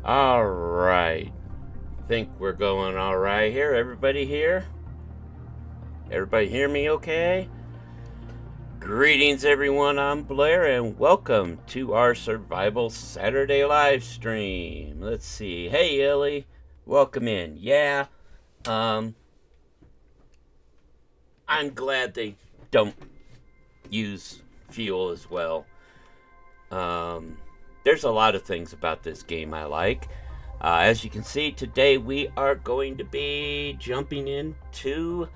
All right. Think we're going all right here. Everybody here? Everybody hear me okay? Greetings, everyone. I'm Blair, and welcome to our Survival Saturday live stream. Let's see. Hey, Ellie. Welcome in. Yeah. I'm glad they don't use fuel as well. There's a lot of things about this game I like. As you can see, today we are going to be jumping into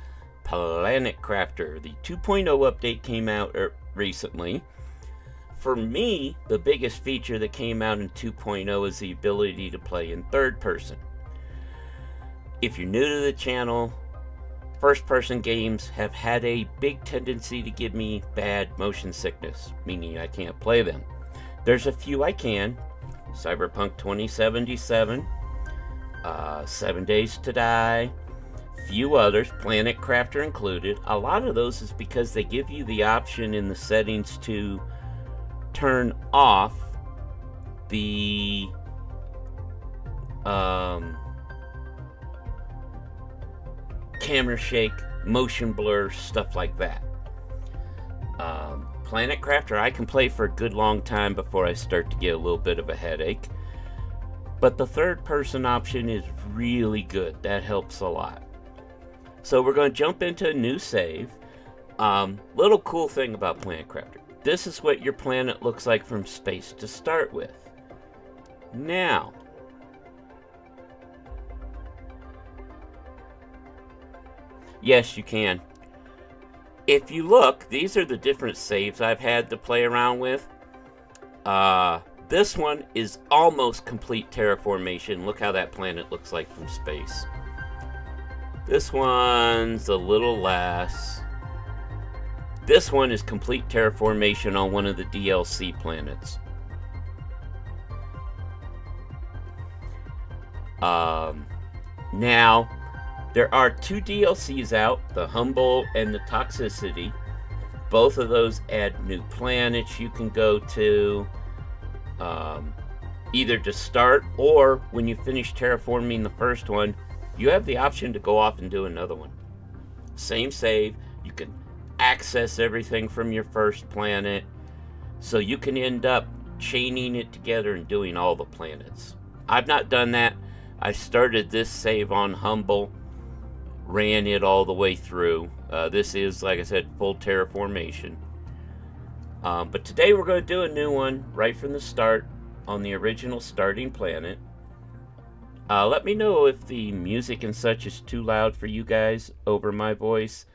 Planet Crafter. The 2.0 update came out recently. For me, the biggest feature that came out in 2.0 is the ability to play in third person. If you're new to the channel, first-person games have had a big tendency to give me bad motion sickness, meaning I can't play them. There's a few I can. Cyberpunk 2077, 7 Days to Die, few others, Planet Crafter included. A lot of those is because they give you the option in the settings to turn off the camera shake, motion blur, stuff like that. Planet Crafter I can play for a good long time before I start to get a little bit of a headache. But the third person option is really good. That helps a lot. So we're going to jump into a new save. Little cool thing about Planet Crafter. This is what your planet looks like from space to start with. Now, yes, you can. If you look, these are the different saves I've had to play around with. This one is almost complete terraformation. Look how that planet looks like from space. This one's a little less. This one is complete terraformation on one of the DLC planets. Now, there are two DLCs out, the Humble and the Toxicity. Both of those add new planets you can go to, either to start or when you finish terraforming the first one, you have the option to go off and do another one. Same save, you can access everything from your first planet, so you can end up chaining it together and doing all the planets. I've not done that. I started this save on Humble, ran it all the way through. This is, like I said, full terraformation. But today we're going to do a new one right from the start on the original starting planet. Let me know if the music and such is too loud for you guys over my voice.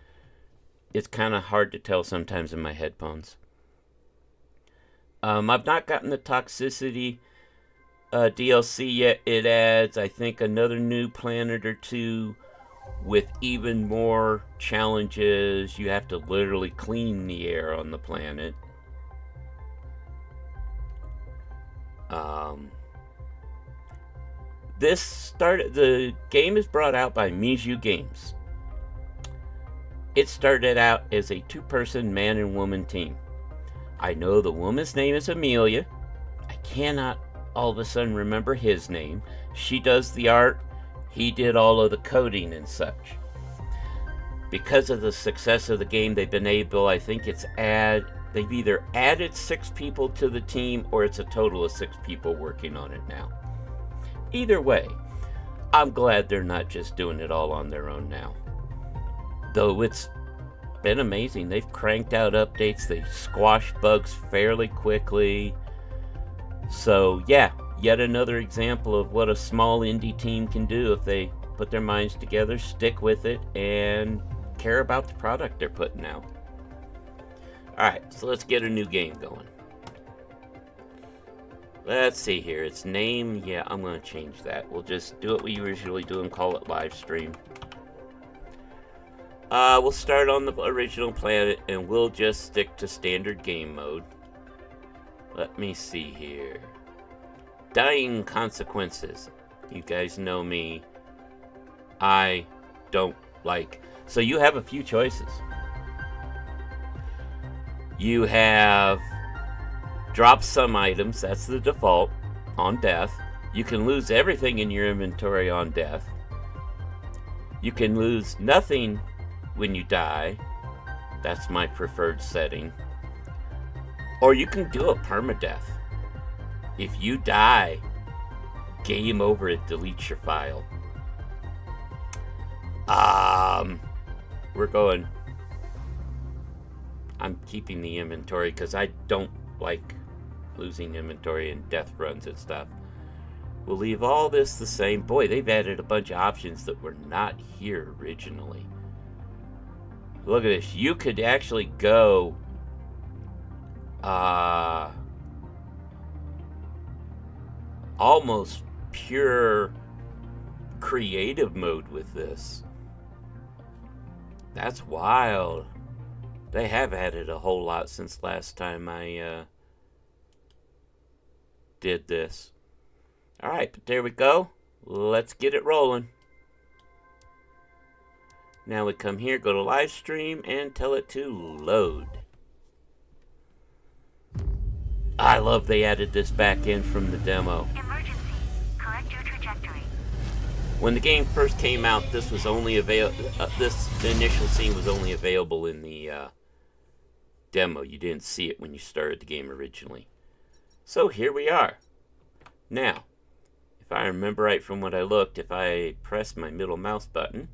It's kind of hard to tell sometimes in my headphones. I've not gotten the Toxicity DLC yet. It adds, I think, another new planet or two with even more challenges. You have to literally clean the air on the planet. The game is brought out by Miju Games. It started out as a two-person man and woman team. I know the woman's name is Amelia. I cannot all of a sudden remember his name. She does the art. He did all of the coding and such. Because of the success of the game, they've been able, I think they've either added 6 people to the team or it's a total of 6 people working on it now. Either way, I'm glad they're not just doing it all on their own now. Though it's been amazing. They've cranked out updates. They've squashed bugs fairly quickly. So yeah, yet another example of what a small indie team can do if they put their minds together, stick with it, and care about the product they're putting out. Alright, so let's get a new game going. Let's see here. Its name, yeah, I'm going to change that. We'll just do what we usually do and call it live stream. We'll start on the original planet and we'll just stick to standard game mode. Let me see here. Dying consequences. You guys know me. I don't like. So you have a few choices. You have drop some items, that's the default, on death. You can lose everything in your inventory on death. You can lose nothing when you die. That's my preferred setting. Or you can do a permadeath. If you die, game over, it deletes your file. We're going. I'm keeping the inventory because I don't like losing inventory in death runs and stuff. We'll leave all this the same. Boy, they've added a bunch of options that were not here originally. Look at this. You could actually go almost pure creative mode with this. That's wild. They have added a whole lot since last time I did this. Alright, but there we go. Let's get it rolling. Now we come here, go to live stream, and tell it to load. I love they added this back in from the demo. Emergency. Correct your trajectory. When the game first came out, this was only the initial scene was only available in the demo. You didn't see it when you started the game originally. So here we are. Now, if I remember right from what I looked, if I press my middle mouse button,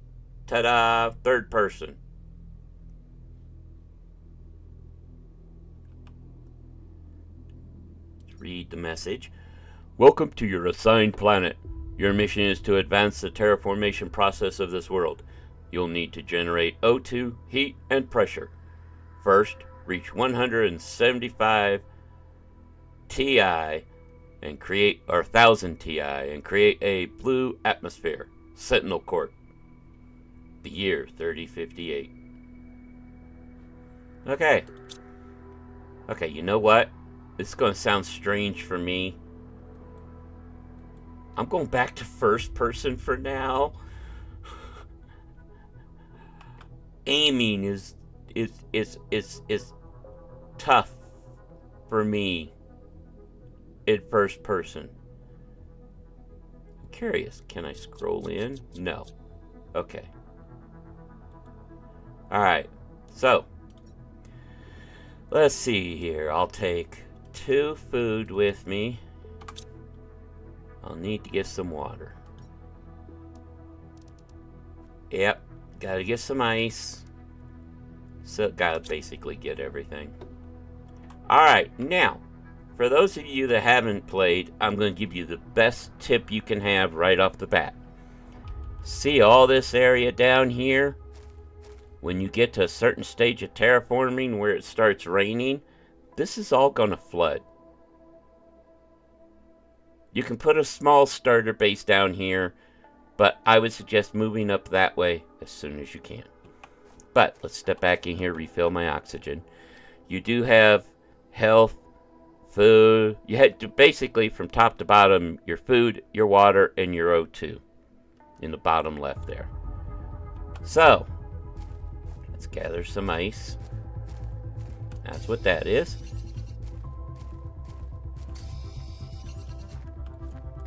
ta-da, third person. Let's read the message. Welcome to your assigned planet. Your mission is to advance the terraformation process of this world. You'll need to generate O2, heat, and pressure. First, reach 175 Ti and create, or 1000 Ti, and create a blue atmosphere. Sentinel Court. The year 3058. Okay. Okay, you know what? It's going to sound strange for me. I'm going back to first person for now. Aiming is tough for me in first person. I'm curious, can I scroll in? No. Okay. Alright, so let's see here. I'll take 2 food with me. I'll need to get some water. Yep, gotta get some ice. So, gotta basically get everything. Alright, now, for those of you that haven't played, I'm going to give you the best tip you can have right off the bat. See all this area down here? When you get to a certain stage of terraforming where it starts raining, this is all going to flood. You can put a small starter base down here, but I would suggest moving up that way as soon as you can. But let's step back in here, refill my oxygen. You do have health, food. You had to basically from top to bottom, your food, your water, and your O2 in the bottom left there. So, let's gather some ice. That's what that is.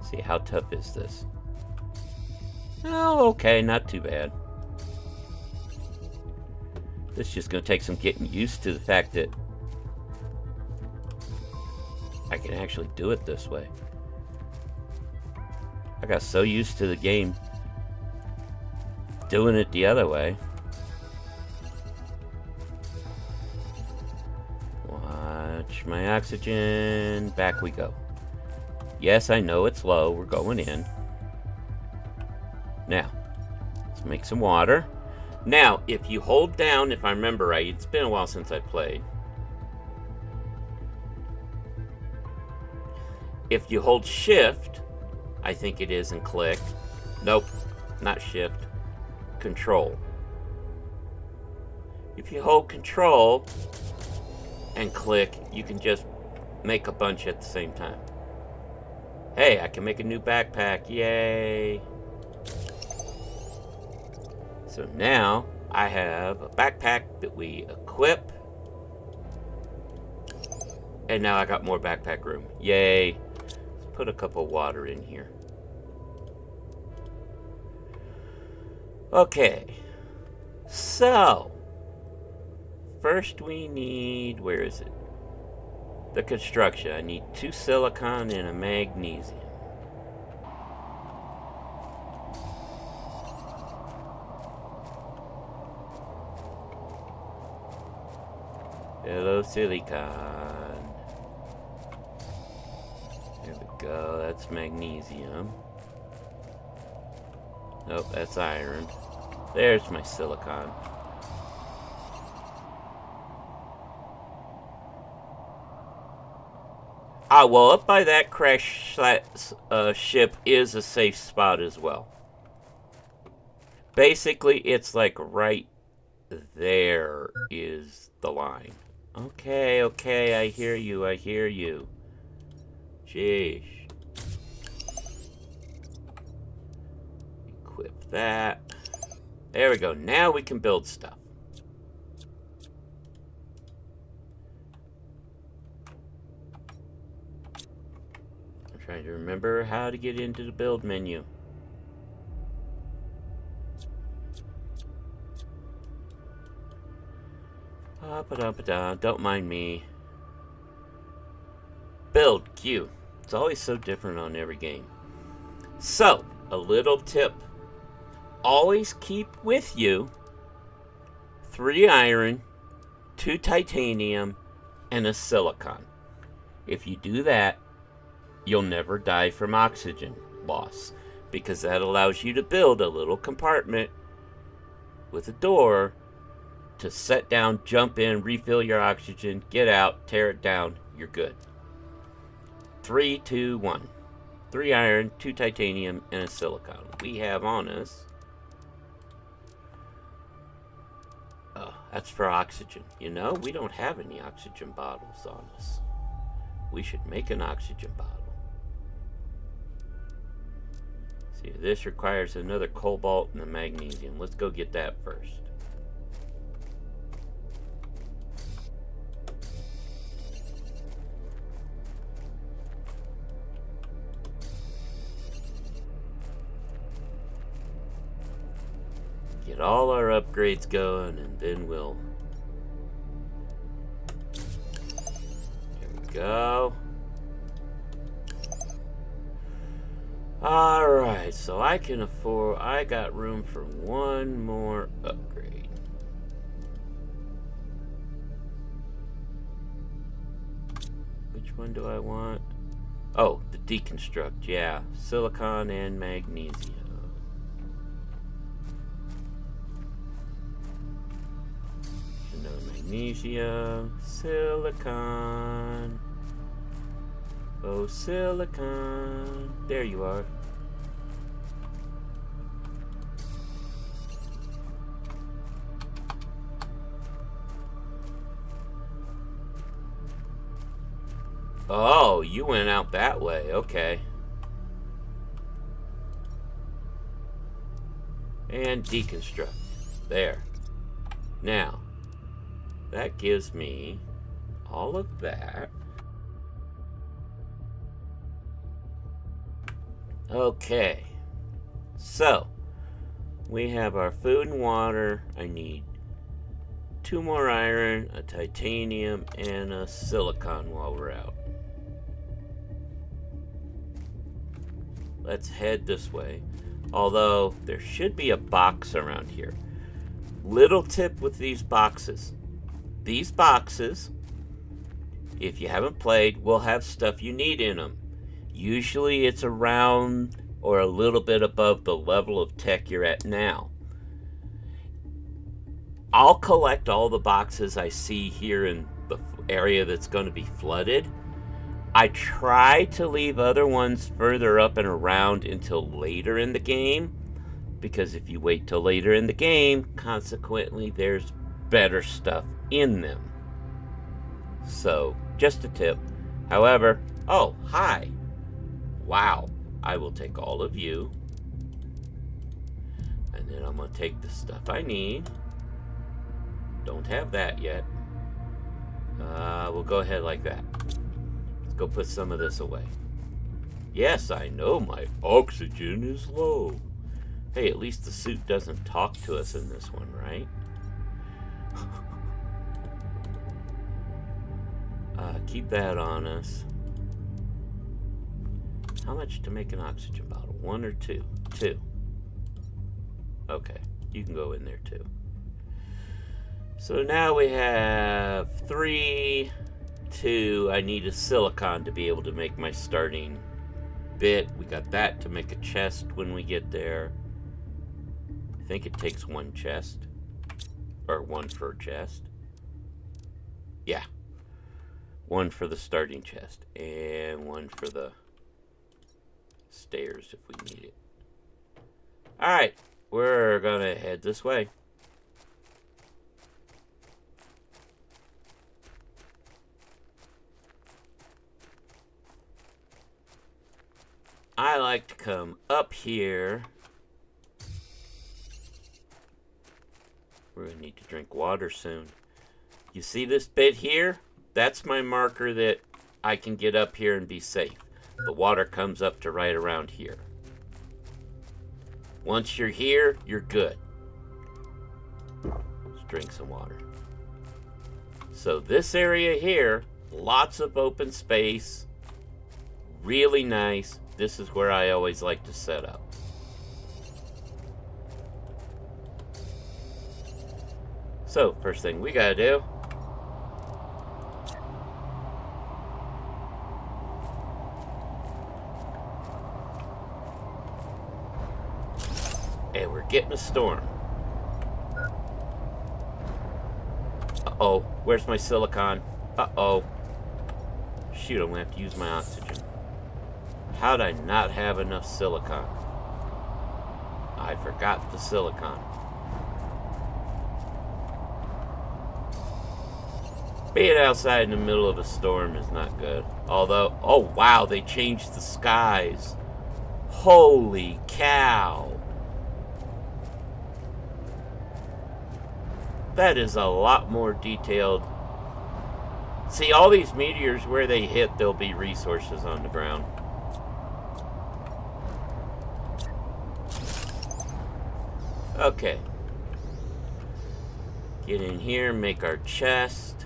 See, how tough is this? Oh, okay, not too bad. This is just going to take some getting used to the fact that I can actually do it this way. I got so used to the game doing it the other way. Watch my oxygen. Back we go. Yes, I know it's low. We're going in. Now, let's make some water. Now, if you hold down, if I remember right, it's been a while since I played. If you hold shift, I think it is, and click. Nope, not shift. Control. If you hold control and click, you can just make a bunch at the same time. Hey, I can make a new backpack. Yay! So now I have a backpack that we equip. And now I got more backpack room. Yay! Let's put a cup of water in here. Okay. So, first we need, where is it? The construction. I need 2 silicon and a magnesium. Hello, silicon. There we go. That's magnesium. Nope, that's iron. There's my silicon. Ah, well, up by that crash ship is a safe spot as well. Basically, it's like right there is the line. Okay, okay, I hear you, I hear you. Jeez. Equip that. There we go. Now we can build stuff. I'm trying to remember how to get into the build menu. Don't mind me. Build Q. It's always so different on every game. So, a little tip. Always keep with you 3 iron, 2 titanium, and a silicon. If you do that, you'll never die from oxygen loss, because that allows you to build a little compartment with a door to set down, jump in, refill your oxygen, get out, tear it down, you're good. 3, 2, 1. 3 iron, 2 titanium, and a silicon. We have on us. Oh, that's for oxygen. You know, we don't have any oxygen bottles on us. We should make an oxygen bottle. See, this requires another cobalt and a magnesium. Let's go get that first. Get all our upgrades going, and then we'll... Here we go. Alright, so I can afford... I got room for one more upgrade. Which one do I want? Oh, the deconstruct, yeah. Silicon and magnesium. Magnesium, silicon. Oh, silicon. There you are. Oh, you went out that way. Okay. And deconstruct. There. Now, that gives me all of that. Okay. So, we have our food and water. I need 2 more iron, a titanium, and a silicon while we're out. Let's head this way. Although, there should be a box around here. Little tip with these boxes. These boxes, if you haven't played, will have stuff you need in them. Usually it's around or a little bit above the level of tech you're at now. I'll collect all the boxes I see here in the area that's going to be flooded. I try to leave other ones further up and around until later in the game, because if you wait till later in the game, consequently there's better stuff in them. So, just a tip. However, oh, hi. Wow. I will take all of you. And then I'm going to take the stuff I need. Don't have that yet. We'll go ahead like that. Let's go put some of this away. Yes, I know my oxygen is low. Hey, at least the suit doesn't talk to us in this one, right? Keep that on us. How much to make an oxygen bottle? 1 or 2? 2. Okay, you can go in there too. So now we have 3, 2. I need a silicon to be able to make my starting bit. We got that to make a chest when we get there. I think it takes 1 chest. Or 1 for a chest. Yeah. 1 for the starting chest. And 1 for the stairs if we need it. Alright. We're gonna head this way. I like to come up here. We're gonna need to drink water soon. You see this bit here? That's my marker that I can get up here and be safe. The water comes up to right around here. Once you're here, you're good. Let's drink some water. So this area here, lots of open space. Really nice. This is where I always like to set up. So, first thing we gotta do, and we're getting a storm. Uh-oh, where's my silicon? Uh-oh. Shoot, I'm gonna have to use my oxygen. How'd I not have enough silicon? I forgot the silicon. Being outside in the middle of a storm is not good. Although, oh wow, they changed the skies. Holy cow. That is a lot more detailed. See, all these meteors, where they hit, there'll be resources on the ground. Okay. Get in here, make our chest.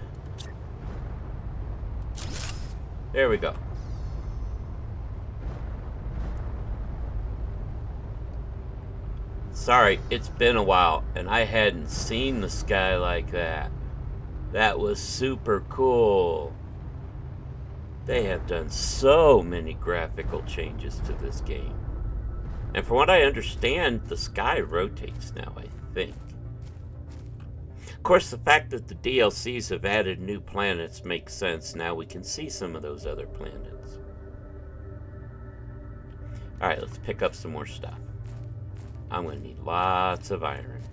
There we go. Sorry, it's been a while, and I hadn't seen the sky like that. That was super cool. They have done so many graphical changes to this game. And from what I understand, the sky rotates now, I think. Of course, the fact that the DLCs have added new planets makes sense. Now we can see some of those other planets. Alright, let's pick up some more stuff. I'm going to need lots of iron.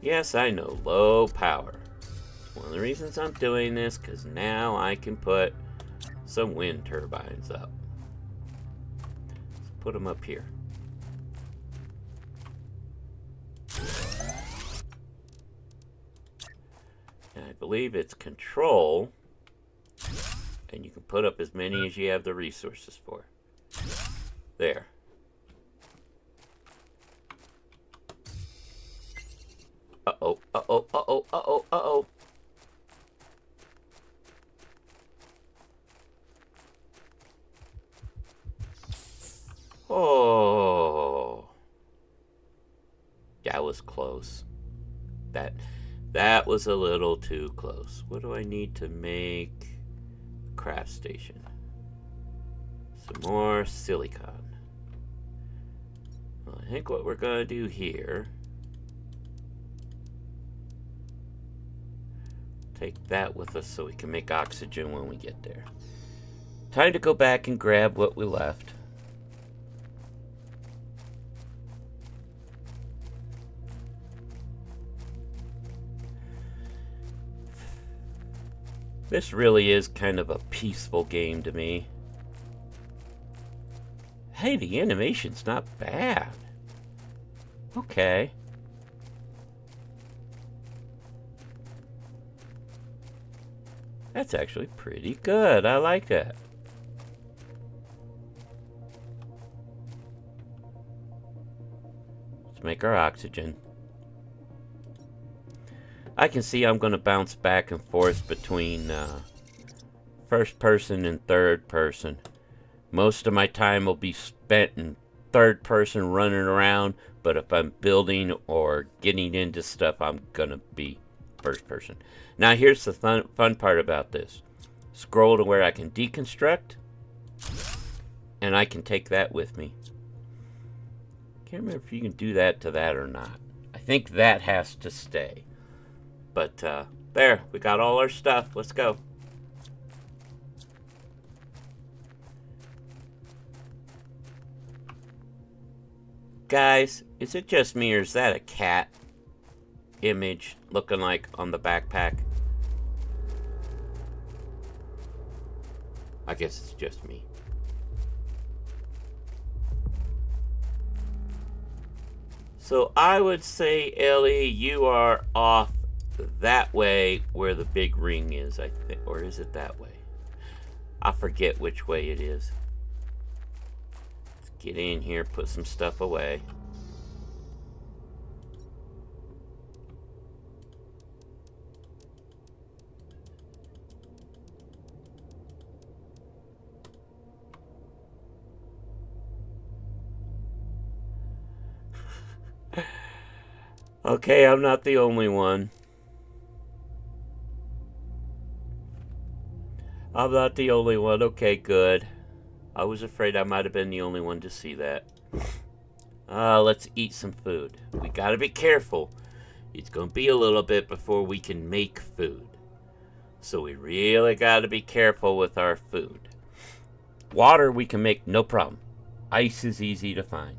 Yes, I know, low power. One of the reasons I'm doing this, because now I can put some wind turbines up. Let's put them up here. And I believe it's control, and you can put up as many as you have the resources for. There. Uh-oh, uh-oh, uh-oh, uh-oh, uh-oh. Oh. That was close. That was a little too close. What do I need to make a craft station? Some more silicon. Well, I think what we're going to do here, take that with us so we can make oxygen when we get there. Time to go back and grab what we left. This really is kind of a peaceful game to me. Hey, the animation's not bad. Okay. That's actually pretty good. I like that. Let's make our oxygen. I can see I'm going to bounce back and forth between first person and third person. Most of my time will be spent in third person running around, but if I'm building or getting into stuff, I'm going to be first person. Now here's the fun part about this. Scroll to where I can deconstruct, and I can take that with me. Can't remember if you can do that to that or not. I think that has to stay. But there, we got all our stuff. Let's go. Guys, is it just me or is that a cat image looking like on the backpack? I guess it's just me. So I would say, Ellie, you are off that way where the big ring is, I think. Or is it that way? I forget which way it is. Let's get in here, put some stuff away. Okay, I'm not the only one. I'm not the only one. Okay, good. I was afraid I might have been the only one to see that. Let's eat some food. We gotta be careful. It's gonna be a little bit before we can make food. So we really gotta be careful with our food. Water we can make no problem. Ice is easy to find.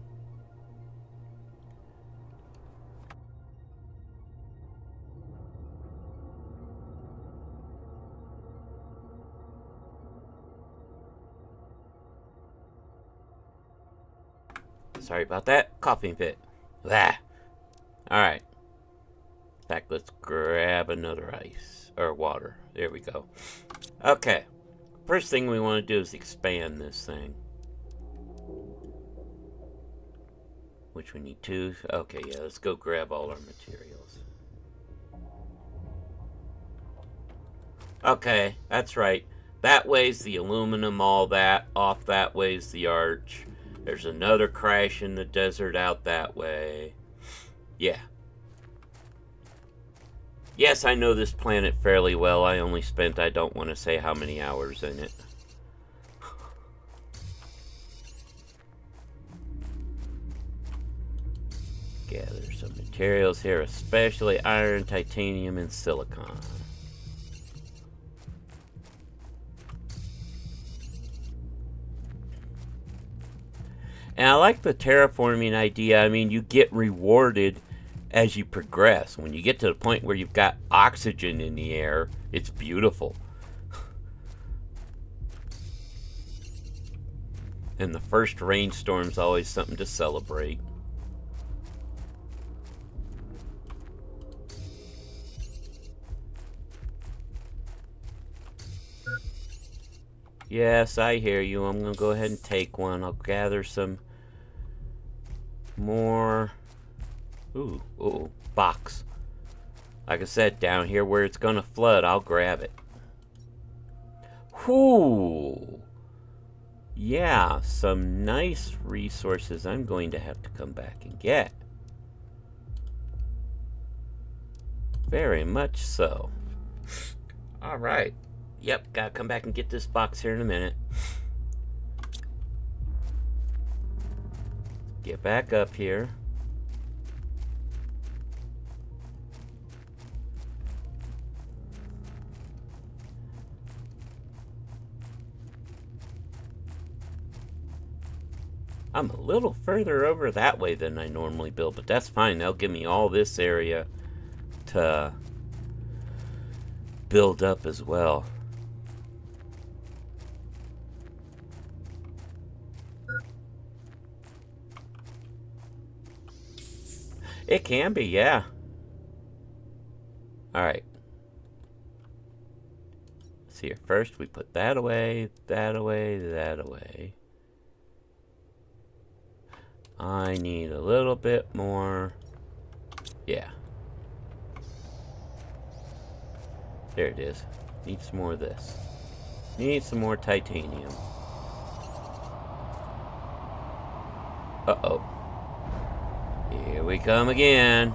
Sorry about that. Coughing fit. Alright. In fact, let's grab another ice. Or water. There we go. Okay. First thing we want to do is expand this thing. Which we need two. Okay, yeah, let's go grab all our materials. Okay, that's right. That way's the aluminum, all that. Off that way's the arch. There's another crash in the desert out that way. Yeah. Yes, I know this planet fairly well. I only spent, I don't want to say how many hours in it. Gather some materials here, especially iron, titanium, and silicon. And I like the terraforming idea. I mean, you get rewarded as you progress. When you get to the point where you've got oxygen in the air, it's beautiful. And the first rainstorm's always something to celebrate. Yes, I hear you. I'm going to go ahead and take one. I'll gather some more. Ooh, box. Like I said, down here where it's going to flood, I'll grab it. Whoo! Yeah, some nice resources I'm going to have to come back and get. Very much so. Alright. Yep, gotta come back and get this box here in a minute. Get back up here. I'm a little further over that way than I normally build, but that's fine. They'll give me all this area to build up as well. It can be, yeah. Alright. see here. First, we put that away, that away, that away. I need a little bit more. Yeah. There it is. Need some more of this. Need some more titanium. Uh-oh. Here we come again.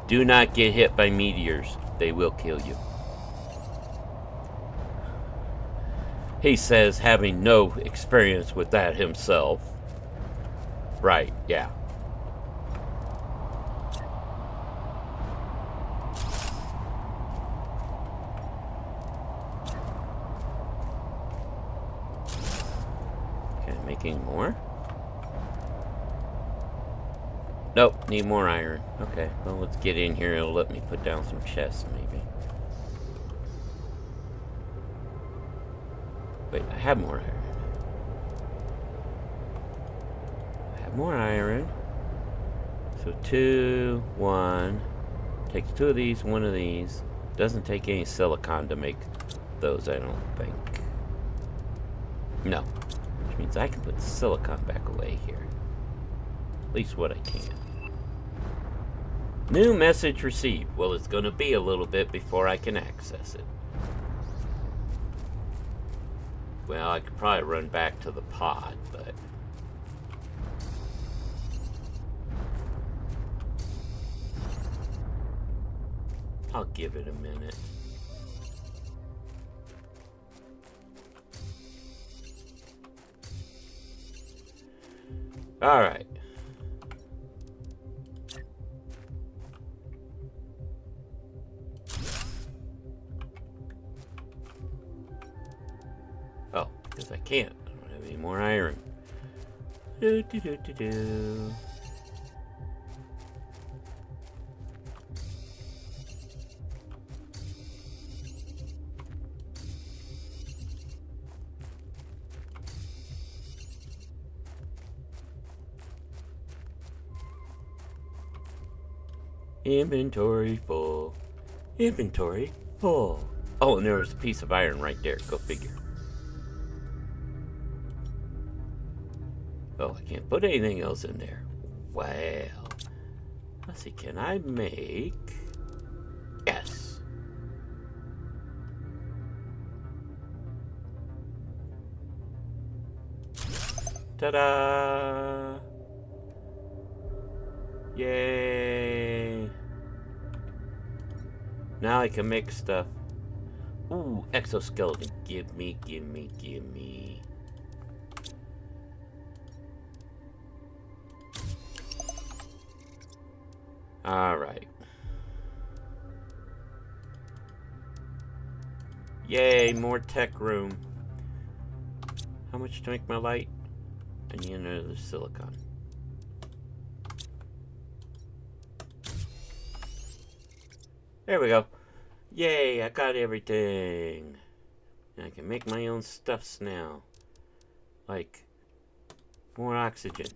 Do not get hit by meteors. They will kill you. He says, having no experience with that himself. Right, yeah. Can I make any more? Nope, need more iron. Okay, well, let's get in here. It'll let me put down some chests, maybe. Wait, I have more iron. I have more iron. So 2, 1. Takes 2 of these, 1 of these. Doesn't take any silicon to make those, I don't think. No. Which means I can put the silicon back away here. At least what I can. New message received. Well, it's going to be a little bit before I can access it. Well, I could probably run back to the pod, but... I'll give it a minute. All right. Oh, because I can't. I don't have any more iron. Do. Inventory full. Inventory full. Oh, and there was a piece of iron right there. Go figure. Oh, I can't put anything else in there. Well. Let's see, can I make... Yes. Ta-da! Yay! Now I can make stuff. Ooh, exoskeleton. Give me. Alright. Yay, more tech room. How much to make my light? I need another silicon. There we go. Yay, I got everything. And I can make my own stuffs now. Like, more oxygen.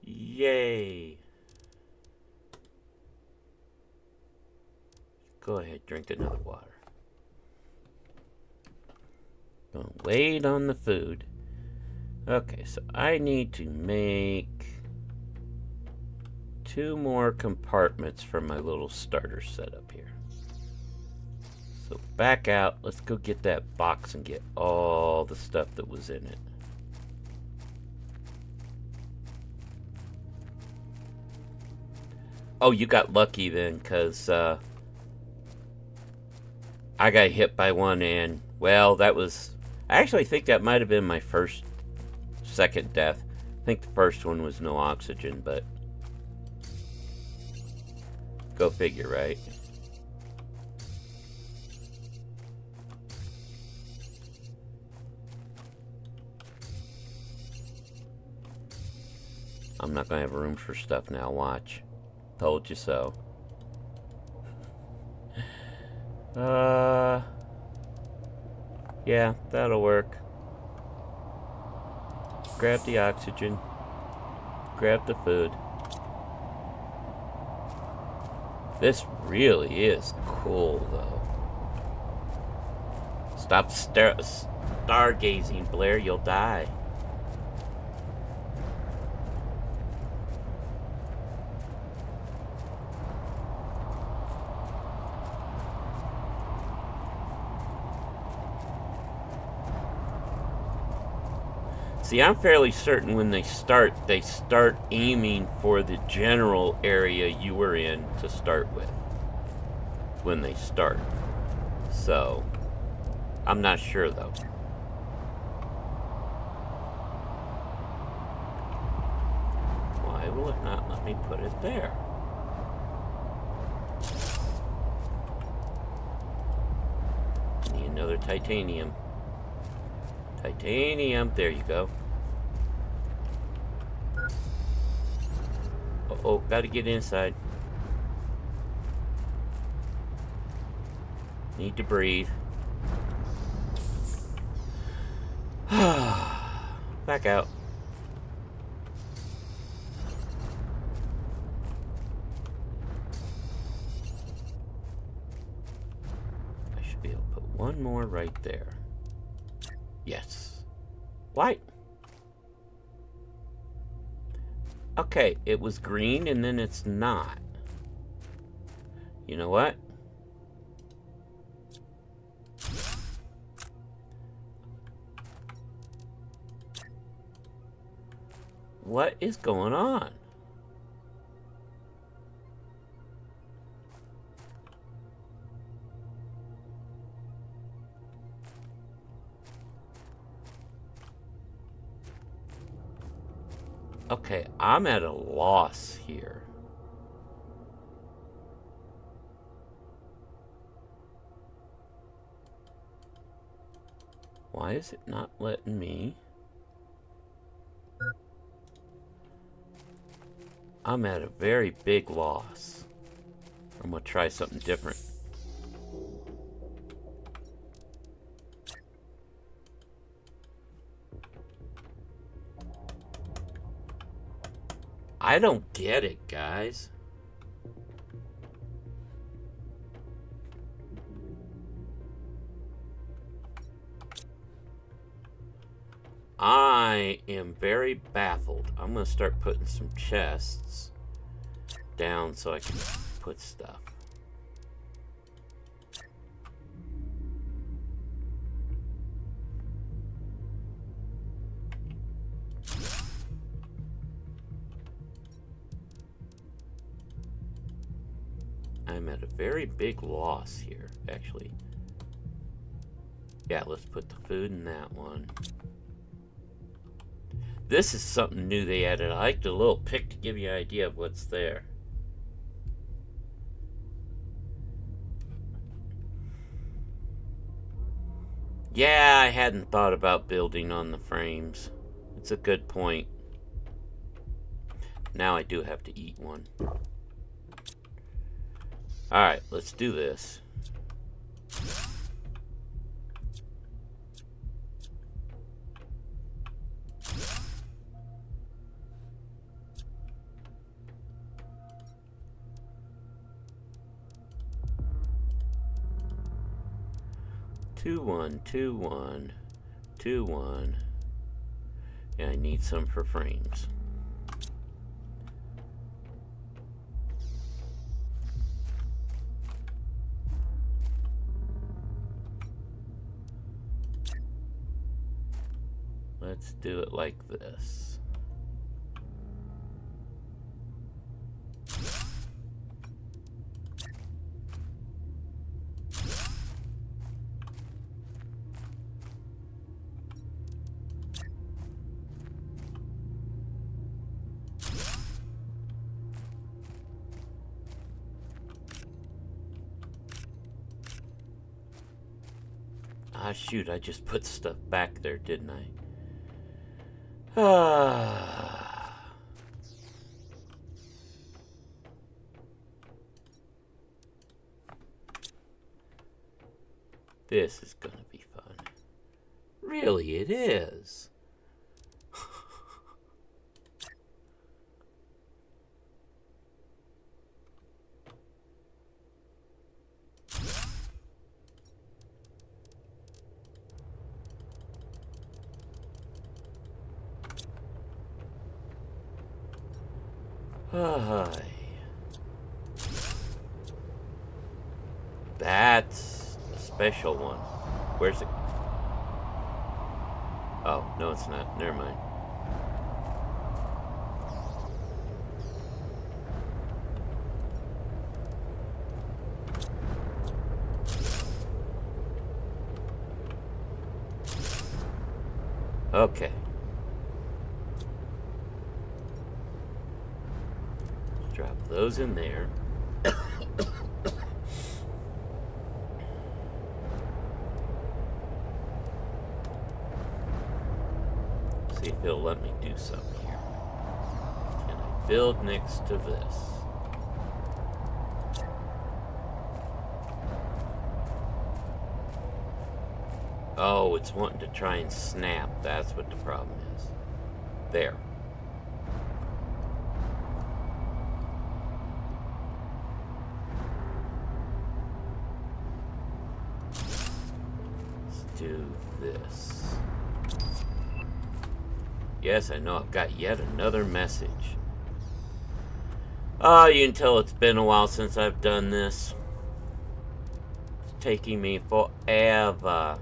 Yay. Go ahead, drink another water. Gonna wait on the food. Okay, so I need to make 2 more compartments for my little starter setup here. So back out. Let's go get that box and get all the stuff that was in it. Oh, you got lucky then, because I got hit by one and, well, that was... I actually think that might have been my second death. I think the first one was no oxygen, but... Go figure, right? I'm not going to have room for stuff now, watch. Told you so. Yeah, that'll work. Grab the oxygen. Grab the food. This really is cool, though. Stop stargazing, Blair. You'll die. See, I'm fairly certain when they start aiming for the general area you were in to start with. When they start. So, I'm not sure though. Why will it not let me put it there? Need another titanium. Titanium, there you go. Uh-oh, gotta get inside. Need to breathe. Back out. I should be able to put one more right there. Yes. Why? Okay, it was green and then it's not. You know what? What is going on? Okay, I'm at a loss here. Why is it not letting me? I'm at a very big loss. I'm gonna try something different. I don't get it, guys. I am very baffled. I'm gonna start putting some chests down so I can put stuff. I'm at a very big loss here, actually. Yeah, let's put the food in that one. This is something new they added. I like the little pic to give you an idea of what's there. Yeah, I hadn't thought about building on the frames. It's a good point. Now I do have to eat one. Alright, let's do this. Two, one, 2, 1, 2, 1. Yeah, I need some for frames. Let's do it like this. Ah, shoot, I just put stuff back there, didn't I? Ah. This is gonna be fun. Really, it is. Hi. That's a special one. Where's it? Oh, no, it's not. Never mind. Okay. Drop those in there. See if it'll let me do something here. Can I build next to this? Oh, it's wanting to try and snap. That's what the problem is. There. Let's do this. Yes, I know I've got yet another message. Oh, you can tell it's been a while since I've done this. It's taking me forever.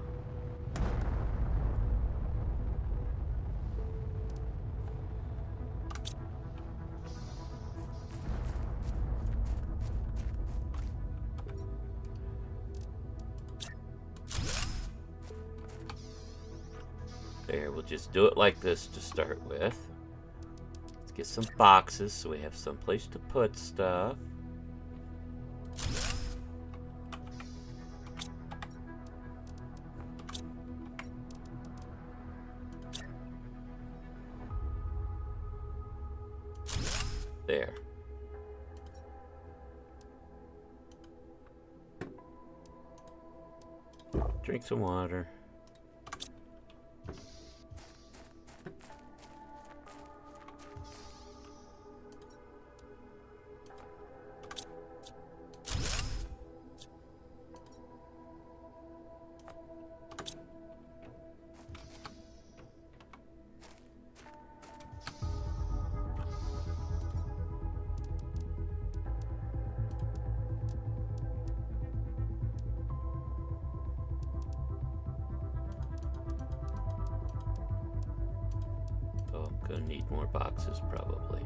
There, we'll just do it like this to start with. Let's get some boxes so we have some place to put stuff. There. Drink some water. Oh, I'm gonna need more boxes probably.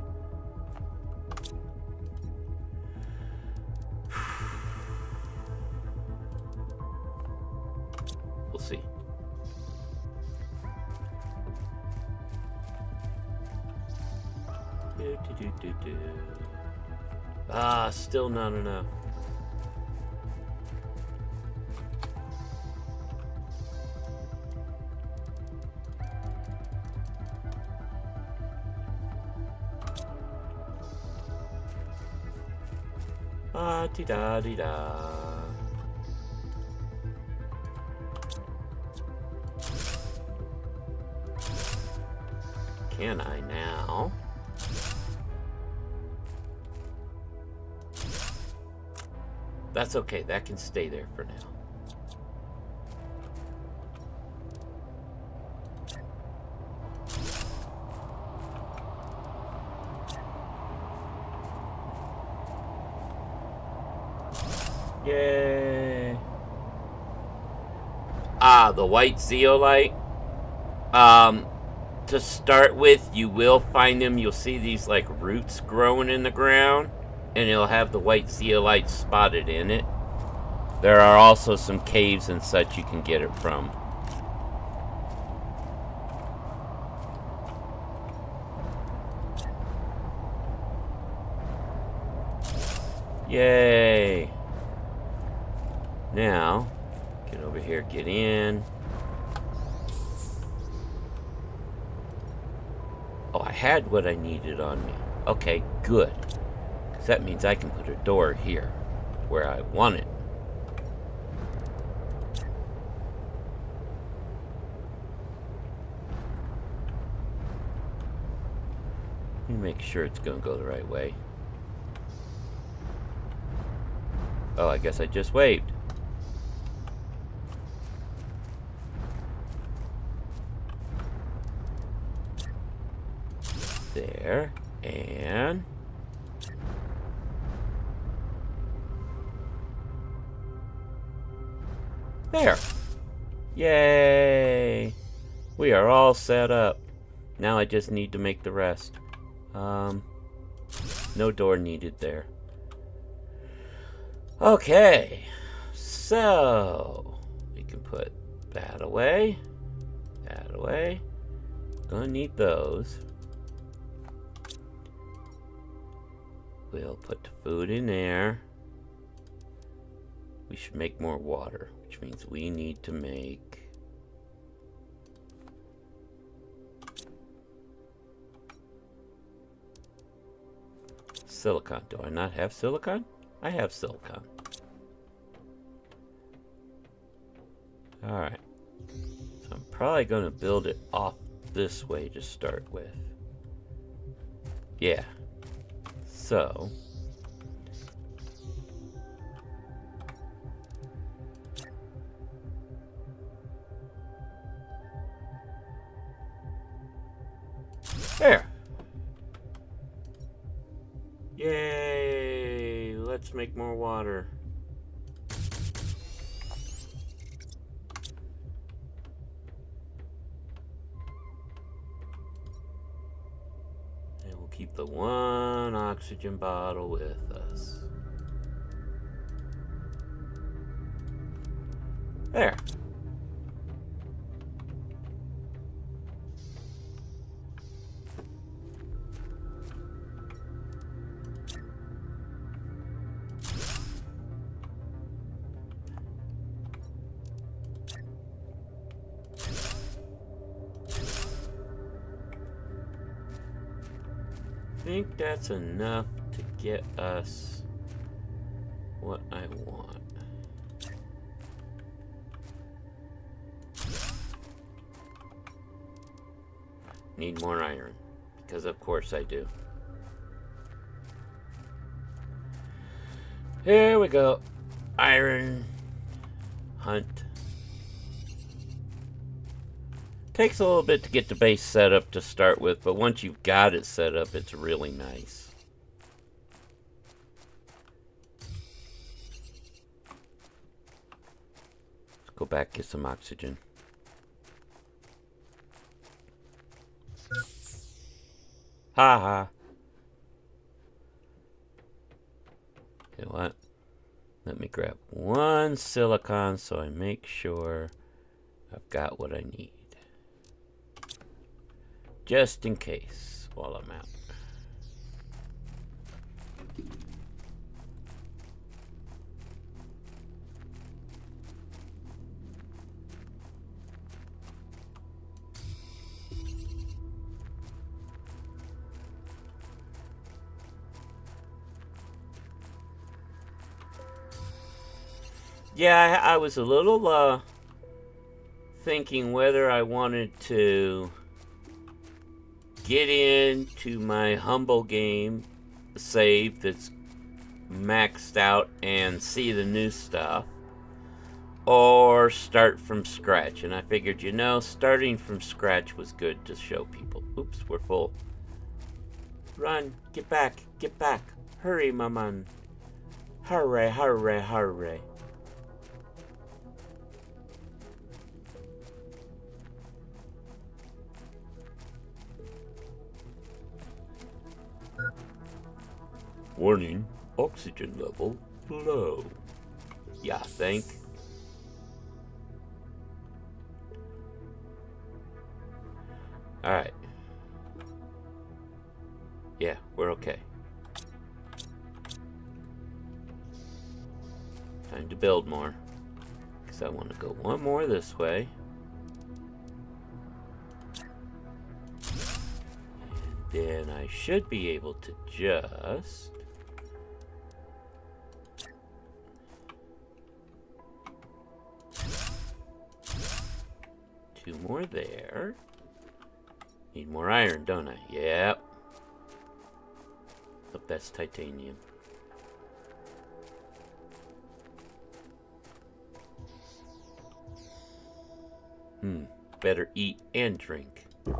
We'll see. Ah, still not enough. Ah-dee-da-dee-da. Can I now? That's okay, that can stay there for now. Yay! Ah, the white zeolite. To start with, you will find them. You'll see these like roots growing in the ground, and it'll have the white zeolite spotted in it. There are also some caves and such you can get it from. Yay! Now, get over here, get in. Oh, I had what I needed on me. Okay, good. Because that means I can put a door here, where I want it. Let me make sure it's going to go the right way. Oh, I guess I just waved. There, and There. Yay! We are all set up. Now I just need to make the rest. No door needed there. Okay. So, we can put that away. That away. Gonna need those. We'll put the food in there. We should make more water, which means we need to make silicon. Do I not have silicon? I have silicon. Alright. So I'm probably going to build it off this way to start with. Yeah. So there. Yay! Let's make more water. And we'll keep the one oxygen bottle with us. There. I think that's enough to get us what I want. Need more iron, because of course I do. Here we go. Iron hunt. Takes a little bit to get the base set up to start with, but once you've got it set up, it's really nice. Let's go back, get some oxygen. Ha ha. You know what? Let me grab one silicon so I make sure I've got what I need. Just in case while I'm out. Yeah, I was a little thinking whether I wanted to get into my humble game save that's maxed out and see the new stuff, or start from scratch. And I figured, you know, starting from scratch was good to show people. Oops, we're full. Run, get back, hurry, maman. Hurry, hurry, hurry. Warning, oxygen level low. Yeah, think. Alright. Yeah, we're okay. Time to build more. Because I want to go one more this way. And then I should be able to just... two more there. Need more iron, don't I? Yep. Look, that's titanium. Better eat and drink. There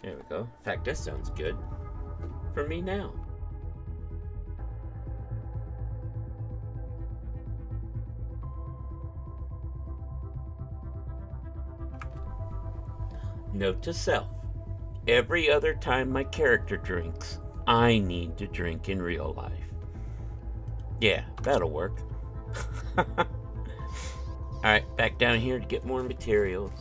we go. In fact, that sounds good for me now. Note to self. Every other time my character drinks, I need to drink in real life. Yeah, that'll work. Alright, back down here to get more materials.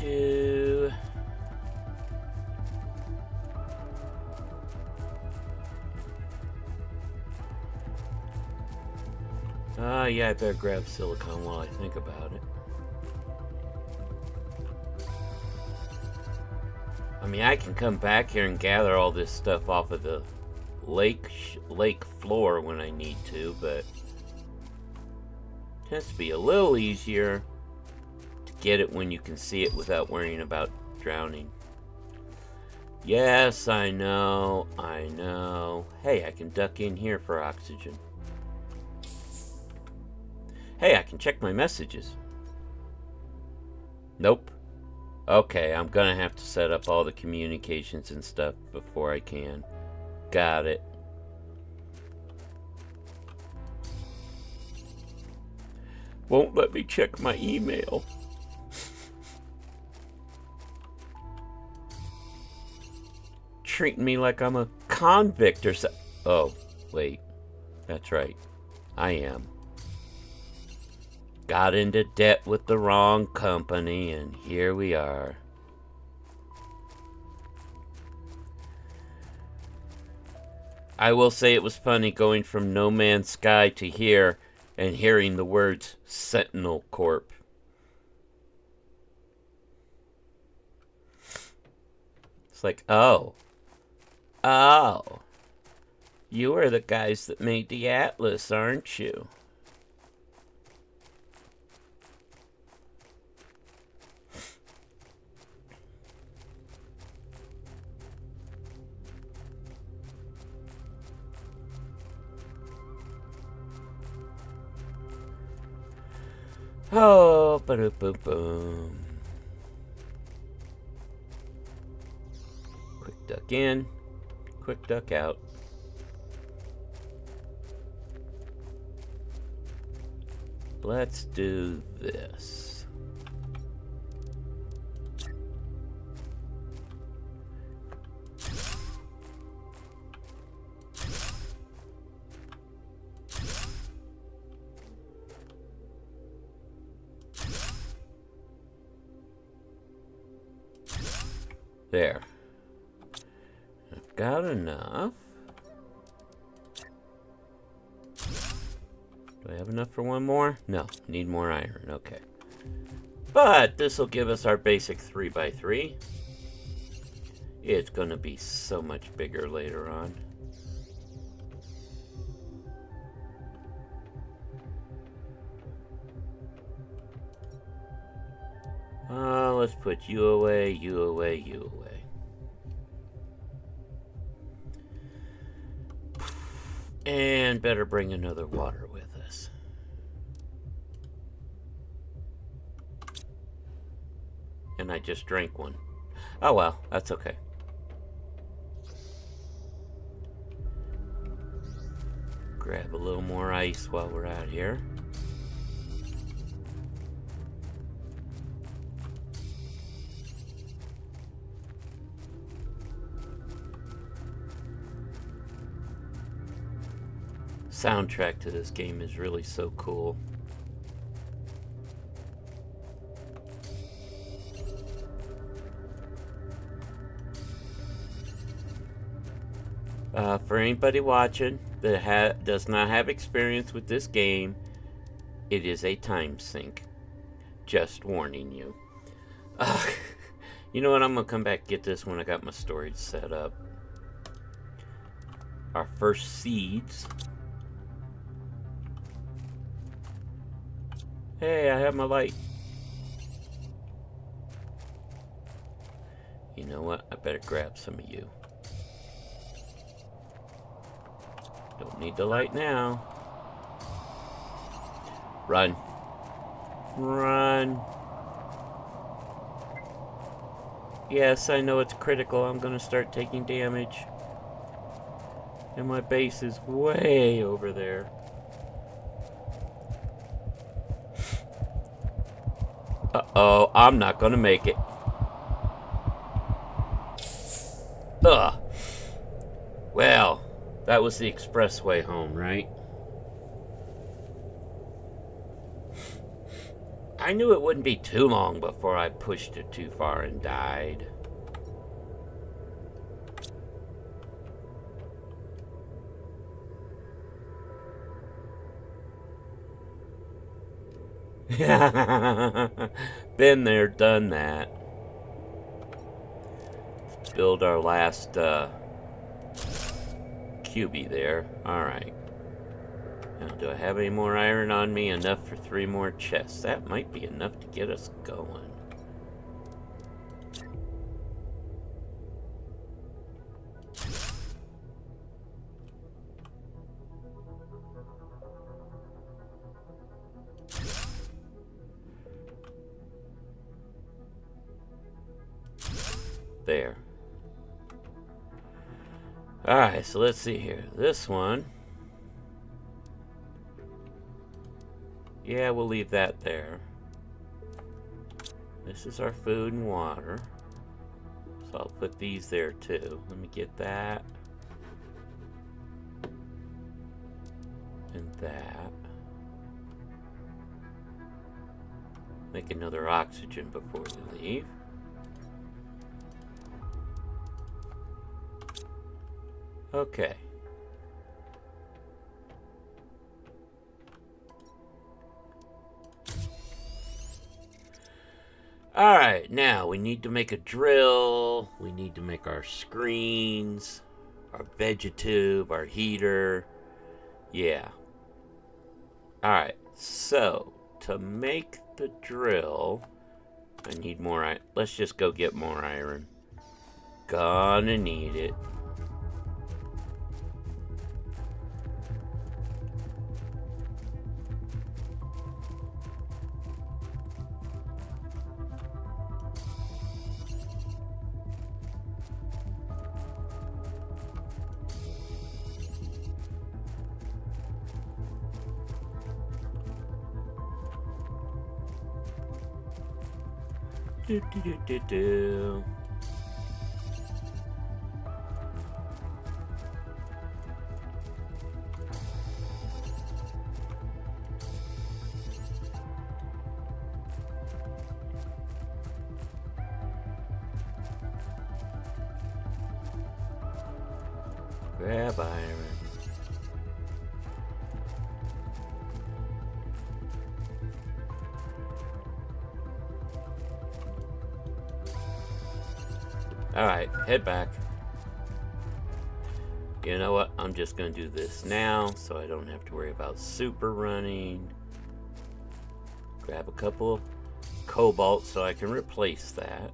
Do. Yeah, I better grab silicone while I think about it. I mean, I can come back here and gather all this stuff off of the lake floor when I need to, but it tends to be a little easier to get it when you can see it without worrying about drowning. Yes, I know. Hey, I can duck in here for oxygen. Hey, I can check my messages. Nope. Okay, I'm gonna have to set up all the communications and stuff before I can. Got it. Won't let me check my email. Treating me like I'm a convict or so. Oh, wait. That's right. I am. Got into debt with the wrong company, and here we are. I will say it was funny going from No Man's Sky to here and hearing the words Sentinel Corp. It's like, oh, you are the guys that made the Atlas, aren't you? Oh, ba-da-boom-boom. Quick duck in, quick duck out. Let's do this. There. I've got enough. Do I have enough for one more? No, need more iron. Okay. But this will give us our basic 3x3. It's going to be so much bigger later on. Let's put you away, you away, you away. And better bring another water with us. And I just drank one. Oh well, that's okay. Grab a little more ice while we're out here. Soundtrack to this game is really so cool. For anybody watching that does not have experience with this game, it is a time sink. Just warning you. You know what? I'm gonna come back and get this when I got my storage set up. Our first seeds. Hey, I have my light. You know what? I better grab some of you. Don't need the light now. Run. Run. Yes, I know it's critical. I'm gonna start taking damage. And my base is way over there. Uh-oh, I'm not gonna make it. Ugh. Well, that was the expressway home, right? I knew it wouldn't be too long before I pushed it too far and died. Been there, done that. Let's build our last QB there. Alright. Now, do I have any more iron on me? Enough for 3 more chests. That might be enough to get us going. There. Alright, so let's see here. This one. Yeah, we'll leave that there. This is our food and water. So I'll put these there too. Let me get that. And that. Make another oxygen before we leave. Okay. Alright, now we need to make a drill. We need to make our screens, our vegetube, our heater. Yeah. Alright, so to make the drill, I need more iron. Let's just go get more iron. Gonna need it. Do. Grab iron. Alright, head back. You know what? I'm just going to do this now so I don't have to worry about super running. Grab a couple of cobalt so I can replace that.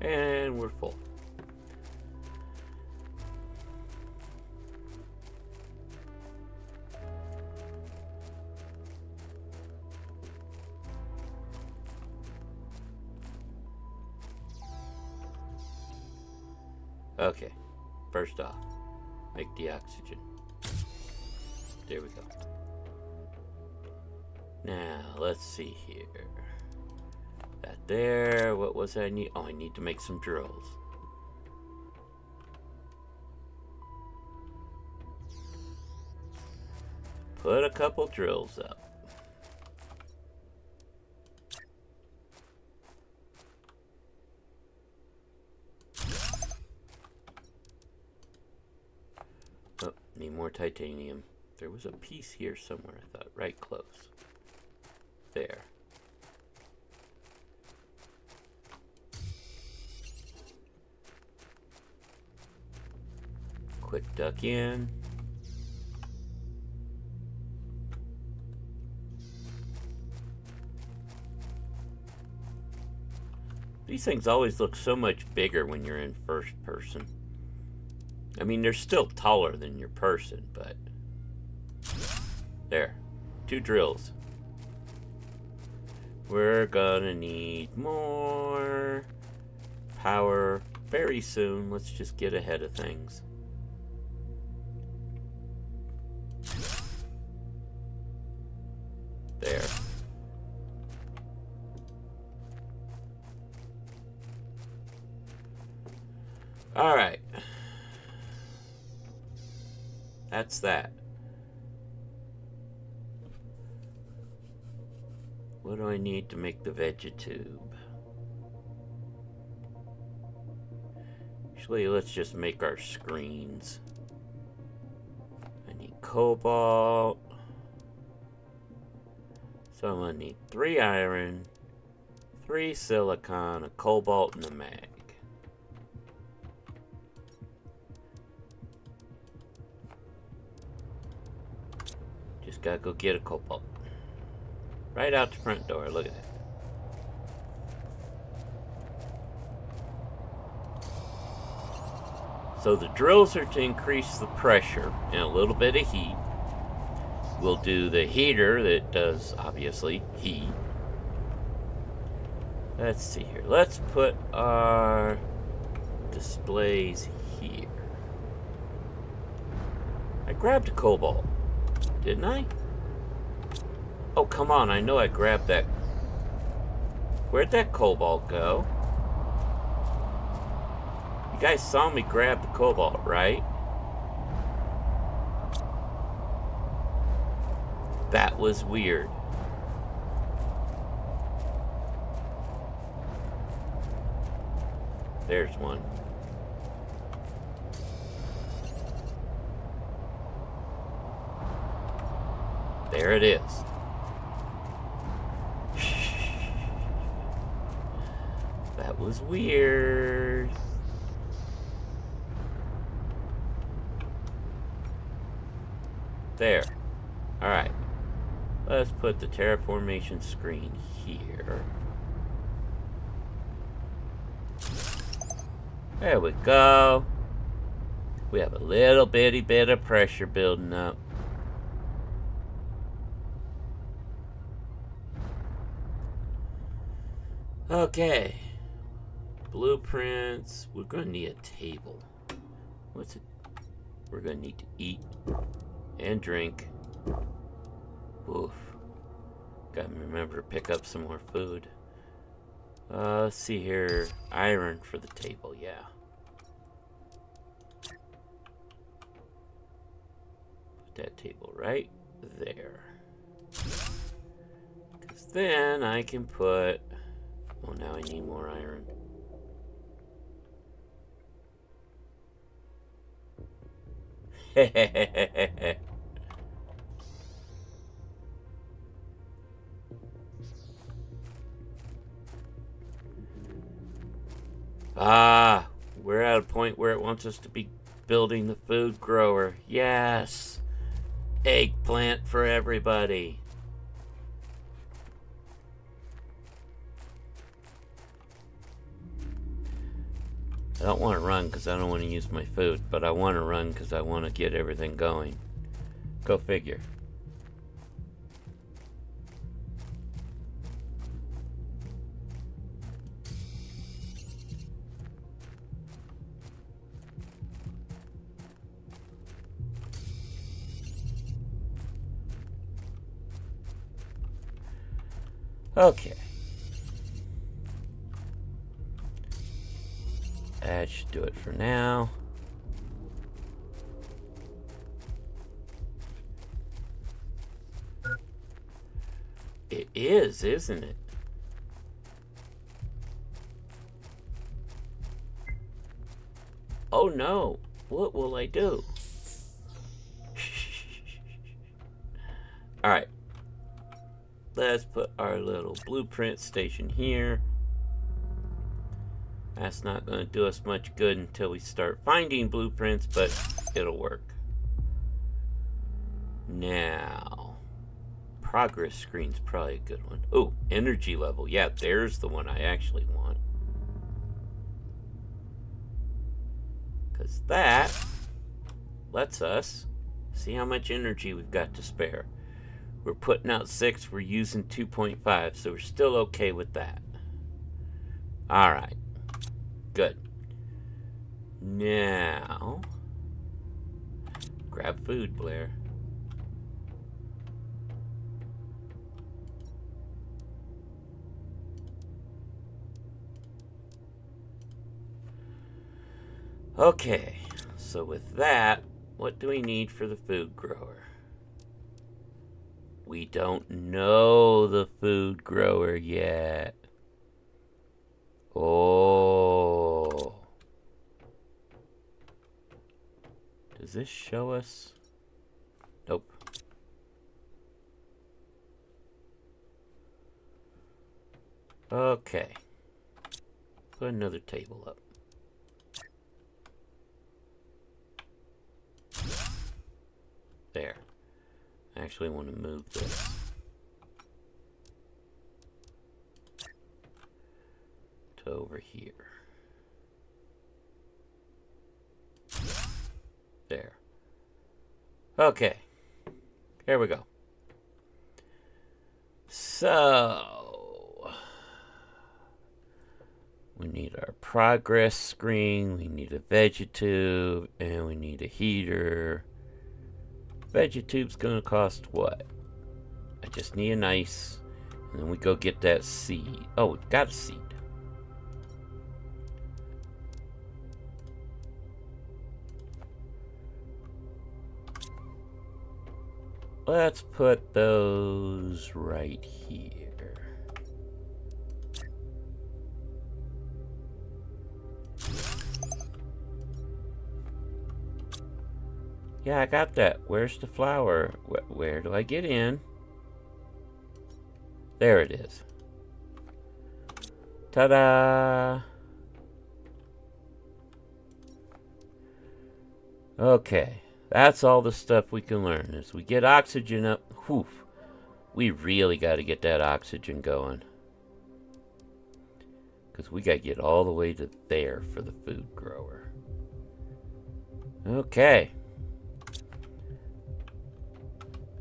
And we're full. Okay, first off, make the oxygen. There we go. Now, let's see here. That there, what was I need? Oh, I need to make some drills. Put a couple drills up. Oh, need more titanium. There was a piece here somewhere, I thought, right close. There. Quick duck in. These things always look so much bigger when you're in first person. I mean, they're still taller than your person, but... There. 2 drills. We're gonna need more power very soon. Let's just get ahead of things. There. Alright. That's that. What do I need to make the vegetube? Actually, let's just make our screens. I need cobalt. So I'm gonna need 3 iron, 3 silicon, a cobalt, and a mag. Just gotta go get a cobalt. Right out the front door, look at that. So the drills are to increase the pressure and a little bit of heat. We'll do the heater that does, obviously, heat. Let's see here. Let's put our displays here. I grabbed a cobalt, didn't I? Oh, come on. I know I grabbed that. Where'd that cobalt go? You guys saw me grab the cobalt, right? That was weird. There's one. There it is. That was weird. There. Alright. Let's put the terraformation screen here. There we go. We have a little bitty bit of pressure building up. Okay. Blueprints. We're going to need a table. What's it? We're going to need to eat and drink. Oof. Gotta remember to pick up some more food. Let's see here. Iron for the table, yeah. Put that table right there. Because then I can put... Oh, now I need more iron. Hehehehe. Ah, we're at a point where it wants us to be building the food grower. Yes! Eggplant for everybody. I don't want to run because I don't want to use my food, but I want to run because I want to get everything going. Go figure. Okay. That should do it for now. It is, isn't it? Oh no, what will I do? Alright. Let's put our little blueprint station here. That's not going to do us much good until we start finding blueprints, but it'll work. Now, progress screen's probably a good one. Oh, energy level. Yeah, there's the one I actually want. Because that lets us see how much energy we've got to spare. We're putting out 6, we're using 2.5, so we're still okay with that. Alright, good. Now, grab food, Blair. Okay, so with that, what do we need for the food grower? We don't know the food grower yet. Oh. Does this show us? Nope. Okay. Put another table up. There. I actually want to move this. To over here. There. Okay. Here we go. So, we need our progress screen, we need a vegetube, and we need a heater. Vegitube's gonna cost what? I just need an ice, and then we go get that seed. Oh, we've got a seed. Let's put those right here. Yeah, I got that. Where's the flower? Where do I get in? There it is. Ta-da! Okay. That's all the stuff we can learn. As we get oxygen up, whew, we really got to get that oxygen going. Because we got to get all the way to there for the food grower. Okay.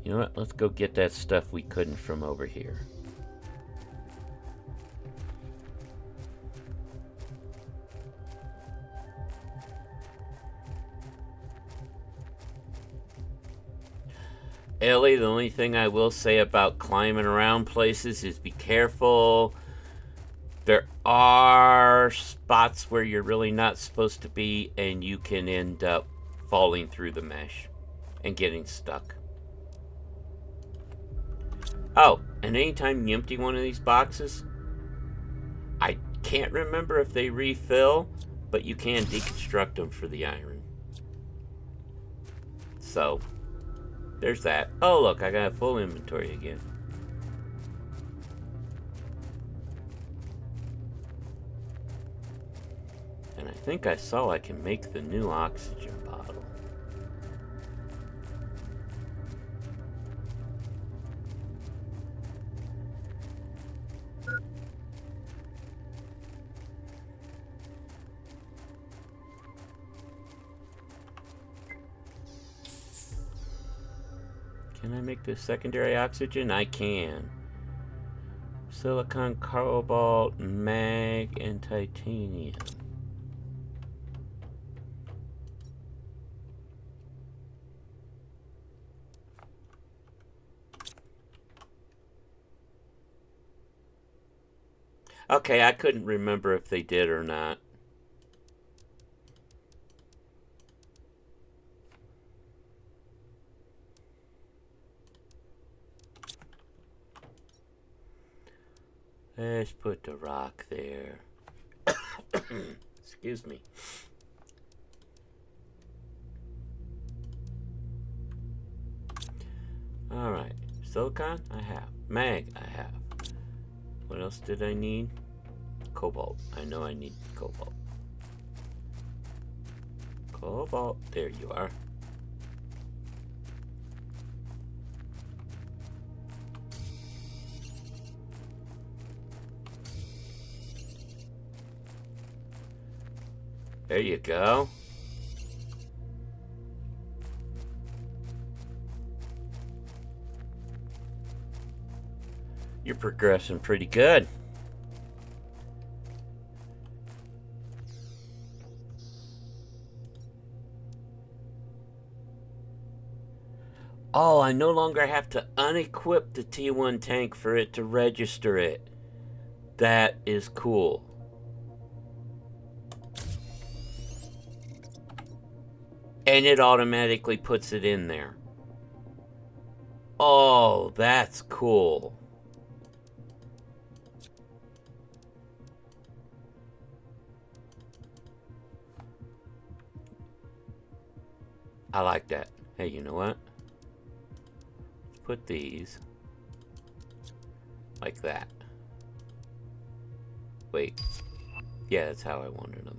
You know what? Let's go get that stuff we couldn't from over here. Ellie, the only thing I will say about climbing around places is be careful. There are spots where you're really not supposed to be, and you can end up falling through the mesh and getting stuck. Oh, and anytime you empty one of these boxes, I can't remember if they refill, but you can deconstruct them for the iron. So, there's that. Oh, look, I got a full inventory again. And I think I saw I can make the new oxygen bottle. Can I make this secondary oxygen? I can. Silicon, cobalt, mag, and titanium. Okay, I couldn't remember if they did or not. Let's put the rock there. Excuse me. Alright. Silicon, I have. Mag, I have. What else did I need? Cobalt. I know I need cobalt. Cobalt. There you are. There you go. You're progressing pretty good. Oh, I no longer have to unequip the T1 tank for it to register it. That is cool. And it automatically puts it in there. Oh, that's cool. I like that. Hey, you know what? Let's put these like that. Wait. Yeah, that's how I wanted them.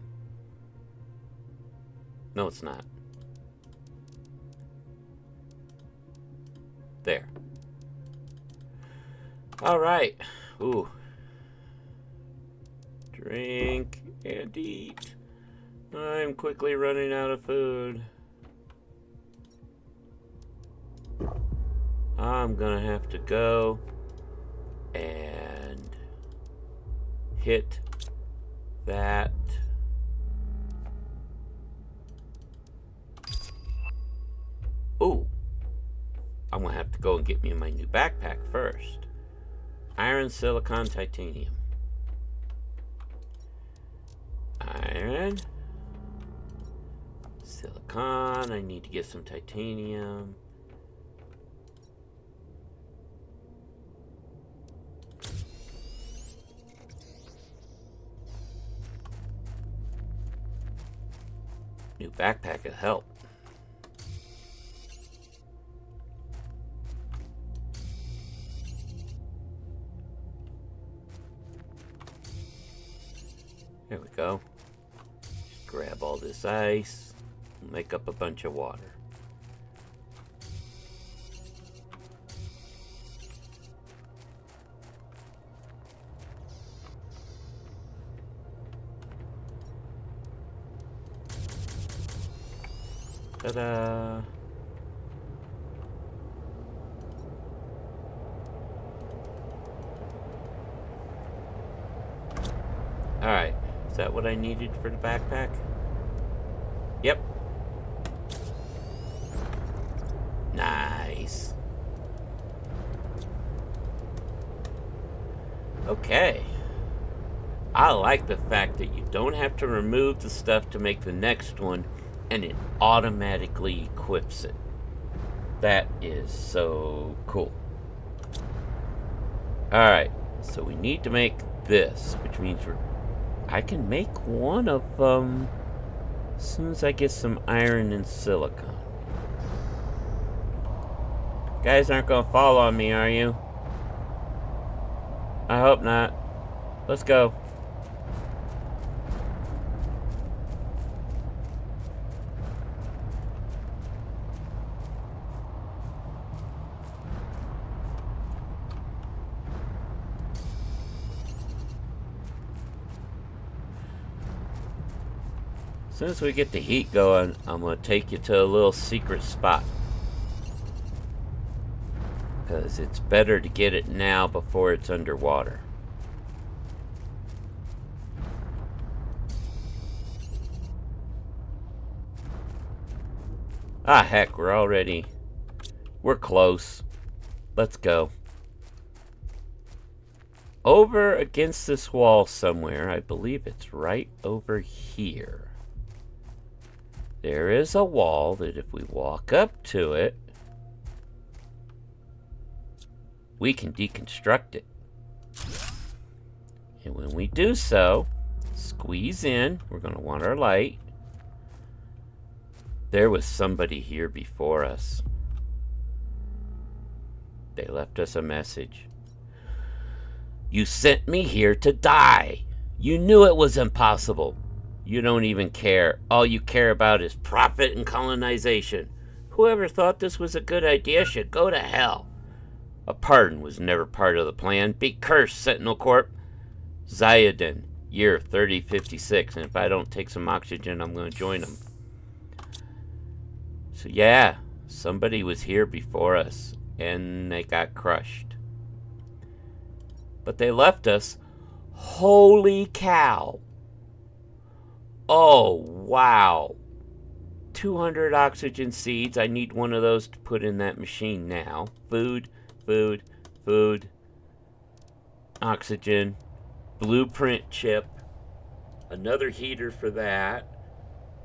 No, it's not. There. Alright. Ooh. Drink and eat. I'm quickly running out of food. I'm gonna have to go and hit that. Ooh. I'm gonna have to go and get me my new backpack first. Iron, silicon, titanium. Iron. Silicon. I need to get some titanium. New backpack will help. There we go. Just grab all this ice, make up a bunch of water. Ta-da! Alright, is that what I needed for the backpack? Yep. Nice. Okay. I like the fact that you don't have to remove the stuff to make the next one, and it automatically equips it. That is so cool. Alright, so we need to make this, which means I can make one of them as soon as I get some iron and silicon. Guys aren't gonna fall on me, are you? I hope not. Let's go. As soon as we get the heat going, I'm going to take you to a little secret spot. Because it's better to get it now before it's underwater. Ah, heck, we're close. Let's go. Over against this wall somewhere, I believe it's right over here. There is a wall that if we walk up to it, we can deconstruct it. And when we do so, squeeze in. We're going to want our light. There was somebody here before us. They left us a message. You sent me here to die. You knew it was impossible. You don't even care. All you care about is profit and colonization. Whoever thought this was a good idea should go to hell. A pardon was never part of the plan. Be cursed, Sentinel Corp. Zayadin, year 3056. And if I don't take some oxygen, I'm going to join them. So yeah, somebody was here before us, and they got crushed. but they left us. Holy cow. Oh, wow. 200 oxygen seeds. I need one of those to put in that machine now. Food, food, food. Oxygen. Blueprint chip. Another heater for that.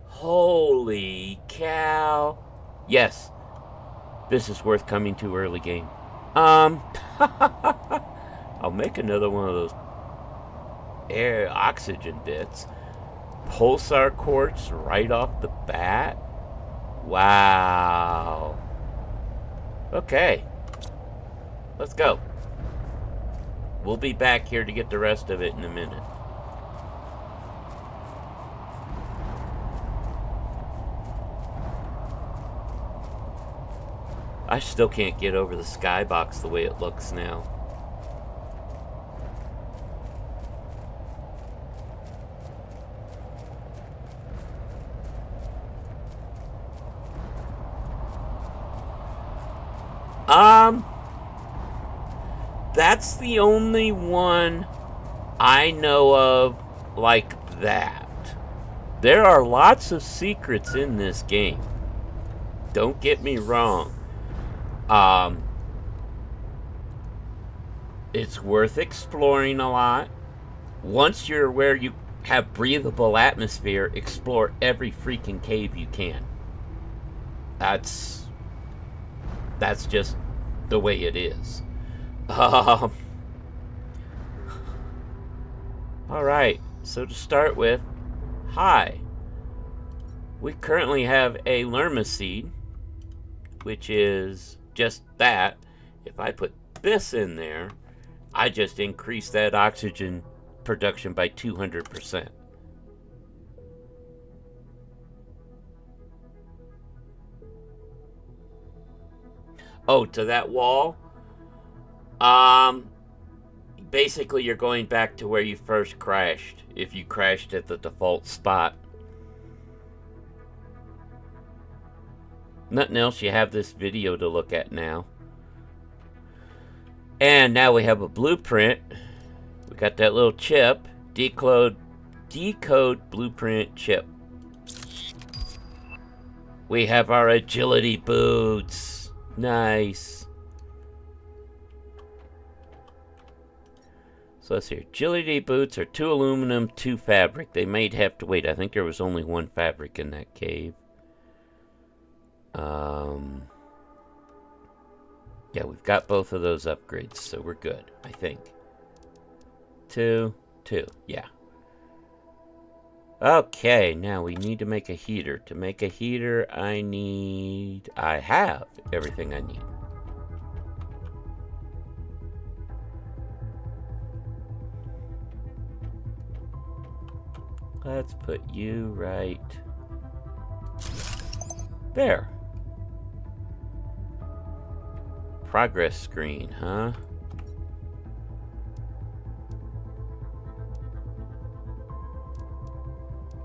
Holy cow. Yes. This is worth coming to early game. I'll make another one of those air oxygen bits. Pulsar quartz right off the bat. Wow. Okay. Let's go. We'll be back here to get the rest of it in a minute. I still can't get over the skybox the way it looks now. That's the only one I know of like that. There are lots of secrets in this game. Don't get me wrong. It's worth exploring a lot. Once you're where you have breathable atmosphere, explore every freaking cave you can. That's just the way it is. Alright, so to start with, hi. We currently have a lerma seed, which is just that. If I put this in there, I just increase that oxygen production by 200%. Oh, to that wall? Basically you're going back to where you first crashed, if you crashed at the default spot. Nothing else, you have this video to look at now. And now we have a blueprint. We got that little chip. Decode blueprint chip. We have our agility boots. Nice. So let's see. Agility boots are 2 aluminum, 2 fabric. They might have to wait. I think there was only 1 fabric in that cave. Yeah, we've got both of those upgrades, so we're good, I think. 2, 2, yeah. Okay, now we need to make a heater. To make a heater, I have everything I need. Let's put you right there. Progress screen, huh?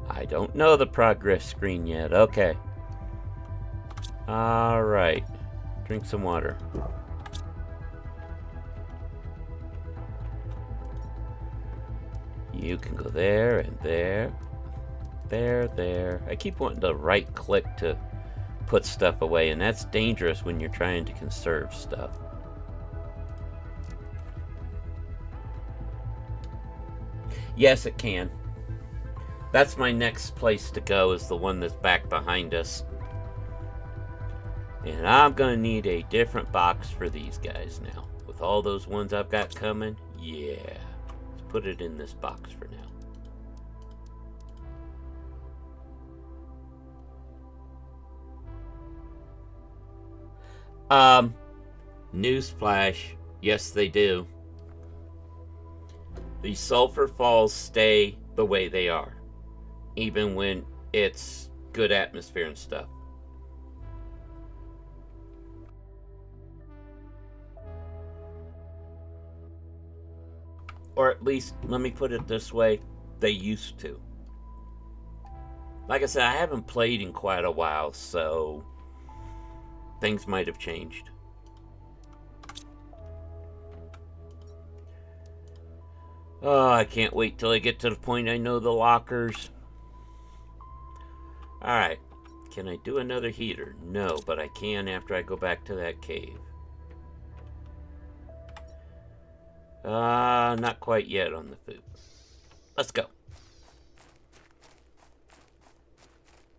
I don't know the progress screen yet. Okay. Alright. Drink some water. You can go there and there. There. I keep wanting to right click to put stuff away, and that's dangerous when you're trying to conserve stuff. Yes, it can. That's my next place to go, is the one that's back behind us. And I'm gonna need a different box for these guys now. With all those ones I've got coming, yeah. Let's put it in this box for now. Newsflash, yes they do. The sulfur falls stay the way they are, even when it's good atmosphere and stuff. Or at least, let me put it this way, they used to. Like I said, I haven't played in quite a while, so things might have changed. Oh, I can't wait till I get to the point I know the lockers. Alright. Can I do another heater? No, but I can after I go back to that cave. Not quite yet on the food. Let's go.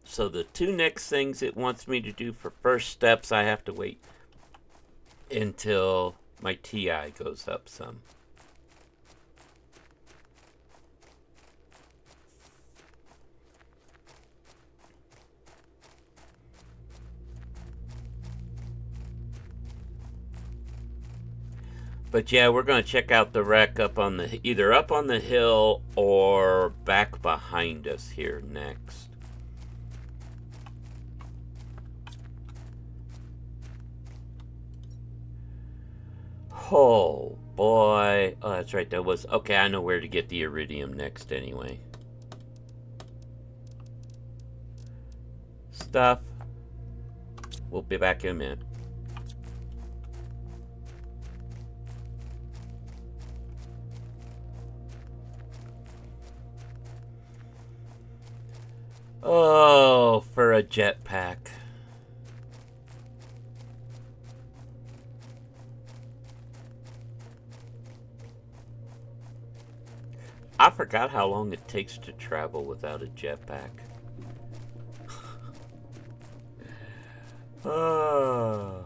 So the two next things it wants me to do for first steps, I have to wait until my TI goes up some. But yeah, we're going to check out the wreck up on the, either up on the hill or back behind us here next. Oh boy. Oh, that's right. That was, okay, I know where to get the iridium next anyway. Stuff. We'll be back in a minute. Oh, for a jetpack. I forgot how long it takes to travel without a jetpack. Oh.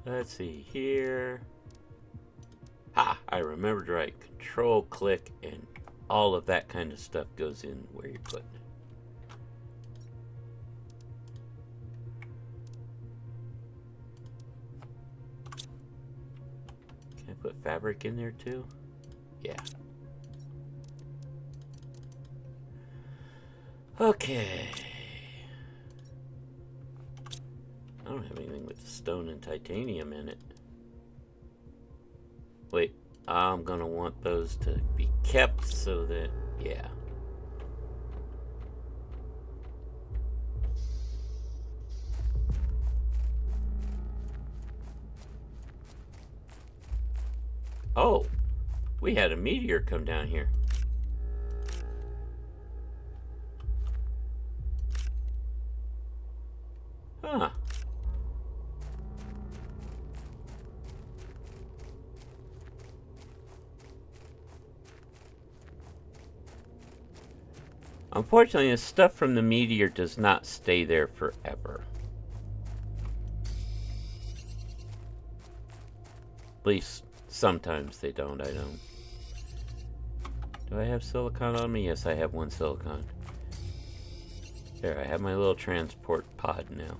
Let's see here. Ha! I remembered right. Control, click, and all of that kind of stuff goes in where you're putting it. Can I put fabric in there too? Yeah. Okay. I don't have anything with the stone and titanium in it. Wait, I'm gonna want those to be kept so that, yeah. Oh, we had a meteor come down here. Huh. Unfortunately, the stuff from the meteor does not stay there forever. At least sometimes they don't, I don't. Do I have silicon on me? Yes, I have one silicon. There, I have my little transport pod now.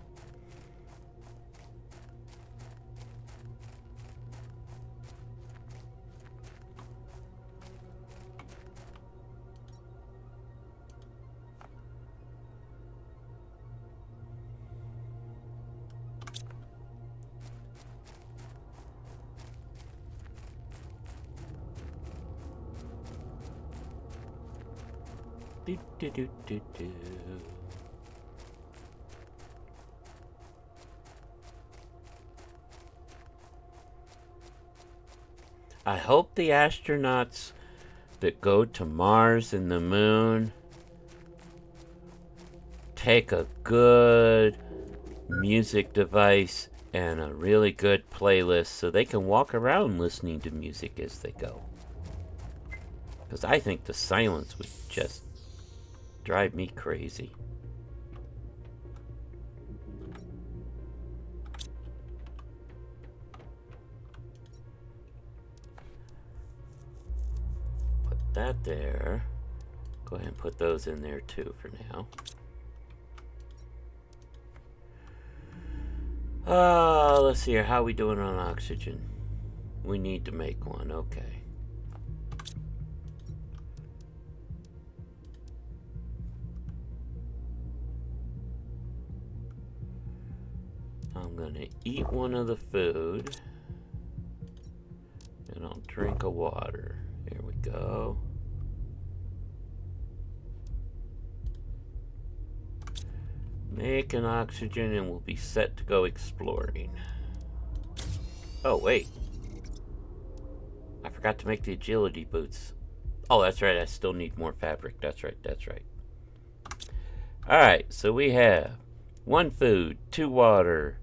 Do, do, do, do, do. I hope the astronauts that go to Mars and the moon take a good music device and a really good playlist so they can walk around listening to music as they go. Because I think the silence would just drive me crazy. Put that there. Go ahead and put those in there too for now. Let's see here. How are we doing on oxygen? We need to make one. Okay. I'm gonna eat one of the food. And I'll drink a water. Here we go. Make an oxygen and we'll be set to go exploring. Oh, wait. I forgot to make the agility boots. Oh, that's right. I still need more fabric. That's right. That's right. Alright, so we have 1 food, 2 water,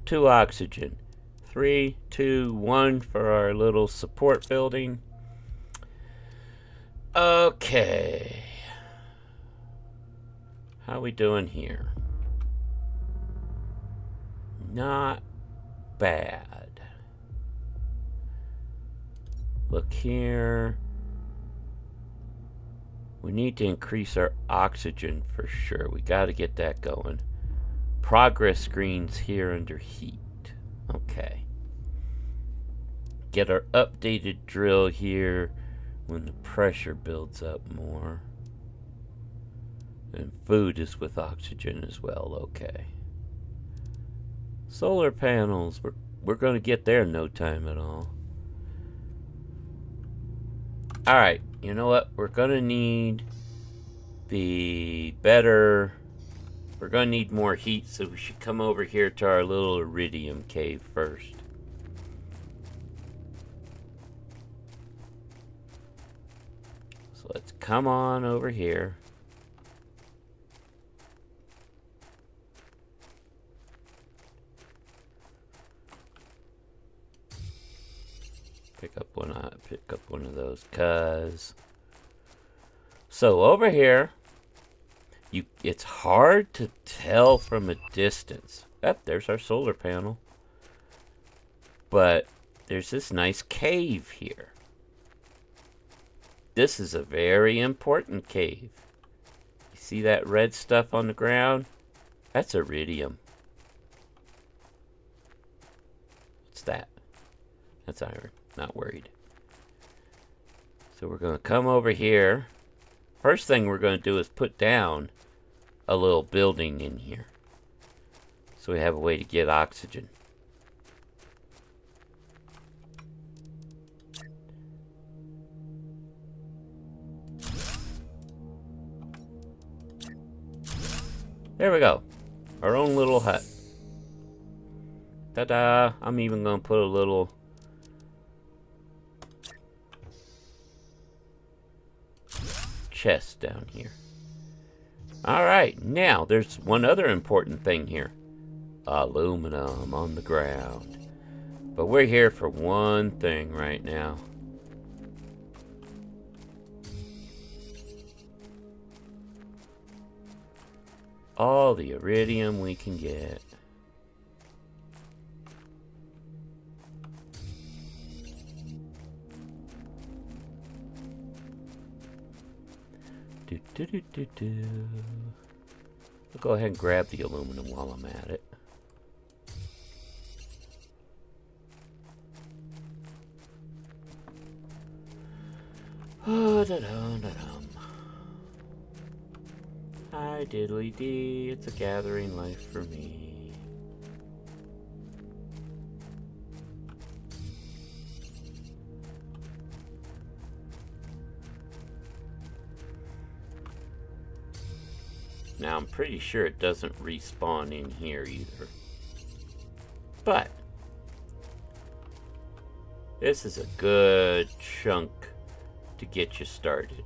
2 oxygen, 3, 2, 1 for our little support building. Okay. How we doing here? Not bad. Look here. We need to increase our oxygen for sure. We got to get that going. Progress screens here under heat. Okay. Get our updated drill here when the pressure builds up more. And food is with oxygen as well. Okay. Solar panels. We're going to get there in no time at all. Alright, you know what? We're going to need we're going to need more heat, so we should come over here to our little iridium cave first. So let's come on over here. Pick up one of those, cuz. So over here, it's hard to tell from a distance. Oh, there's our solar panel. But there's this nice cave here. This is a very important cave. You see that red stuff on the ground? That's iridium. What's that? That's iron. Not worried. So we're going to come over here. First thing we're going to do is put down a little building in here, so we have a way to get oxygen. There we go. Our own little hut. Ta-da! I'm even going to put a little chest down here. Alright, now there's one other important thing here. Aluminum on the ground. But we're here for one thing right now. All the iridium we can get. I'll go ahead and grab the aluminum while I'm at it. Oh, da-dum. Hi, diddly dee. It's a gathering life for me. Now, I'm pretty sure it doesn't respawn in here either. But this is a good chunk to get you started.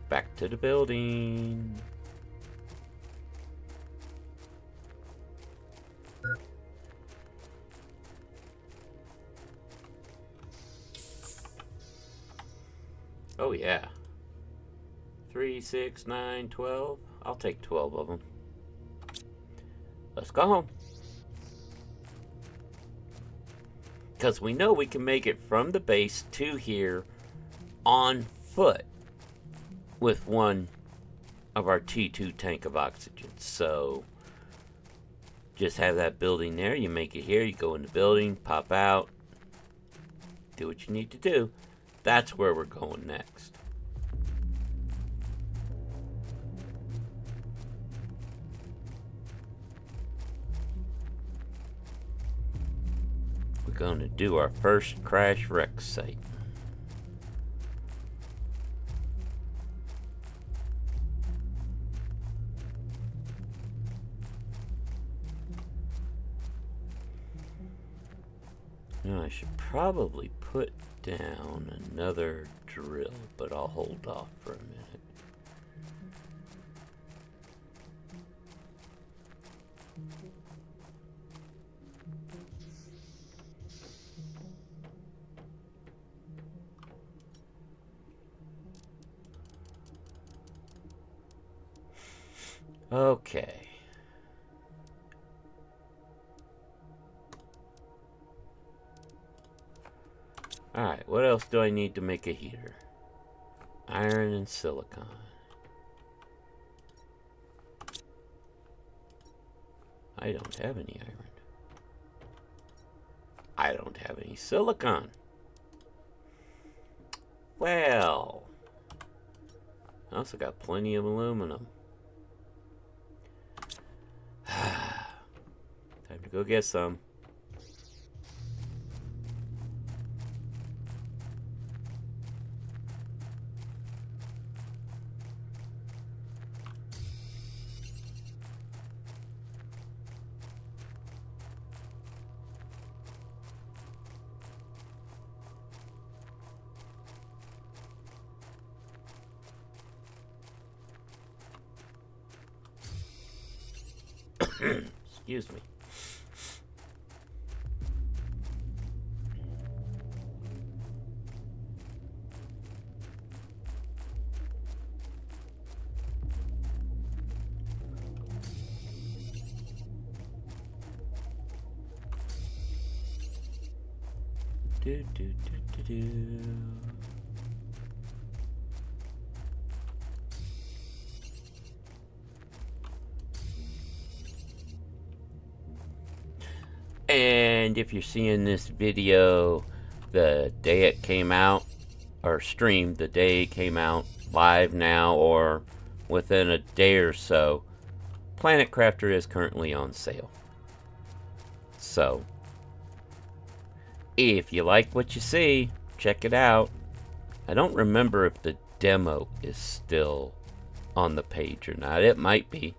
Back to the building. Oh yeah. 3, 6, 9, 12. I'll take 12 of them. Let's go home. Because we know we can make it from the base to here on foot with one of our T2 tank of oxygen. So just have that building there. You make it here. You go in the building, pop out, do what you need to do. That's where we're going next. gonna do our first crash wreck site. Now I should probably put down another drill, but I'll hold off for a minute. Okay. Alright, what else do I need to make a heater? Iron and silicon. I don't have any iron. I don't have any silicon. Well, I also got plenty of aluminum. Time to go get some. Excuse me. Do, do, do, do, do. And if you're seeing this video the day it came out, or streamed the day it came out, live now or within a day or so, Planet Crafter is currently on sale. So, if you like what you see, check it out. I don't remember if the demo is still on the page or not. It might be.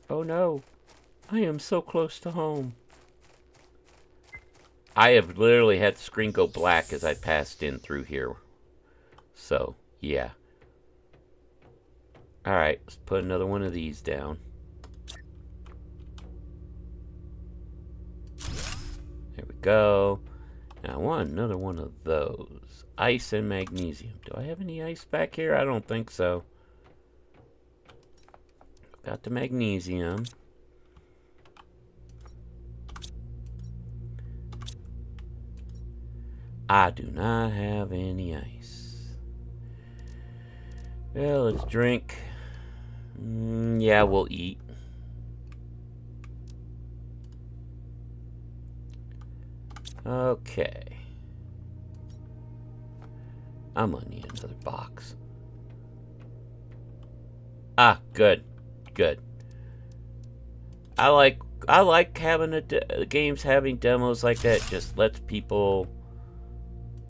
Oh no, I am so close to home. I have literally had the screen go black as I passed in through here. So, yeah. Alright, let's put another one of these down. There we go. Now I want another one of those. Ice and magnesium. Do I have any ice back here? I don't think so. Got the magnesium. I do not have any ice. Well, let's drink. Yeah, we'll eat. Okay. I'm gonna need another box. Ah, good. Good. I like having games having demos like that. Just lets people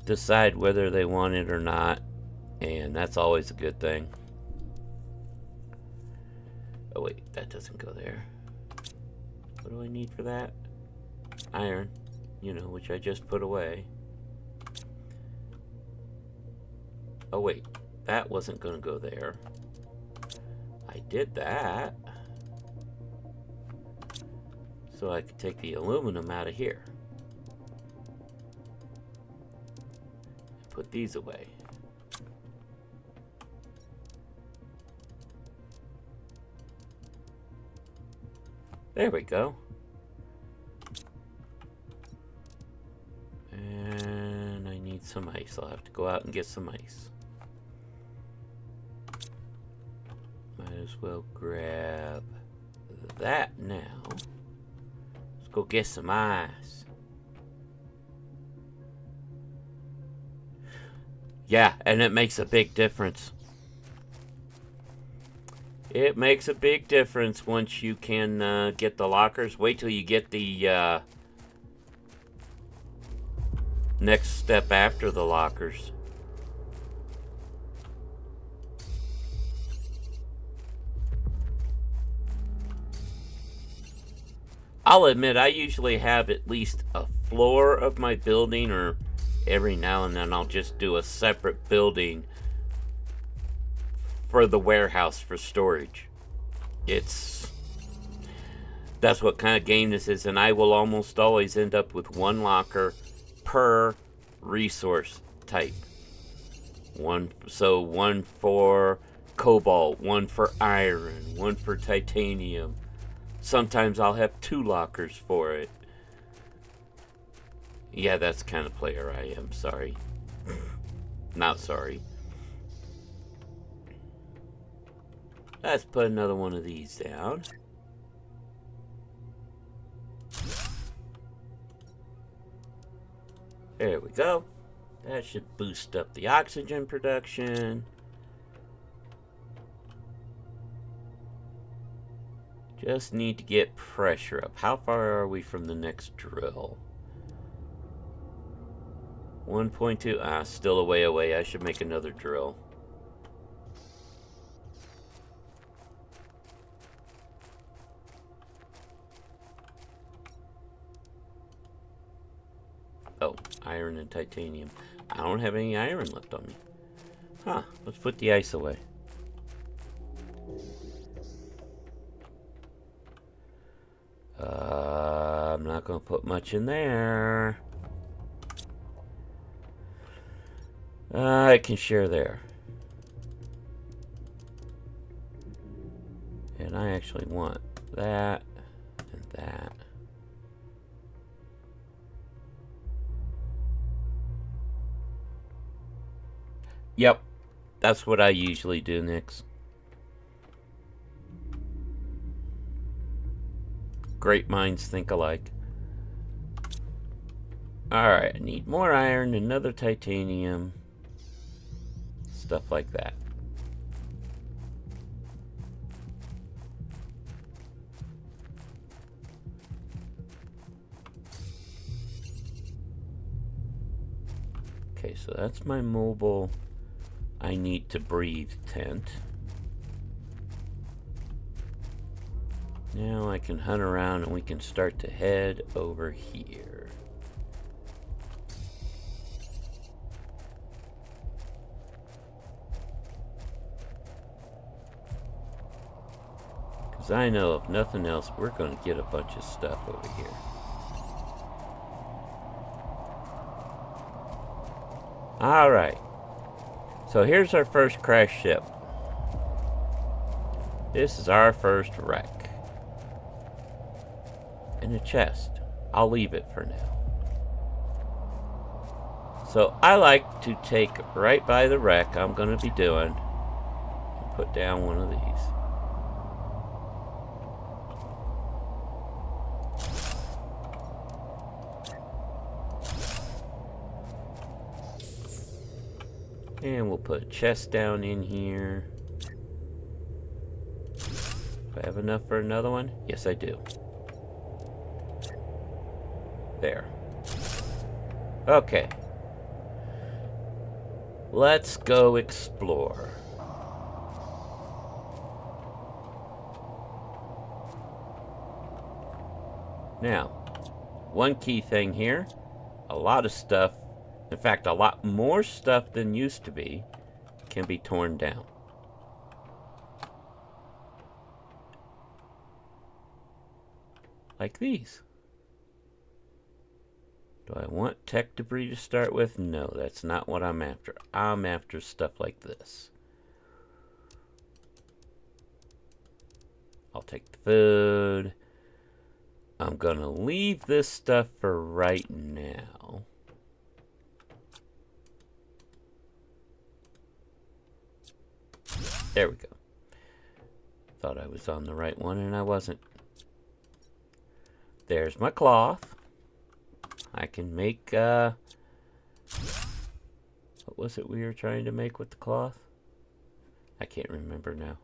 decide whether they want it or not, and that's always a good thing. Oh wait, that doesn't go there. What do I need for that? Iron, you know, which I just put away. Oh wait, that wasn't gonna go there. I did that so I could take the aluminum out of here. Put these away. There we go. And I need some ice. I'll have to go out and get some ice. Might as well grab that now. Let's go get some ice. Yeah, and it makes a big difference. It makes a big difference once you can get the lockers. Wait till you get the next step after the lockers. I'll admit, I usually have at least a floor of my building, or every now and then I'll just do a separate building for the warehouse for storage. That's what kind of game this is, and I will almost always end up with one locker per resource type. One for cobalt, one for iron, one for titanium. Sometimes I'll have 2 lockers for it. Yeah, that's the kind of player I am. Sorry. Not sorry. Let's put another one of these down. There we go. That should boost up the oxygen production. Just need to get pressure up. How far are we from the next drill? 1.2. Ah, still a way away. I should make another drill. Oh, iron and titanium. I don't have any iron left on me. Huh, let's put the ice away. I'm not going to put much in there. I can share there. And I actually want that and that. Yep, that's what I usually do next. Great minds think alike. Alright, I need more iron, another titanium. Stuff like that. Okay, so that's my mobile I need to breathe tent. Now I can hunt around and we can start to head over here. Because I know if nothing else, we're going to get a bunch of stuff over here. Alright. So here's our first crash ship. This is our first wreck. In a chest. I'll leave it for now. So I like to take right by the wreck I'm going to be doing and put down one of these. And we'll put a chest down in here. Do I have enough for another one? Yes, I do. There. Okay. Let's go explore. Now, one key thing here. A lot of stuff, in fact, a lot more stuff than used to be, can be torn down. Like these. Do I want tech debris to start with? No, that's not what I'm after. I'm after stuff like this. I'll take the food. I'm gonna leave this stuff for right now. There we go. Thought I was on the right one and I wasn't. There's my cloth. I can make, what was it we were trying to make with the cloth? I can't remember now.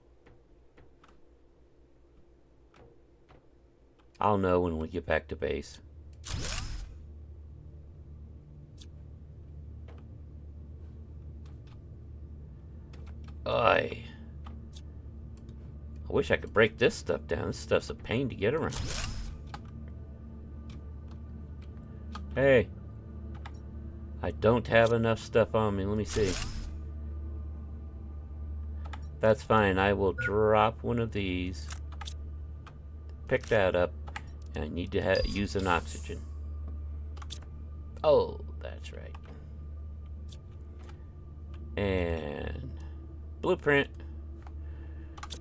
I'll know when we get back to base. Oy. I wish I could break this stuff down. This stuff's a pain to get around. Hey. I don't have enough stuff on me. Let me see. That's fine. I will drop one of these. Pick that up. And I need to use an oxygen. Oh, that's right. And blueprint.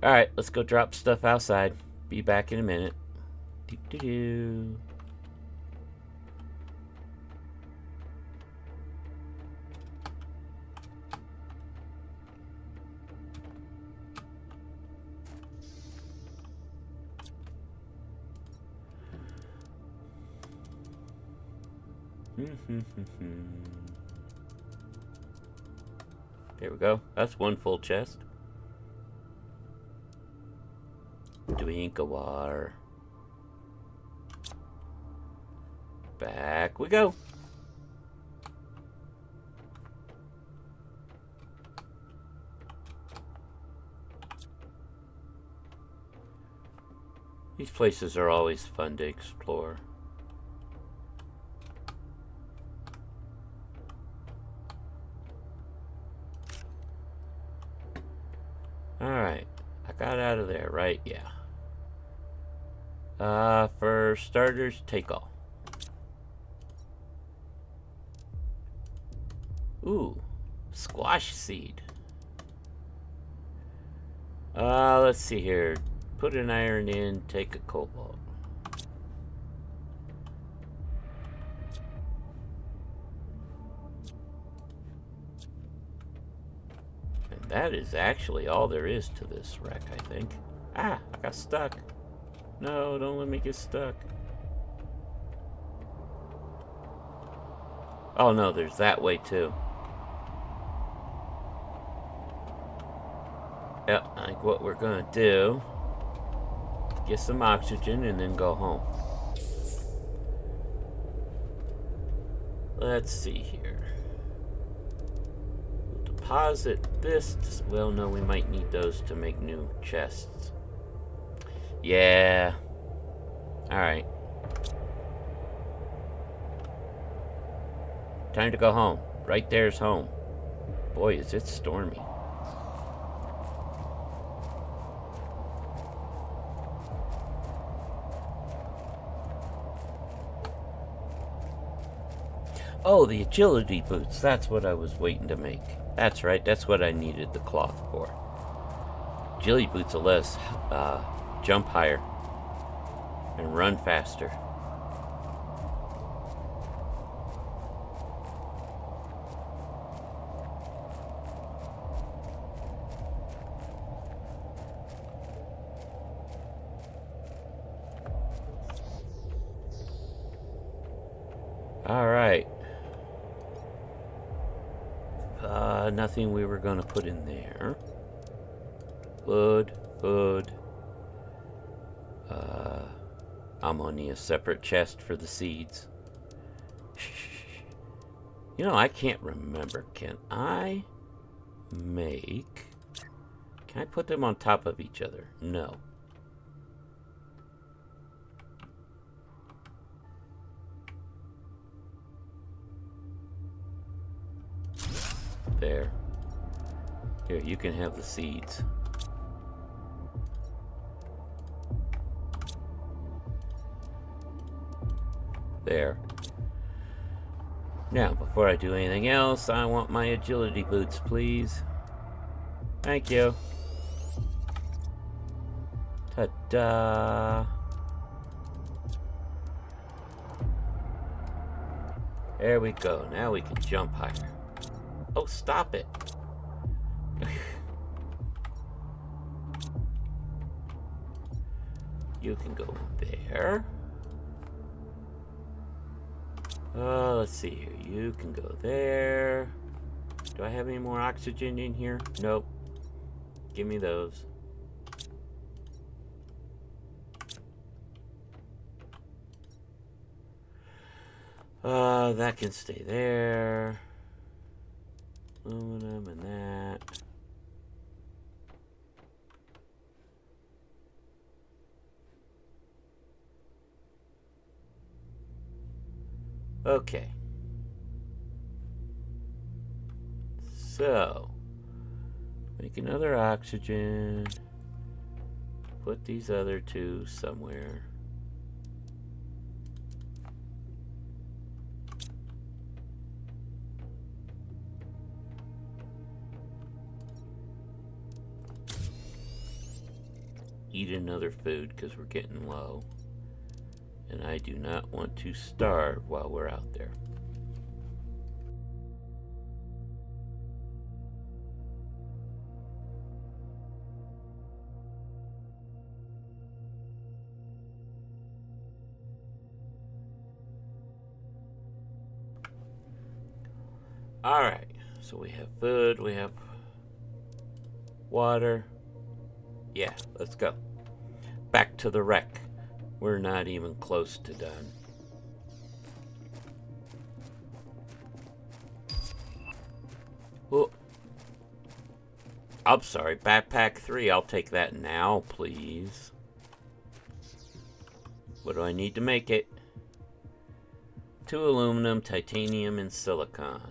Alright, let's go drop stuff outside. Be back in a minute. Doo-doo-doo. There we go. That's one full chest. Drink of water. Back we go. These places are always fun to explore. Alright. I got out of there, right? Yeah. For starters, take all. Ooh. Squash seed. Let's see here. Put an iron in, take a cobalt. And that is actually all there is to this wreck, I think. Ah, I got stuck. No, don't let me get stuck. Oh no, there's that way too. Yep, I think what we're gonna do, get some oxygen and then go home. Let's see here. We'll deposit this. Well, no, we might need those to make new chests. Yeah. Alright. Time to go home. Right there's home. Boy, is it stormy. Oh, the agility boots. That's what I was waiting to make. That's right. That's what I needed the cloth for. Agility boots will let us jump higher and run faster. All right. Nothing we were going to put in there. Wood. I'm gonna need a separate chest for the seeds. You know, I can't remember. Can I put them on top of each other? No. There. Here, you can have the seeds. There. Now, before I do anything else, I want my agility boots, please. Thank you. Ta-da! There we go. Now we can jump higher. Oh, stop it. You can go there. Let's see here. You can go there. Do I have any more oxygen in here? Nope. Give me those. That can stay there. Aluminum and that. Okay. So, make another oxygen. Put these other two somewhere. Eat another food because we're getting low. And I do not want to starve while we're out there. Alright, so we have food, we have water. Yeah, let's go. Back to the wreck. We're not even close to done. Oh, I'm sorry, backpack 3. I'll take that now, please. What do I need to make it? 2 aluminum, titanium, and silicon.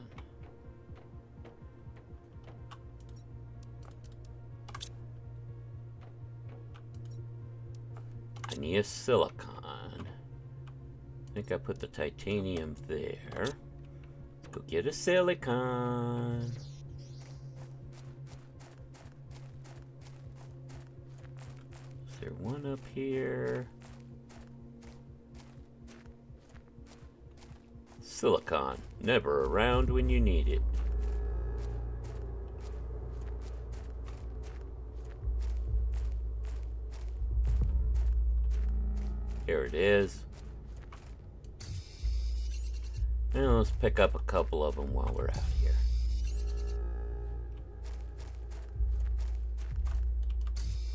I need a silicon. I think I put the titanium there. Let's go get a silicon. Is there one up here? Silicon, never around when you need it. Here it is. And let's pick up a couple of them while we're out here.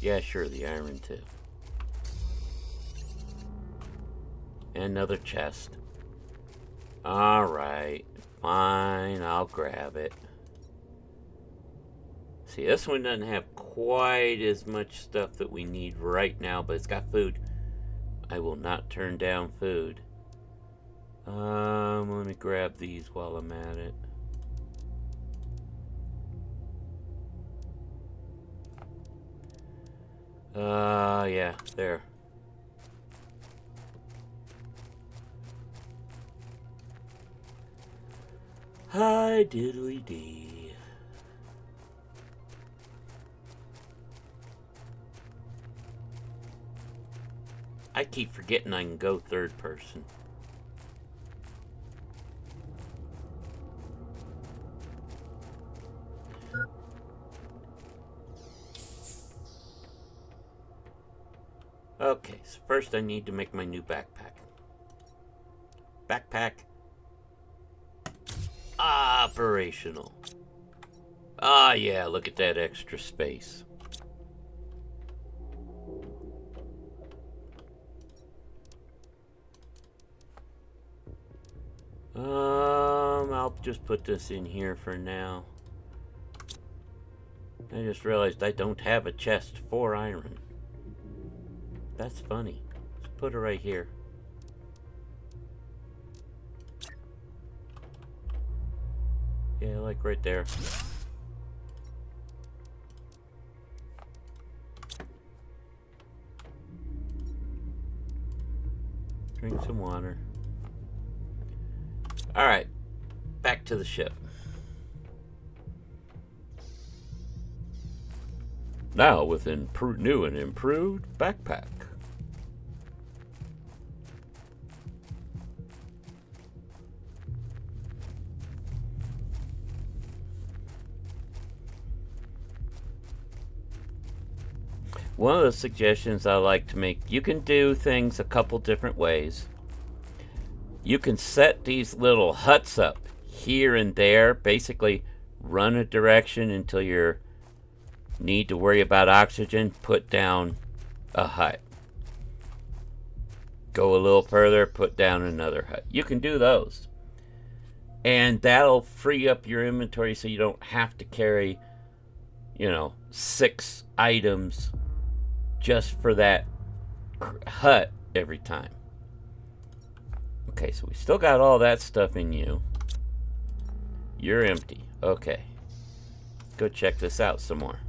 Yeah, sure, the iron too. And another chest. Alright, fine, I'll grab it. See, this one doesn't have quite as much stuff that we need right now, but it's got food. I will not turn down food. Let me grab these while I'm at it. Yeah, there. Hi, diddly dee. I keep forgetting I can go third person. Okay, so first I need to make my new backpack. Backpack. Operational. Ah, yeah, look at that extra space. I'll just put this in here for now. I just realized I don't have a chest for iron. That's funny. Let's put it right here. Yeah, like right there. Drink some water. Alright, back to the ship. Now with new and improved backpack. One of the suggestions I like to make, you can do things a couple different ways. You can set these little huts up here and there, basically run a direction until you need to worry about oxygen, put down a hut. Go a little further, put down another hut. You can do those. And that'll free up your inventory so you don't have to carry, 6 items just for that hut every time. Okay, so we still got all that stuff in you. You're empty. Okay. Go check this out some more.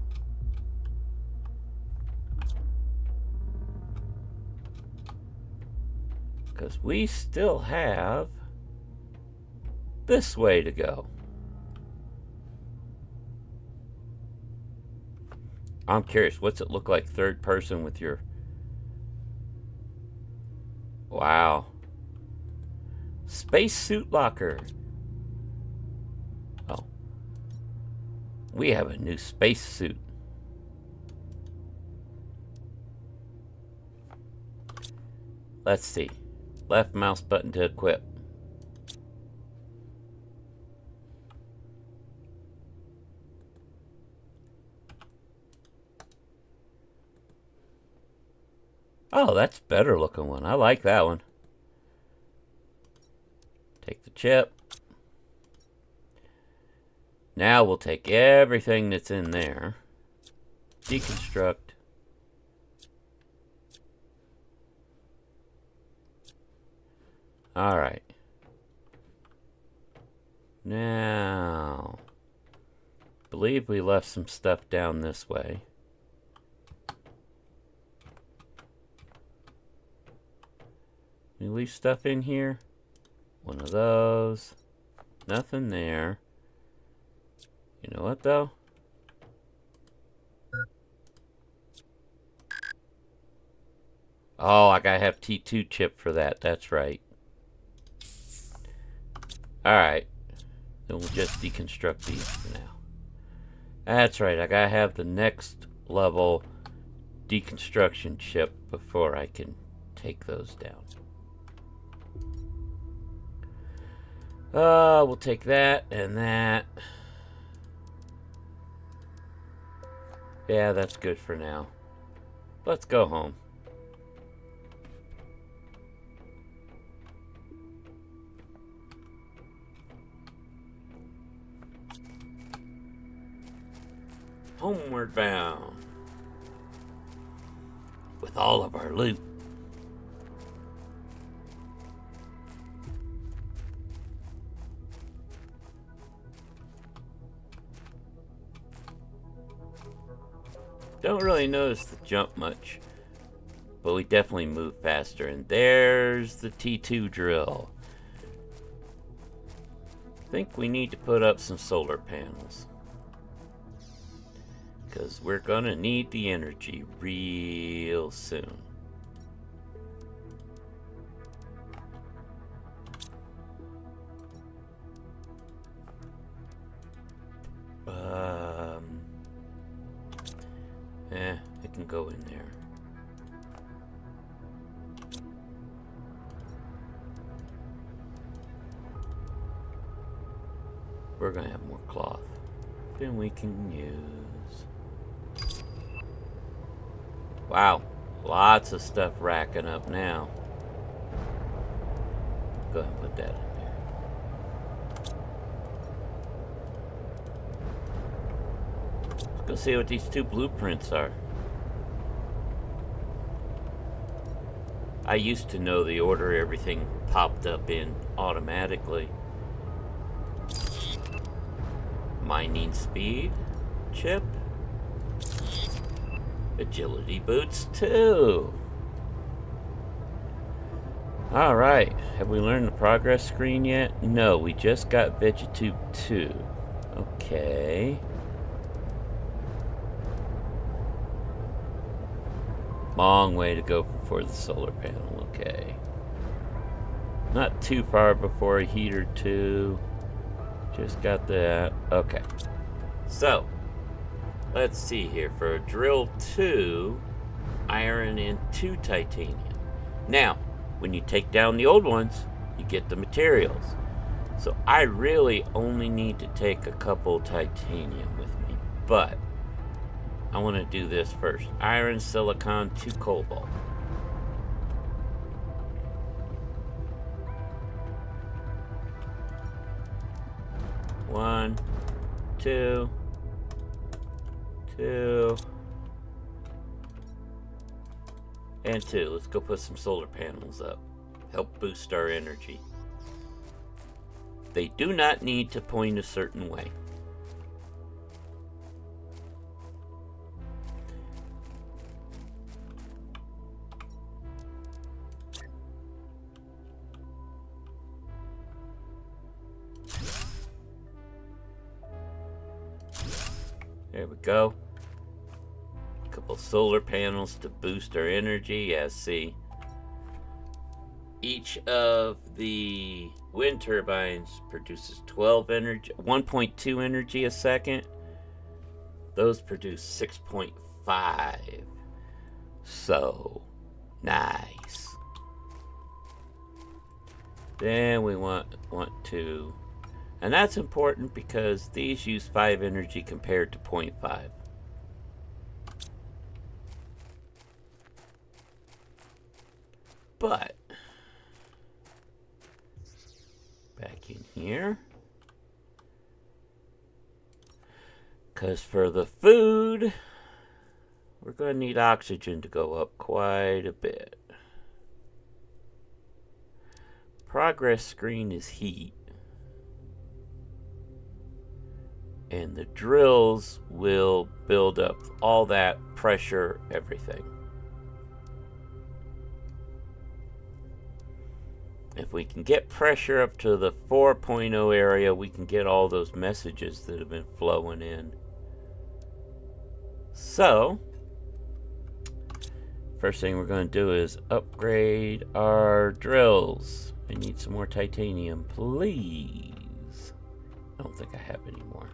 Because we still have this way to go. I'm curious, what's it look like third person with your... Wow. Space suit locker. Oh. We have a new space suit. Let's see. Left mouse button to equip. Oh, that's a better looking one. I like that one. Take the chip. Now we'll take everything that's in there. Deconstruct. Alright. Now, believe we left some stuff down this way. We leave stuff in here. One of those. Nothing there. You know what though? Oh, I gotta have T2 chip for that. That's right. Alright. Then we'll just deconstruct these for now. That's right. I gotta have the next level deconstruction chip before I can take those down. We'll take that and that. Yeah, that's good for now. Let's go home. Homeward bound. With all of our loot. Don't really notice the jump much, but we definitely move faster. And there's the T2 drill. I think we need to put up some solar panels, because we're gonna need the energy real soon. It can go in there. We're gonna have more cloth than we can use. Wow, lots of stuff racking up now. Go ahead and put that in there. Let's go see what these 2 blueprints are. I used to know the order everything popped up in automatically. Mining speed, chip, agility boots too. Alright, have we learned the progress screen yet? No, we just got Vegetube 2. Okay. Long way to go before the solar panel, okay. Not too far before a heater 2. Just got that. Okay. So, let's see here. For a drill 2, iron and 2 titanium. Now, when you take down the old ones, you get the materials. So I really only need to take a couple titanium with me, but I want to do this first. Iron, silicon, 2 cobalt. 1, 2, 2, and 2. Let's go put some solar panels up. Help boost our energy. They do not need to point a certain way. There we go. A couple solar panels to boost our energy. Yeah, see. Each of the wind turbines produces 12 energy, 1.2 energy a second. Those produce 6.5. So nice. Then we want to, and that's important because these use 5 energy compared to 0.5. But back in here, because for the food, we're going to need oxygen to go up quite a bit. Progress screen is heat. And the drills will build up all that pressure, everything. If we can get pressure up to the 4.0 area, we can get all those messages that have been flowing in. So, first thing we're going to do is upgrade our drills. I need some more titanium, please. I don't think I have any more.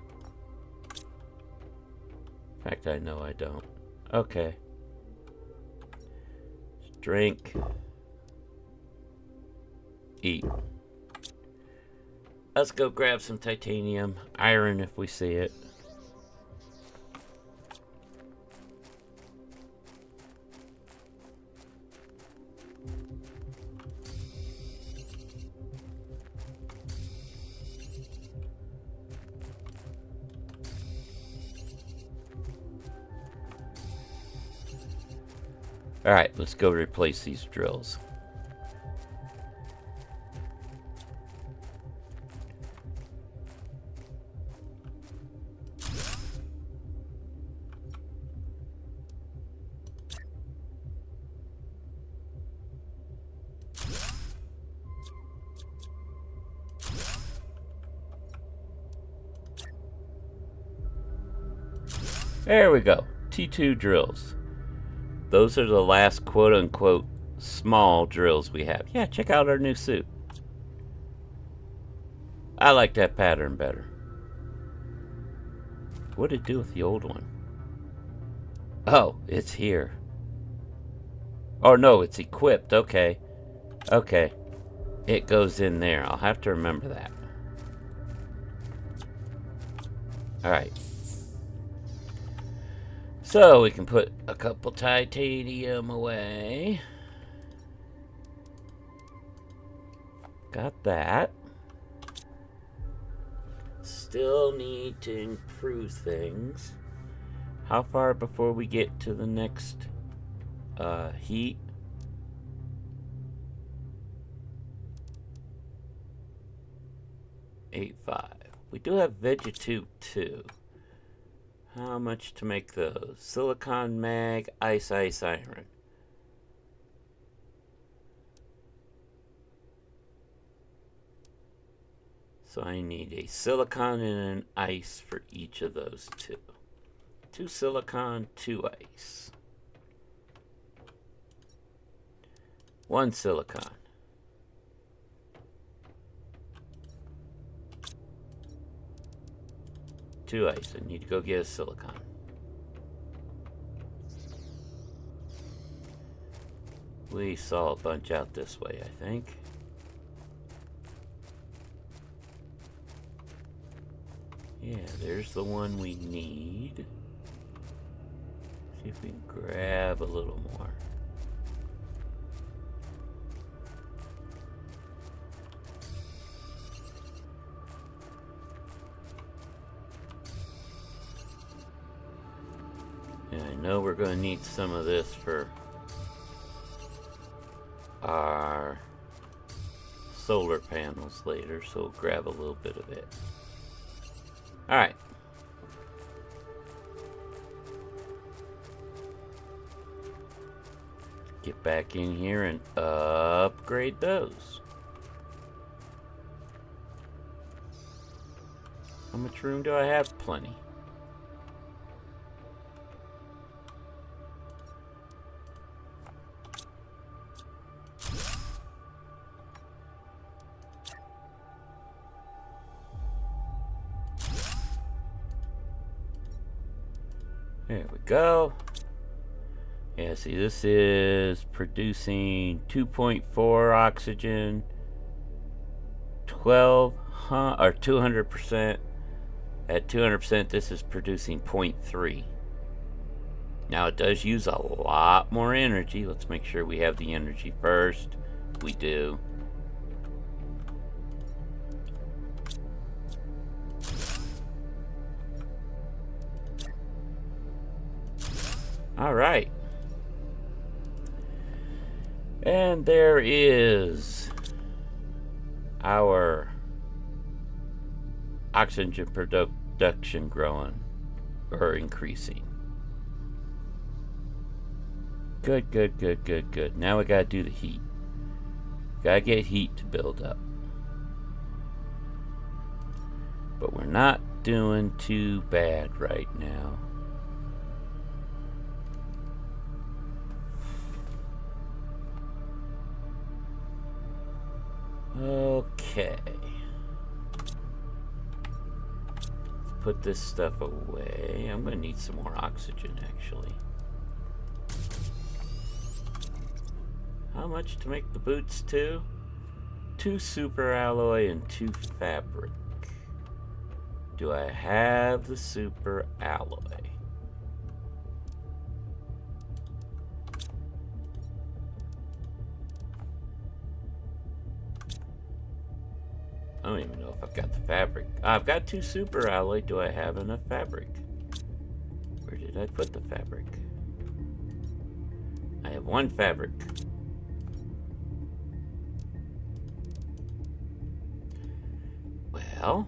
In fact, I know I don't. Okay. Just drink. Eat. Let's go grab some titanium. Iron if we see it. Alright, let's go replace these drills. There we go. T2 drills. Those are the last quote-unquote small drills we have. Yeah, check out our new suit. I like that pattern better. What did it do with the old one? Oh, it's here. Oh no, it's equipped. Okay. Okay. It goes in there. I'll have to remember that. Alright. So we can put a couple titanium away. Got that. Still need to improve things. How far before we get to the next heat? $8.5. We do have Vegetube too. How much to make those? Silicon mag, ice, iron. So I need a silicon and an ice for each of those two. 2 silicon, 2 ice. 1 silicon. 2 ice. I need to go get a silicon. We saw a bunch out this way, I think. Yeah, there's the one we need. See if we can grab a little more. going to need some of this for our solar panels later, so we'll grab a little bit of it. Alright. Get back in here and upgrade those. How much room do I have? Plenty. There we go. Yeah, see, this is producing 2.4 oxygen, 200%. At 200%, this is producing 0.3. Now, it does use a lot more energy. Let's make sure we have the energy first. We do. All right. And there is our oxygen production growing or increasing. Good, good, good, good, good. Now we gotta do the heat. Gotta get heat to build up. But we're not doing too bad right now. Okay. Let's put this stuff away. I'm gonna need some more oxygen, actually. How much to make the boots, too? 2 super alloy and 2 fabric. Do I have the super alloy? I don't even know if I've got the fabric. I've got 2 super alloy. Do I have enough fabric? Where did I put the fabric? I have 1 fabric. Well,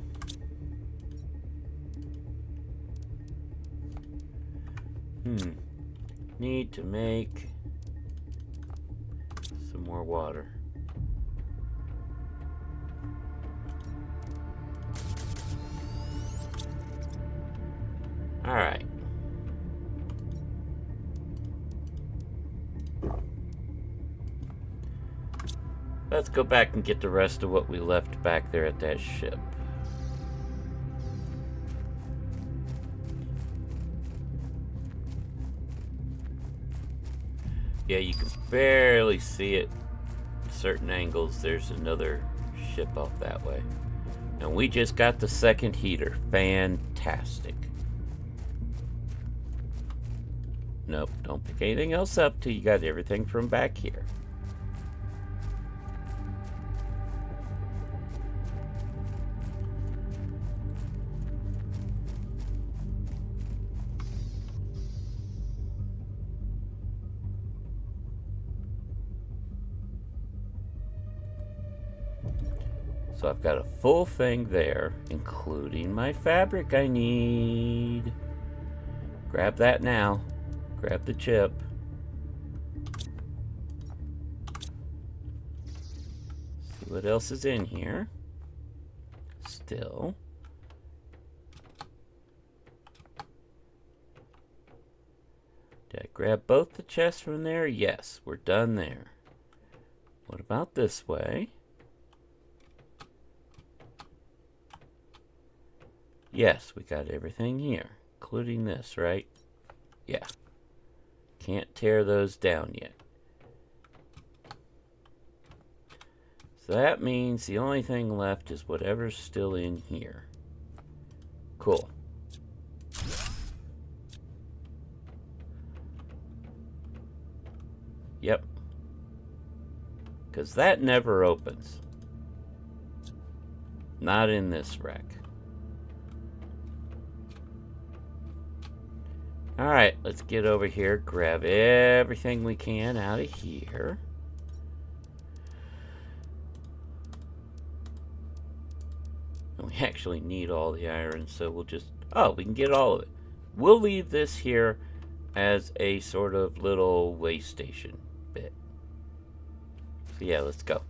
need to make some more water. All right. Let's go back and get the rest of what we left back there at that ship. Yeah, you can barely see it. Certain angles, there's another ship off that way. And we just got the second heater. Fantastic. Nope, don't pick anything else up till you got everything from back here. So I've got a full thing there, including my fabric I need. Grab that now. Grab the chip. See what else is in here. Still. Did I grab both the chests from there? Yes, we're done there. What about this way? Yes, we got everything here, including this, right? Yeah. Can't tear those down yet. So that means the only thing left is whatever's still in here. Cool. Yep. Because that never opens. Not in this rack. Alright, let's get over here, grab everything we can out of here. And we actually need all the iron, so we'll just... Oh, we can get all of it. We'll leave this here as a sort of little way station bit. So yeah, let's go.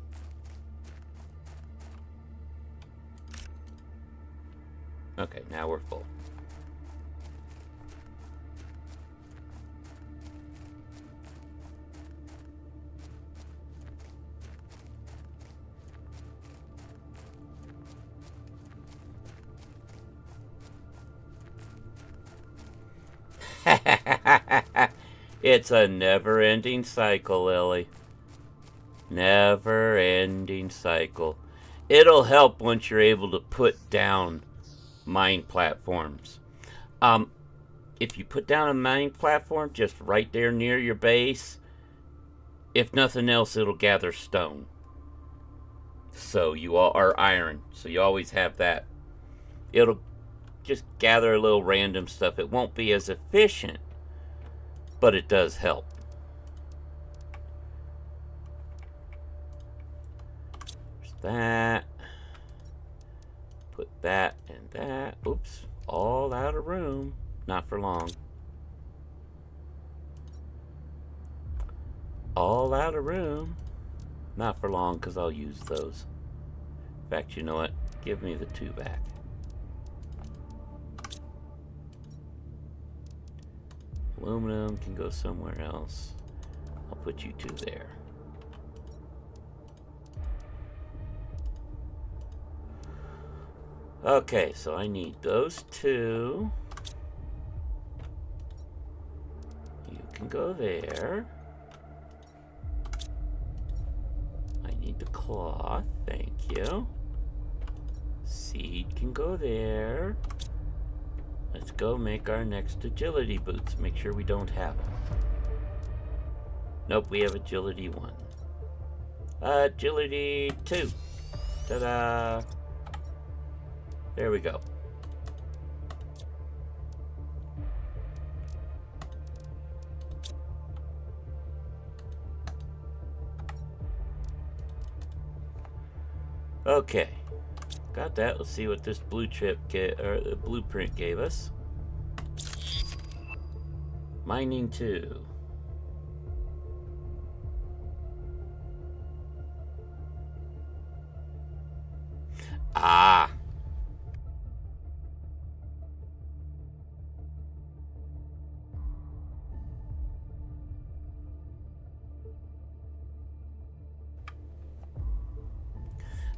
Okay, now we're full. It's a never-ending cycle, Lily. Never-ending cycle. It'll help once you're able to put down mine platforms. If you put down a mine platform just right there near your base, if nothing else, it'll gather stone. So you all are iron. So you always have that. It'll just gather a little random stuff. It won't be as efficient, but it does help. There's that. Put that and that. Oops. All out of room. Not for long. All out of room. Not for long, because I'll use those. In fact, you know what? Give me the 2 back. Aluminum can go somewhere else. I'll put you 2 there. Okay, so I need those 2. You can go there. I need the cloth, thank you. Seed can go there. Let's go make our next agility boots. Make sure we don't have them. Nope, we have agility 1. Agility 2. Ta-da! There we go. Okay. Got that. Let's see what this blueprint gave us. Mining 2. Ah.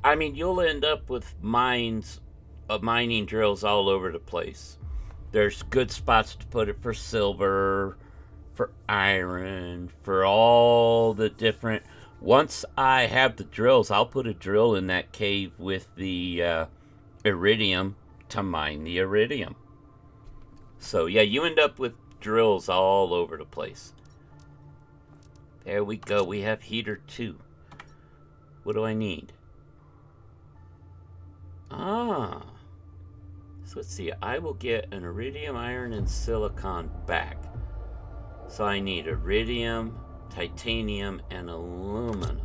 I mean, you'll end up with mining drills all over the place. There's good spots to put it for silver, for iron, for all the different... Once I have the drills, I'll put a drill in that cave with the iridium to mine the iridium. So yeah, you end up with drills all over the place. There we go. We have heater 2. What do I need? Ah. So let's see. I will get an iridium, iron, and silicon back. So I need iridium, titanium, and aluminum.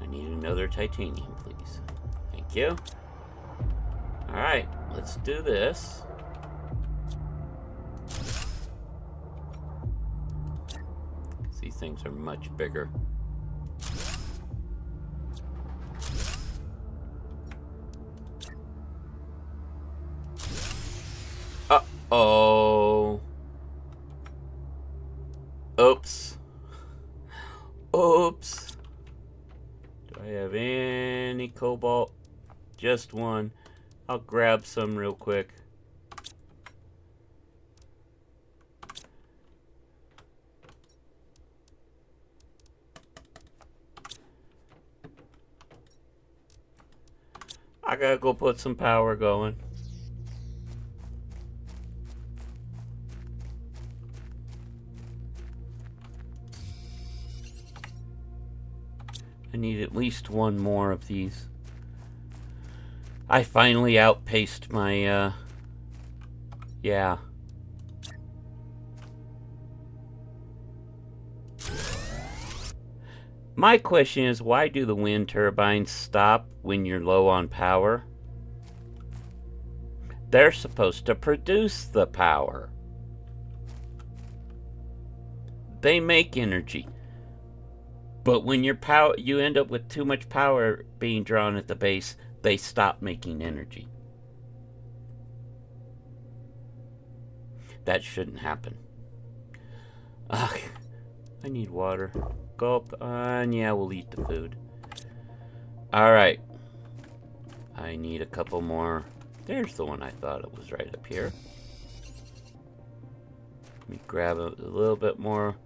I need another titanium, please. Thank you. Alright, let's do this. These things are much bigger. Uh-oh. Oops. Oops. Do I have any cobalt? Just 1. I'll grab some real quick. I gotta go put some power going. I need at least one more of these. I finally outpaced my, yeah. My question is, why do the wind turbines stop when you're low on power? They're supposed to produce the power. They make energy. But when you end up with too much power being drawn at the base, they stop making energy. That shouldn't happen. Ugh, I need water. Gulp. And yeah, we'll eat the food. Alright. I need a couple more. There's the one I thought it was right up here. Let me grab a little bit more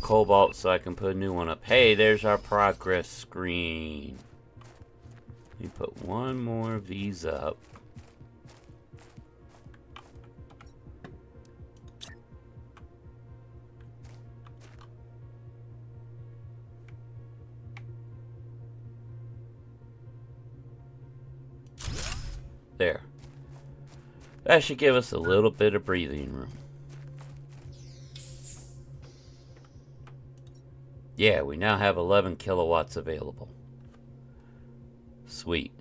cobalt so I can put a new one up. Hey, there's our progress screen. Let me put one more of these up. There. That should give us a little bit of breathing room. Yeah, we now have 11 kilowatts available. Sweet.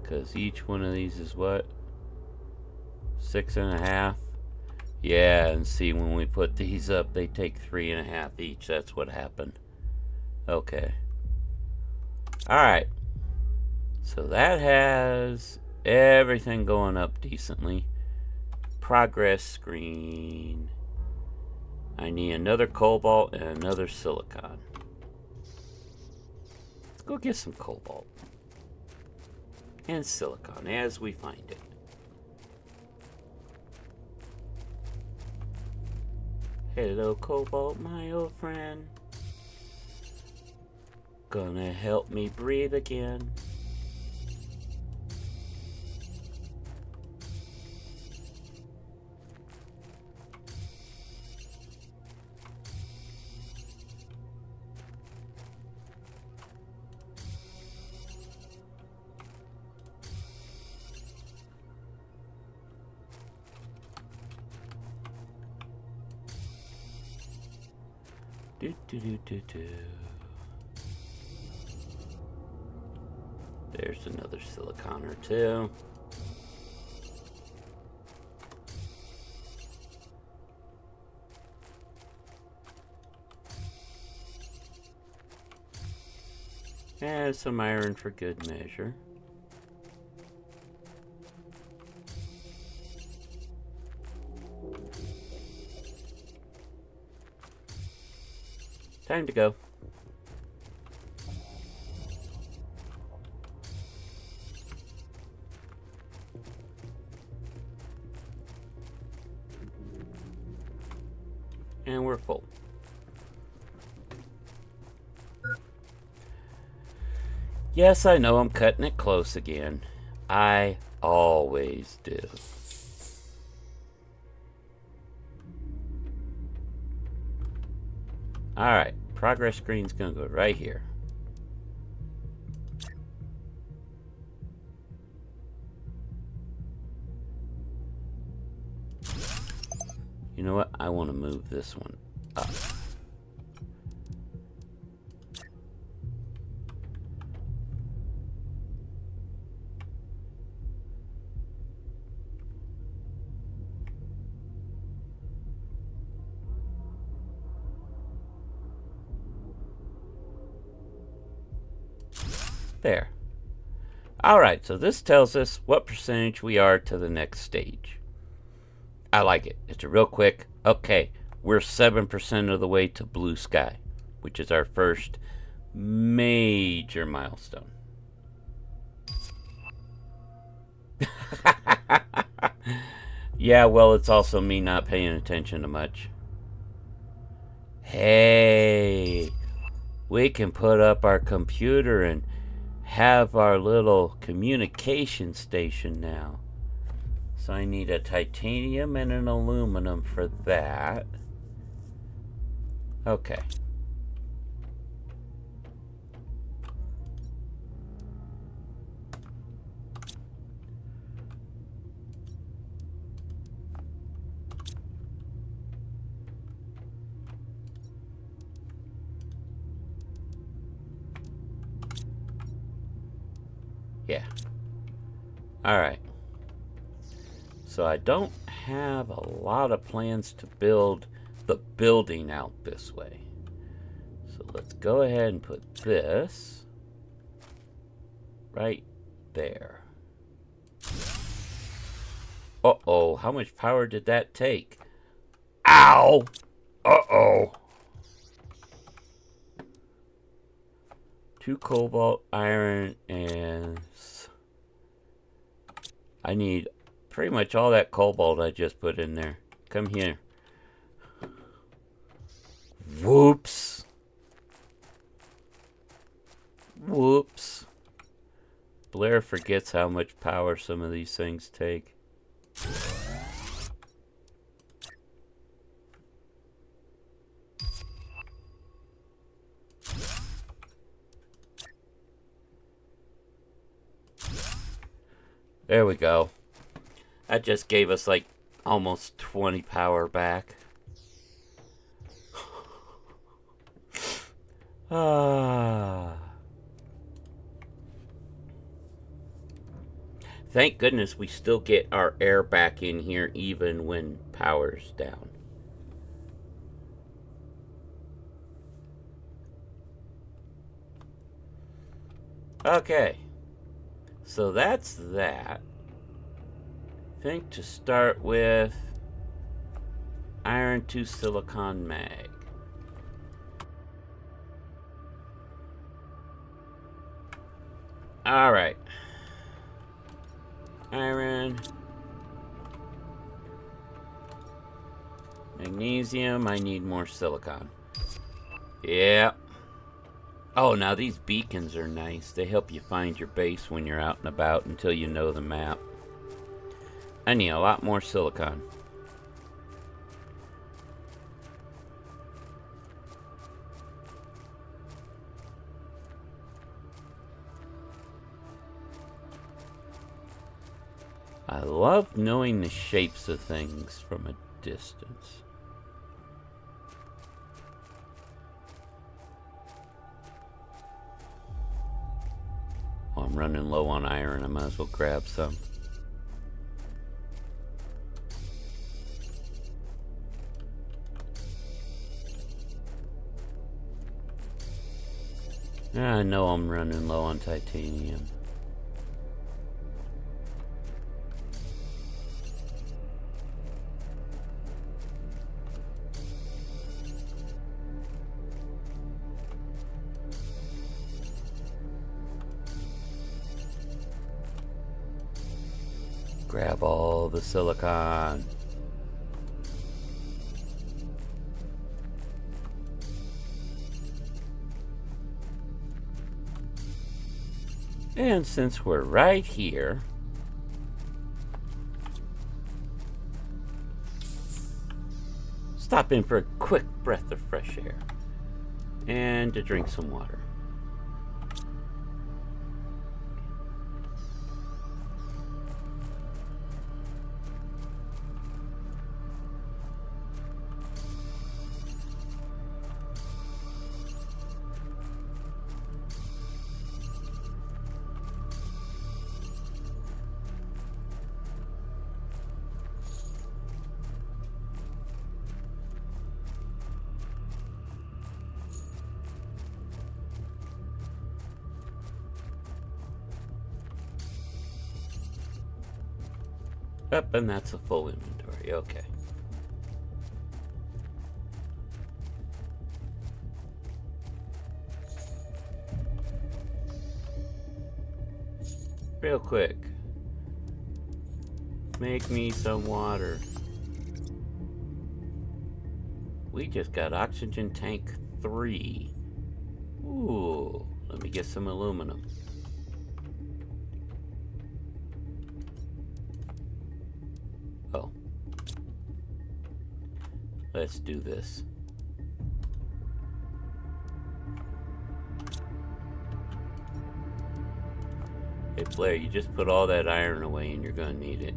Because each one of these is what? 6.5? Yeah, and see, when we put these up, they take 3.5 each. That's what happened. Okay. Alright. So that has everything going up decently. Progress screen. I need another cobalt and another silicon. Let's go get some cobalt. And silicon as we find it. Hello, cobalt, my old friend. Gonna help me breathe again. Do do do do do. There's another silicon or two. And some iron for good measure. Time to go. And we're full. Yes, I know I'm cutting it close again. I always do. Alright, progress screen's gonna go right here. You know what? I want to move this one up. There. Alright, so this tells us what percentage we are to the next stage. I like it. It's a real quick. Okay, we're 7% of the way to blue sky, which is our first major milestone. Yeah, well, it's also me not paying attention to much. Hey, we can put up our computer and have our little communication station now. So I need a titanium and an aluminum for that. Okay. Yeah. Alright. So I don't have a lot of plans to build the building out this way. So let's go ahead and put this right there. Uh-oh, how much power did that take? Ow! Uh-oh. 2 cobalt, iron, and I need pretty much all that cobalt I just put in there. Come here. Whoops. Whoops. Blair forgets how much power some of these things take. There we go. That just gave us like almost 20 power back. Ah. Thank goodness we still get our air back in here even when power's down. Okay. So that's that. I think to start with, iron to silicon mag. Alright. Iron. Magnesium, I need more silicon. Yeah. Oh, now these beacons are nice. They help you find your base when you're out and about until you know the map. I need a lot more silicon. I love knowing the shapes of things from a distance. Oh, I'm running low on iron. I might as well grab some. I know I'm running low on titanium. Grab all the silicon. And since we're right here, stop in for a quick breath of fresh air and to drink some water. Up, and that's a full inventory. Okay. Real quick. Make me some water. We just got oxygen tank 3. Ooh, let me get some aluminum. Let's do this. Hey Blair, you just put all that iron away and you're gonna need it.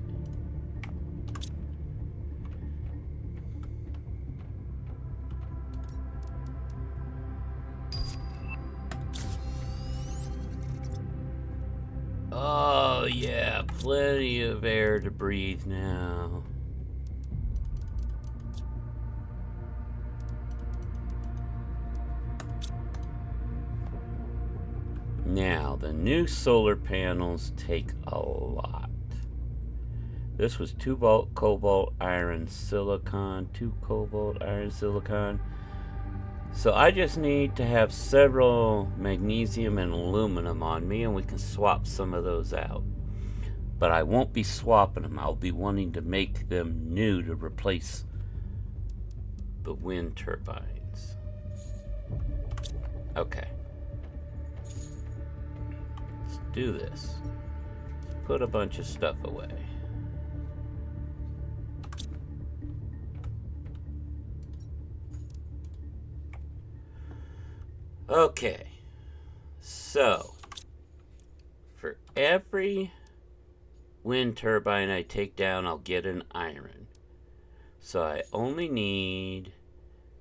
Oh yeah, plenty of air to breathe now. Now, the new solar panels take a lot. This was 2 volt cobalt iron silicon, 2 cobalt iron silicon. So I just need to have several magnesium and aluminum on me, and we can swap some of those out. But I won't be swapping them. I'll be wanting to make them new to replace the wind turbines. Okay. Let's do this. Let's put a bunch of stuff away. Okay, so for every wind turbine I take down, I'll get an iron. So I only need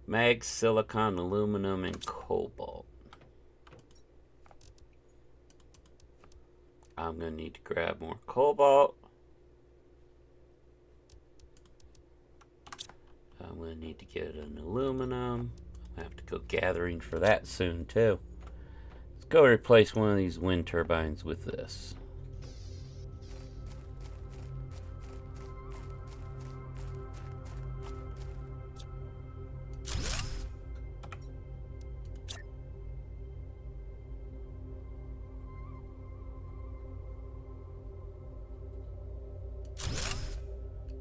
mag, silicon, aluminum, and cobalt. I'm going to need to grab more cobalt. I'm going to need to get an aluminum. I have to go gathering for that soon too. Let's go replace one of these wind turbines with this.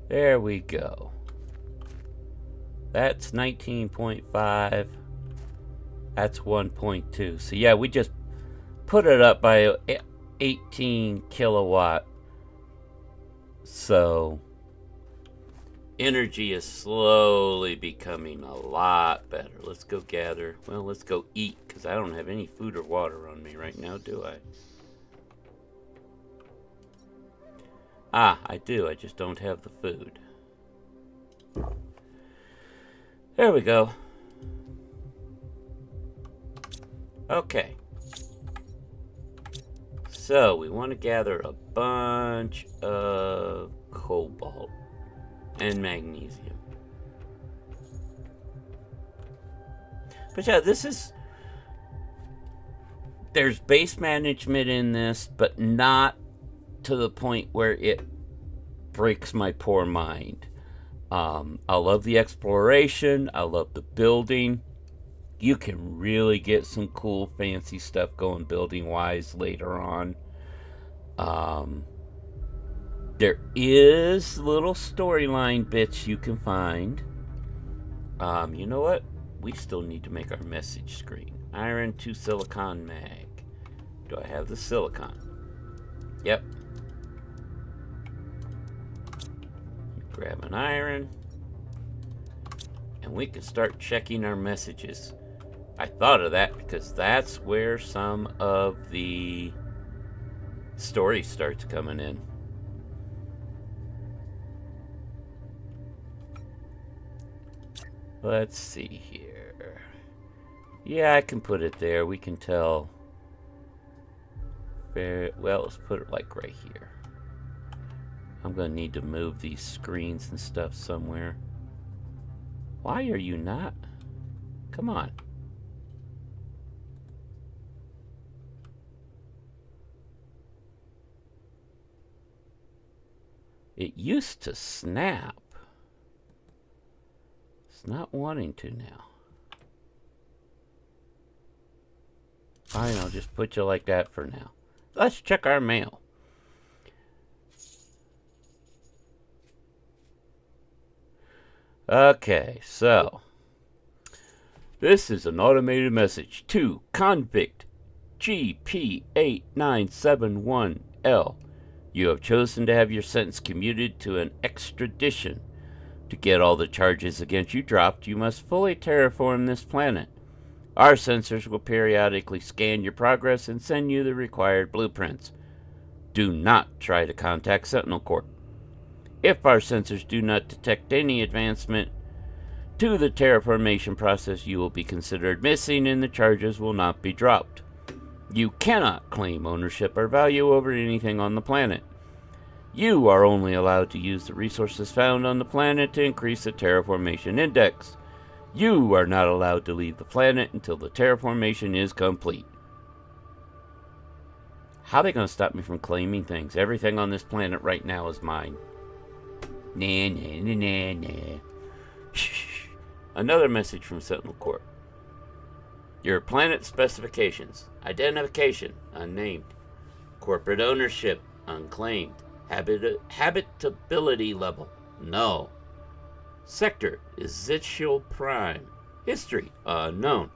There we go. That's 19.5. That's 1.2. So yeah, we just put it up by 18 kilowatt. So energy is slowly becoming a lot better. Let's go gather. Well, let's go eat, because I don't have any food or water on me right now, do I? Ah, I do. I just don't have the food. There we go. Okay. So, we want to gather a bunch of cobalt and magnesium. But yeah, this is... There's base management in this, but not to the point where it breaks my poor mind. I love the exploration. I love the building. You can really get some cool, fancy stuff going building-wise later on. There is little storyline bits you can find. You know what? We still need to make our message screen. Iron to silicon mag. Do I have the silicon? Yep. Grab an iron. And we can start checking our messages. I thought of that because that's where some of the story starts coming in. Let's see here. Yeah, I can put it there. We can tell. Well, let's put it like right here. I'm going to need to move these screens and stuff somewhere. Why are you not? Come on. It used to snap. It's not wanting to now. Fine, I'll just put you like that for now. Let's check our mail. Okay, so this is an automated message to Convict GP8971L. You have chosen to have your sentence commuted to an extradition To get all the charges against you dropped, you must fully terraform this planet. Our sensors will periodically scan your progress and send you the required blueprints. Do not try to contact Sentinel Corp. If our sensors do not detect any advancement to the terraformation process, you will be considered missing and the charges will not be dropped. You cannot claim ownership or value over anything on the planet. You are only allowed to use the resources found on the planet to increase the terraformation index. You are not allowed to leave the planet until the terraformation is complete. How are they going to stop me from claiming things? Everything on this planet right now is mine. Nah, nah, nah, nah, nah. Shh. Another message from Sentinel Corp. Your planet specifications. Identification, unnamed. Corporate ownership, unclaimed. Habitability level, no. Sector is Zitchel Prime. History, unknown.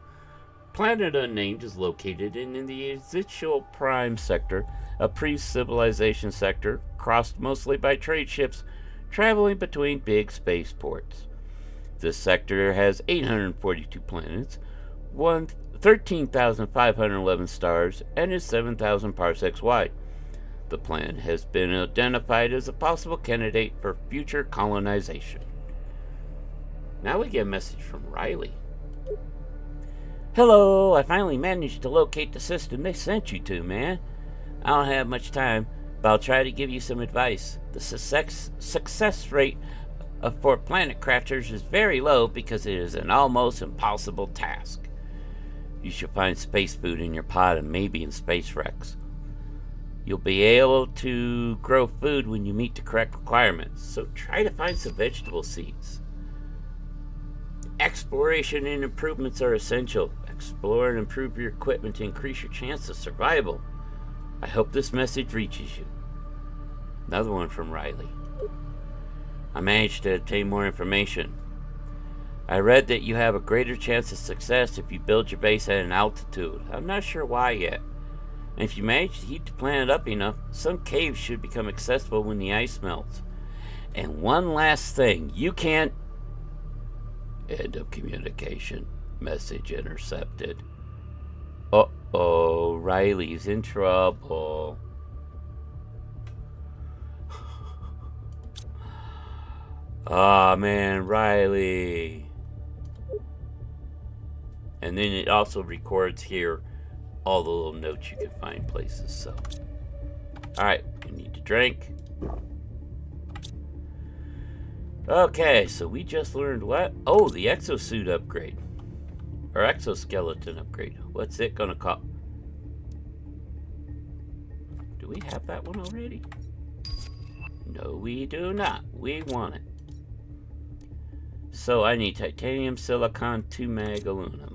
Planet unnamed is located in the Zitchel Prime sector, a pre-civilization sector crossed mostly by trade ships traveling between big spaceports. This sector has 842 planets, 13,511 stars, and is 7,000 parsecs wide. The planet has been identified as a possible candidate for future colonization. Now we get a message from Riley. Hello, I finally managed to locate the system they sent you to, man. I don't have much time, but I'll try to give you some advice. The success rate for planet crafters is very low because it is an almost impossible task. You should find space food in your pod and maybe in space wrecks. You'll be able to grow food when you meet the correct requirements, so try to find some vegetable seeds. Exploration and improvements are essential. Explore and improve your equipment to increase your chance of survival. I hope this message reaches you. Another one from Riley. I managed to obtain more information. I read that you have a greater chance of success if you build your base at an altitude. I'm not sure why yet. And if you manage to heat the planet up enough, some caves should become accessible when the ice melts. And one last thing, you can't... End of communication. Message intercepted. Uh-oh, Riley's in trouble. Ah, man, Riley. And then it also records here all the little notes you can find places, so. Alright, we need to drink. Okay, so we just learned what? Oh, the exosuit upgrade. Or exoskeleton upgrade. What's it gonna cost? Do we have that one already? No, we do not. We want it. So I need titanium, silicon, 2 mag aluminum.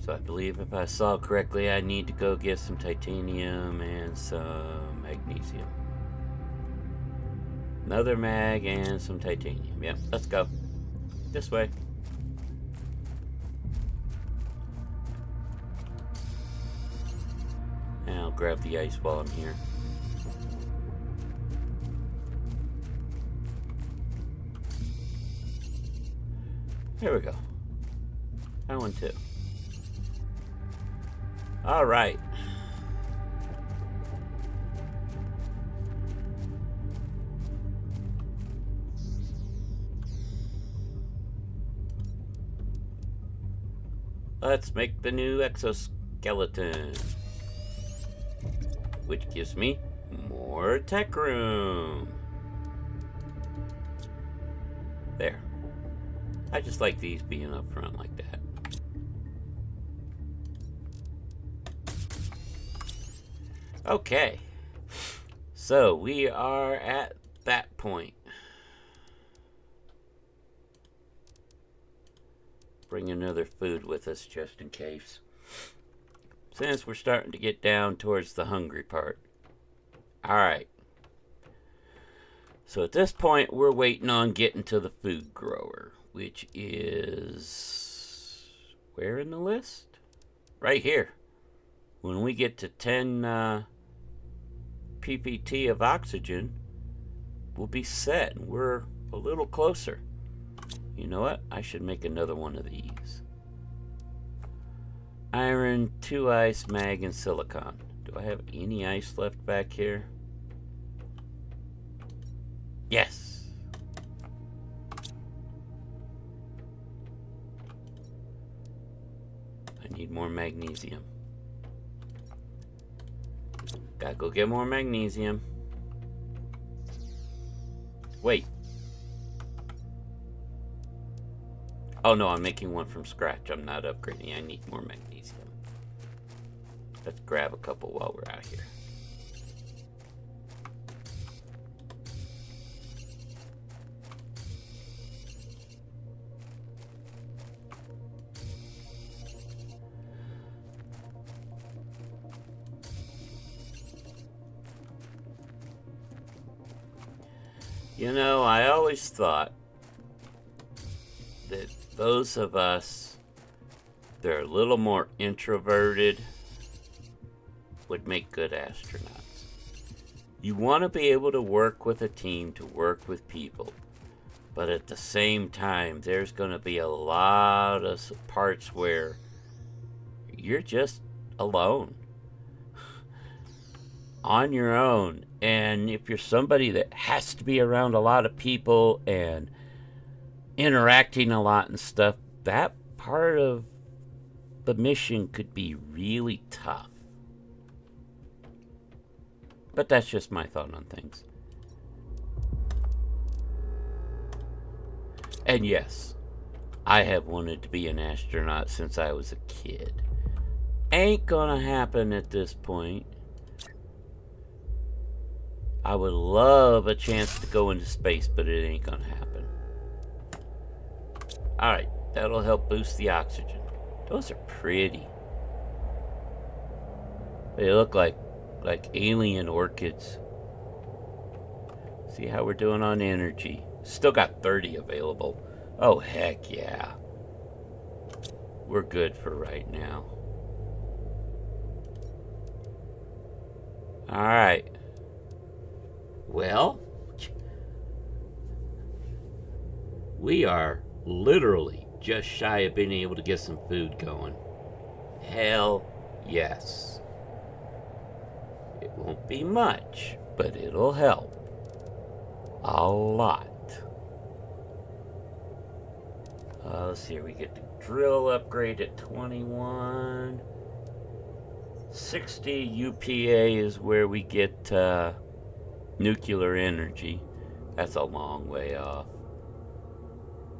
So I believe if I saw correctly, I need to go get some titanium and some magnesium. Another mag and some titanium. Yep, let's go. This way. And I'll grab the ice while I'm here. There we go. That one too. All right. Let's make the new exoskeleton, which gives me more tech room. There. I just like these being up front like that. Okay, so we are at that point. Bring another food with us just in case, since we're starting to get down towards the hungry part. Alright, so at this point we're waiting on getting to the food grower, which is where in the list? Right here. When we get to 10 ppt of oxygen, we'll be set, and we're a little closer. You know what? I should make another one of these. Iron, 2 ice, mag, and silicon. Do I have any ice left back here? Yes. I need more magnesium. Gotta go get more magnesium. Wait. Oh no, I'm making one from scratch. I'm not upgrading. I need more magnesium. Let's grab a couple while we're out here. You know, I always thought that those of us that are a little more introverted would make good astronauts. You want to be able to work with a team, to work with people, but at the same time, there's going to be a lot of parts where you're just alone, on your own. And if you're somebody that has to be around a lot of people and interacting a lot and stuff, that part of the mission could be really tough. But that's just my thought on things. And yes, I have wanted to be an astronaut since I was a kid. Ain't gonna happen at this point. I would love a chance to go into space, but it ain't gonna happen. Alright, that'll help boost the oxygen. Those are pretty. They look like alien orchids. See how we're doing on energy. Still got 30 available. Oh, heck yeah. We're good for right now. Alright. Well, we are literally just shy of being able to get some food going. Hell yes. It won't be much, but it'll help. A lot. Let's see here. We get the drill upgrade at 21. 60 UPA is where we get nuclear energy. That's a long way off.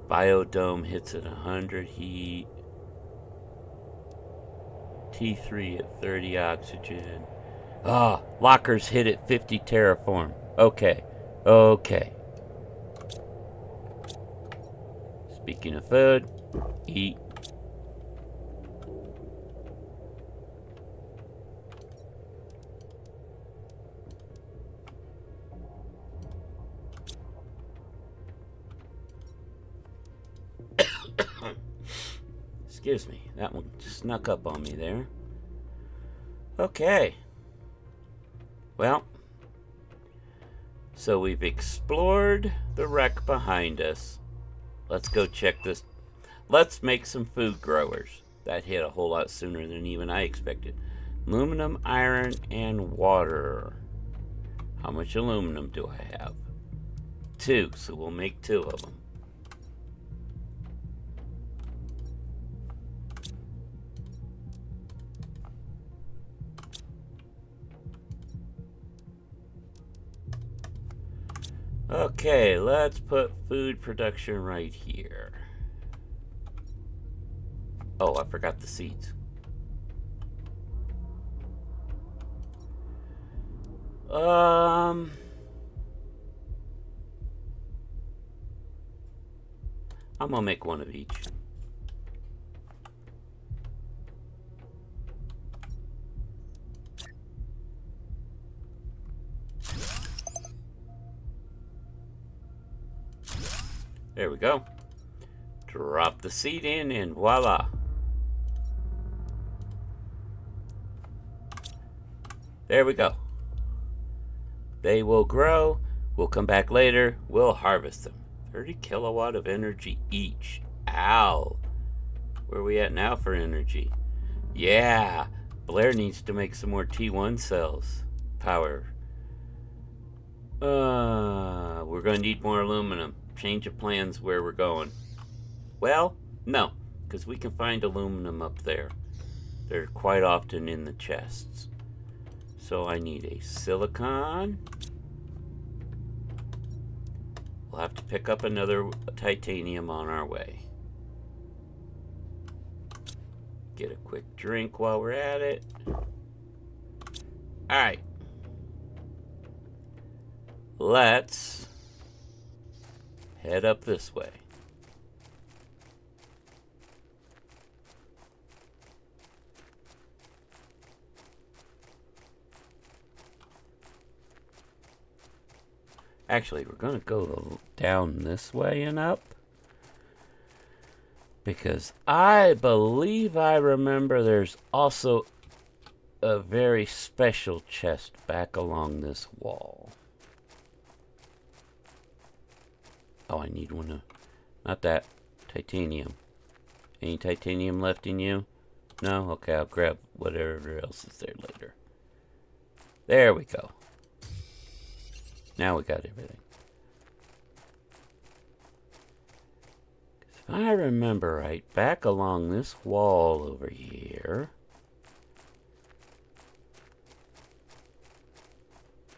Biodome hits at 100 heat. T3 at 30 oxygen. Lockers hit at 50 terraform. Okay. Speaking of food, eat. Excuse me, that one snuck up on me there. Okay. Well, so we've explored the wreck behind us. Let's go check this. Let's make some food growers. That hit a whole lot sooner than even I expected. Aluminum, iron, and water. How much aluminum do I have? 2, so we'll make 2 of them. Okay, let's put food production right here. Oh, I forgot the seeds. I'm gonna make one of each. There we go. Drop the seed in and voila. There we go. They will grow. We'll come back later. We'll harvest them. 30 kilowatt of energy each. Ow. Where are we at now for energy? Yeah. Blair needs to make some more T1 cells. Power. We're going to need more aluminum. Change of plans where we're going. Well, no. Because we can find aluminum up there. They're quite often in the chests. So I need a silicon. We'll have to pick up another titanium on our way. Get a quick drink while we're at it. Alright. Let's head up this way. Actually, we're going to go down this way and up. Because I believe I remember there's also a very special chest back along this wall. Oh, I need one of... Not that. Titanium. Any titanium left in you? No? Okay, I'll grab whatever else is there later. There we go. Now we got everything. If I remember right, back along this wall over here.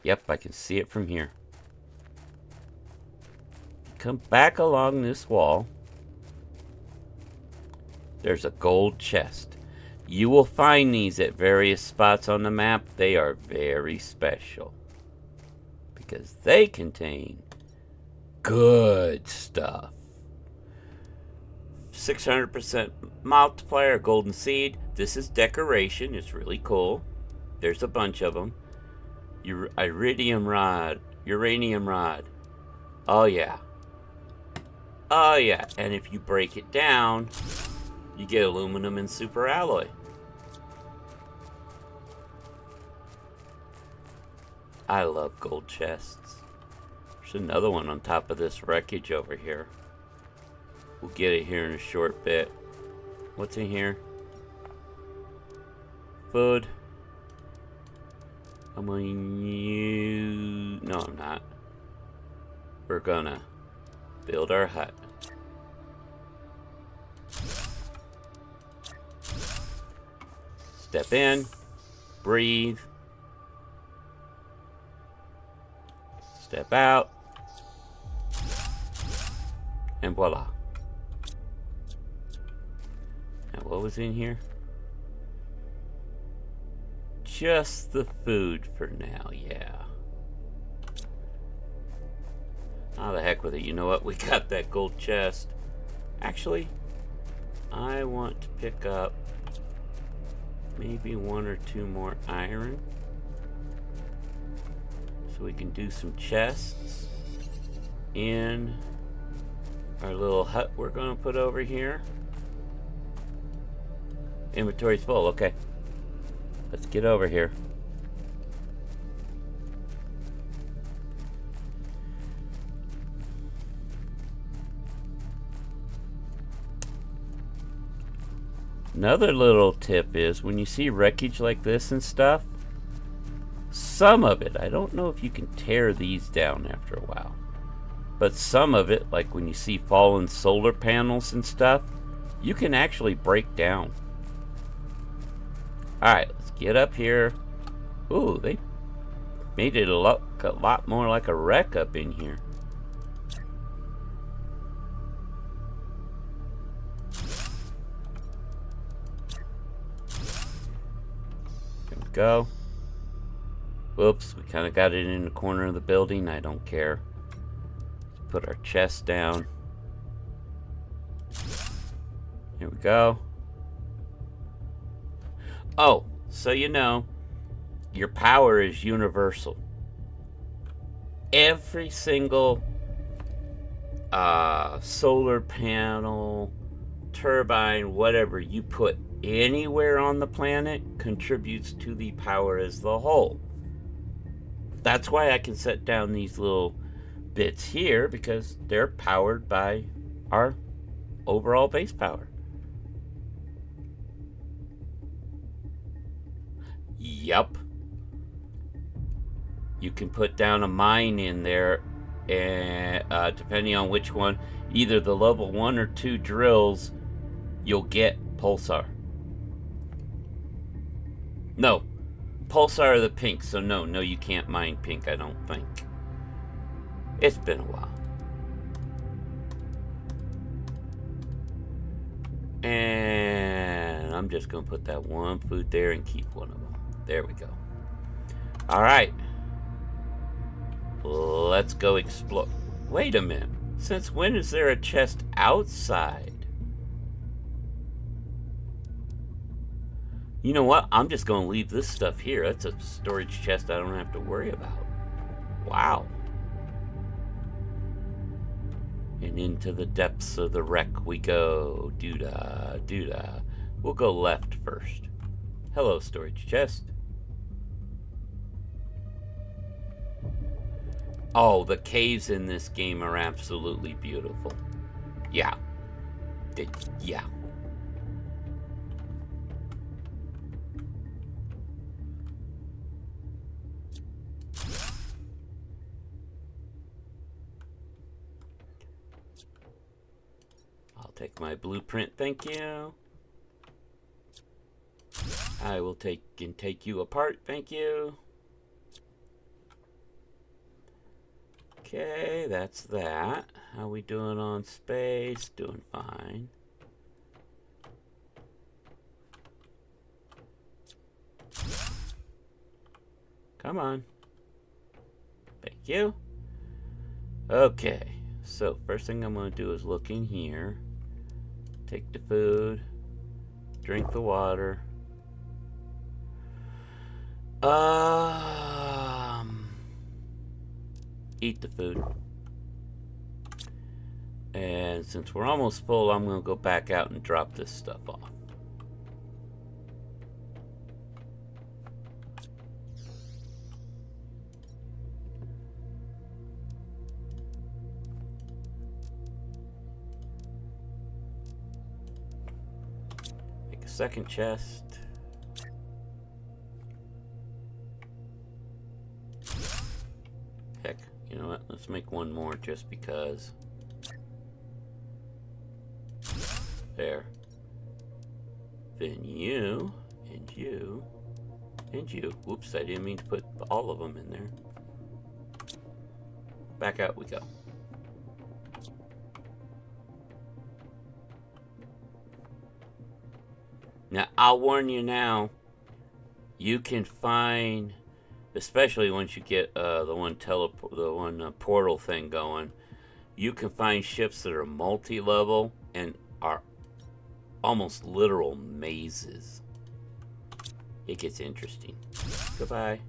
Yep, I can see it from here. Come back along this wall. There's a gold chest. You will find these at various spots on the map. They are very special. Because they contain good stuff. 600% multiplier golden seed. This is decoration. It's really cool. There's a bunch of them. Iridium rod. Uranium rod. Oh yeah. Oh yeah. And if you break it down, you get aluminum and super alloy. I love gold chests. There's another one on top of this wreckage over here. We'll get it here in a short bit. What's in here? Food. I'm gonna use... No, I'm not. We're gonna build our hut. Step in. Breathe. Step out. And voila. Now what was in here? Just the food for now, yeah. Oh, the heck with it. You know what? We got that gold chest. Actually, I want to pick up maybe 1 or 2 more iron. So we can do some chests in our little hut we're going to put over here. Inventory's full. Okay. Let's get over here. Another little tip is when you see wreckage like this and stuff, some of it, I don't know if you can tear these down after a while, but some of it, like when you see fallen solar panels and stuff, you can actually break down. Alright, let's get up here. Ooh, they made it a lot more like a wreck up in here. There we go. Whoops, we kind of got it in the corner of the building. I don't care. Let's put our chest down. Here we go. Oh, so you know, your power is universal. Every single solar panel, turbine, whatever you put anywhere on the planet contributes to the power as the whole. That's why I can set down these little bits here, because they're powered by our overall base power. Yup. You can put down a mine in there, and depending on which one, either the level 1 or 2 drills, you'll get pulsar. No, pulsar are the pink, so no, you can't mine pink, I don't think. It's been a while. And I'm just going to put that one food there and keep one of them. There we go. Alright. Let's go explore. Wait a minute. Since when is there a chest outside? You know what? I'm just going to leave this stuff here. That's a storage chest I don't have to worry about. Wow. And into the depths of the wreck we go. Doo-dah, doo-dah. We'll go left first. Hello, storage chest. Oh, the caves in this game are absolutely beautiful. Yeah. Yeah. I'll take my blueprint, thank you. I will take you apart, thank you. Okay, that's that. How we doing on space? Doing fine. Come on. Thank you. Okay, so first thing I'm going to do is look in here. Take the food. Drink the water. Eat the food. And since we're almost full, I'm going to go back out and drop this stuff off. Make a second chest. Heck, you know what? Let's make one more just because. There. Then you, and you, and you. Whoops, I didn't mean to put all of them in there. Back out we go. Now, I'll warn you now, you can find, especially once you get the one portal thing going, you can find ships that are multi-level and are almost literal mazes. It gets interesting. Goodbye.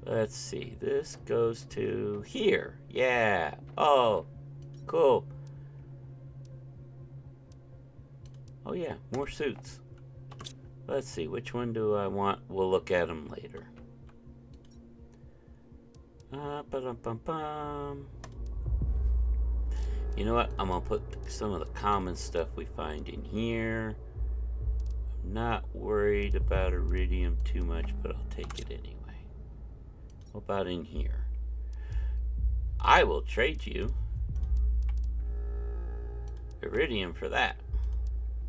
Let's see. This goes to here. Yeah. Oh, cool. Oh yeah, more suits. Let's see. Which one do I want? We'll look at them later. Ba-dum-bum-bum. You know what? I'm going to put some of the common stuff we find in here. I'm not worried about iridium too much, but I'll take it anyway. What about in here? I will trade you iridium for that.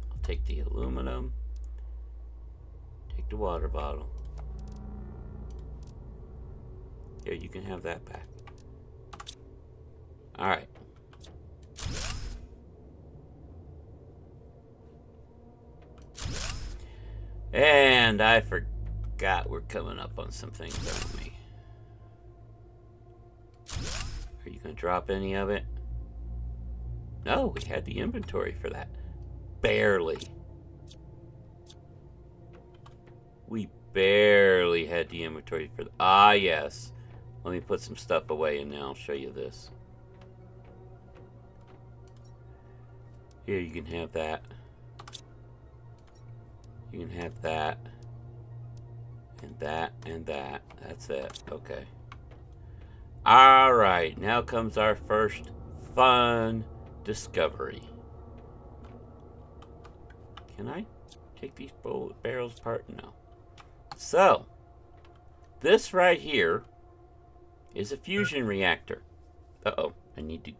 I'll take the aluminum. Take the water bottle. Here, you can have that back. Alright. And I forgot we're coming up on some things, aren't we? Are you going to drop any of it? No, we had the inventory for that. Barely. We barely had the inventory for that. Ah, yes. Let me put some stuff away and then I'll show you this. Here, you can have that. You can have that. And that, and that. That's it. Okay. Alright, now comes our first fun discovery. Can I take these barrels apart? No. So, this right here is a fusion reactor. Uh-oh, I need to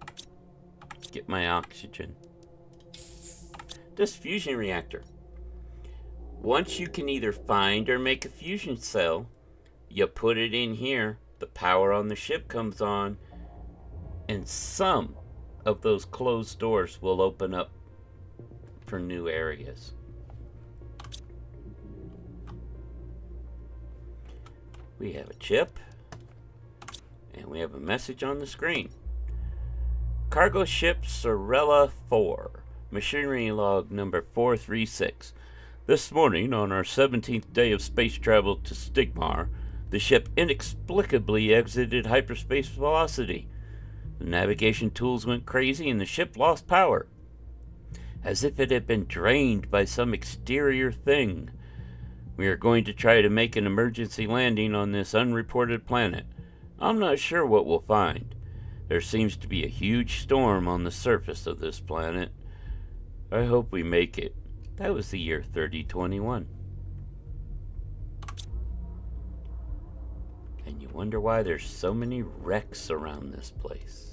get my oxygen. This fusion reactor. Once you can either find or make a fusion cell, you put it in here, the power on the ship comes on, and some of those closed doors will open up for new areas. We have a chip, and we have a message on the screen. Cargo ship Sorella 4, machinery log number 436. This morning, on our 17th day of space travel to Stigmar, the ship inexplicably exited hyperspace velocity. The navigation tools went crazy and the ship lost power, as if it had been drained by some exterior thing. We are going to try to make an emergency landing on this unreported planet. I'm not sure what we'll find. There seems to be a huge storm on the surface of this planet. I hope we make it. That was the year 3021. And you wonder why there's so many wrecks around this place.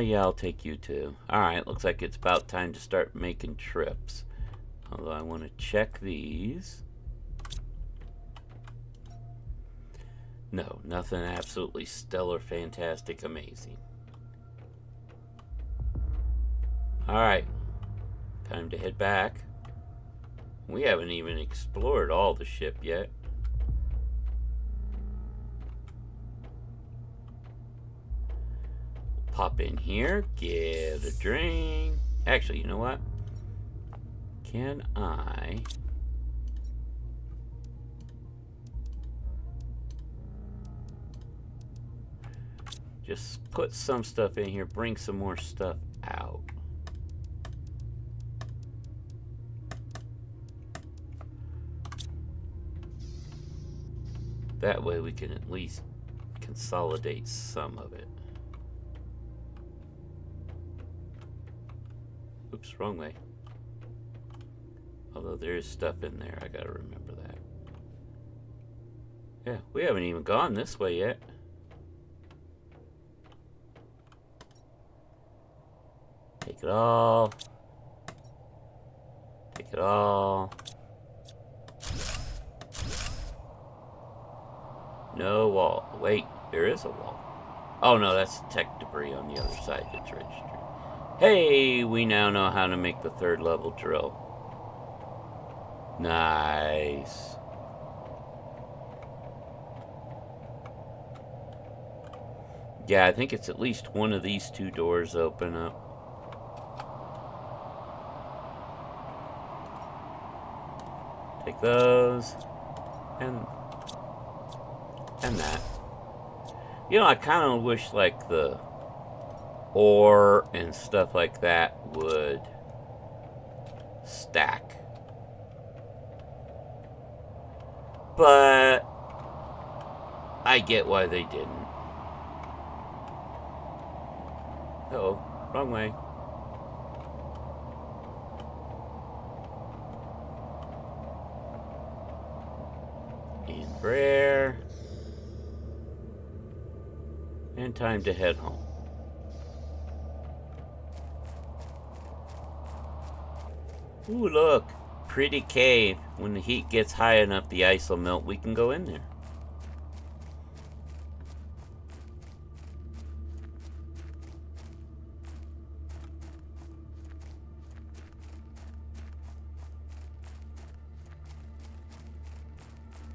Yeah, I'll take you too. Alright, looks like it's about time to start making trips. Although I want to check these. No, nothing absolutely stellar, fantastic, amazing. Alright, time to head back. We haven't even explored all the ship yet. Pop in here, get a drink. Actually, you know what? Can I... just put some stuff in here, bring some more stuff out. That way we can at least consolidate some of it. Oops, wrong way. Although there is stuff in there, I gotta remember that. Yeah, we haven't even gone this way yet. Take it all. Take it all. No wall. Wait, there is a wall. Oh no, that's tech debris on the other side that's registered. Hey, we now know how to make the 3rd level drill. Nice. Yeah, I think it's at least one of these 2 doors open up. Take those. And that. You know, I kind of wish like the ore and stuff like that would stack. But I get why they didn't. Uh-oh, wrong way. In for air. And time to head home. Ooh, look. Pretty cave. When the heat gets high enough, the ice will melt. We can go in there.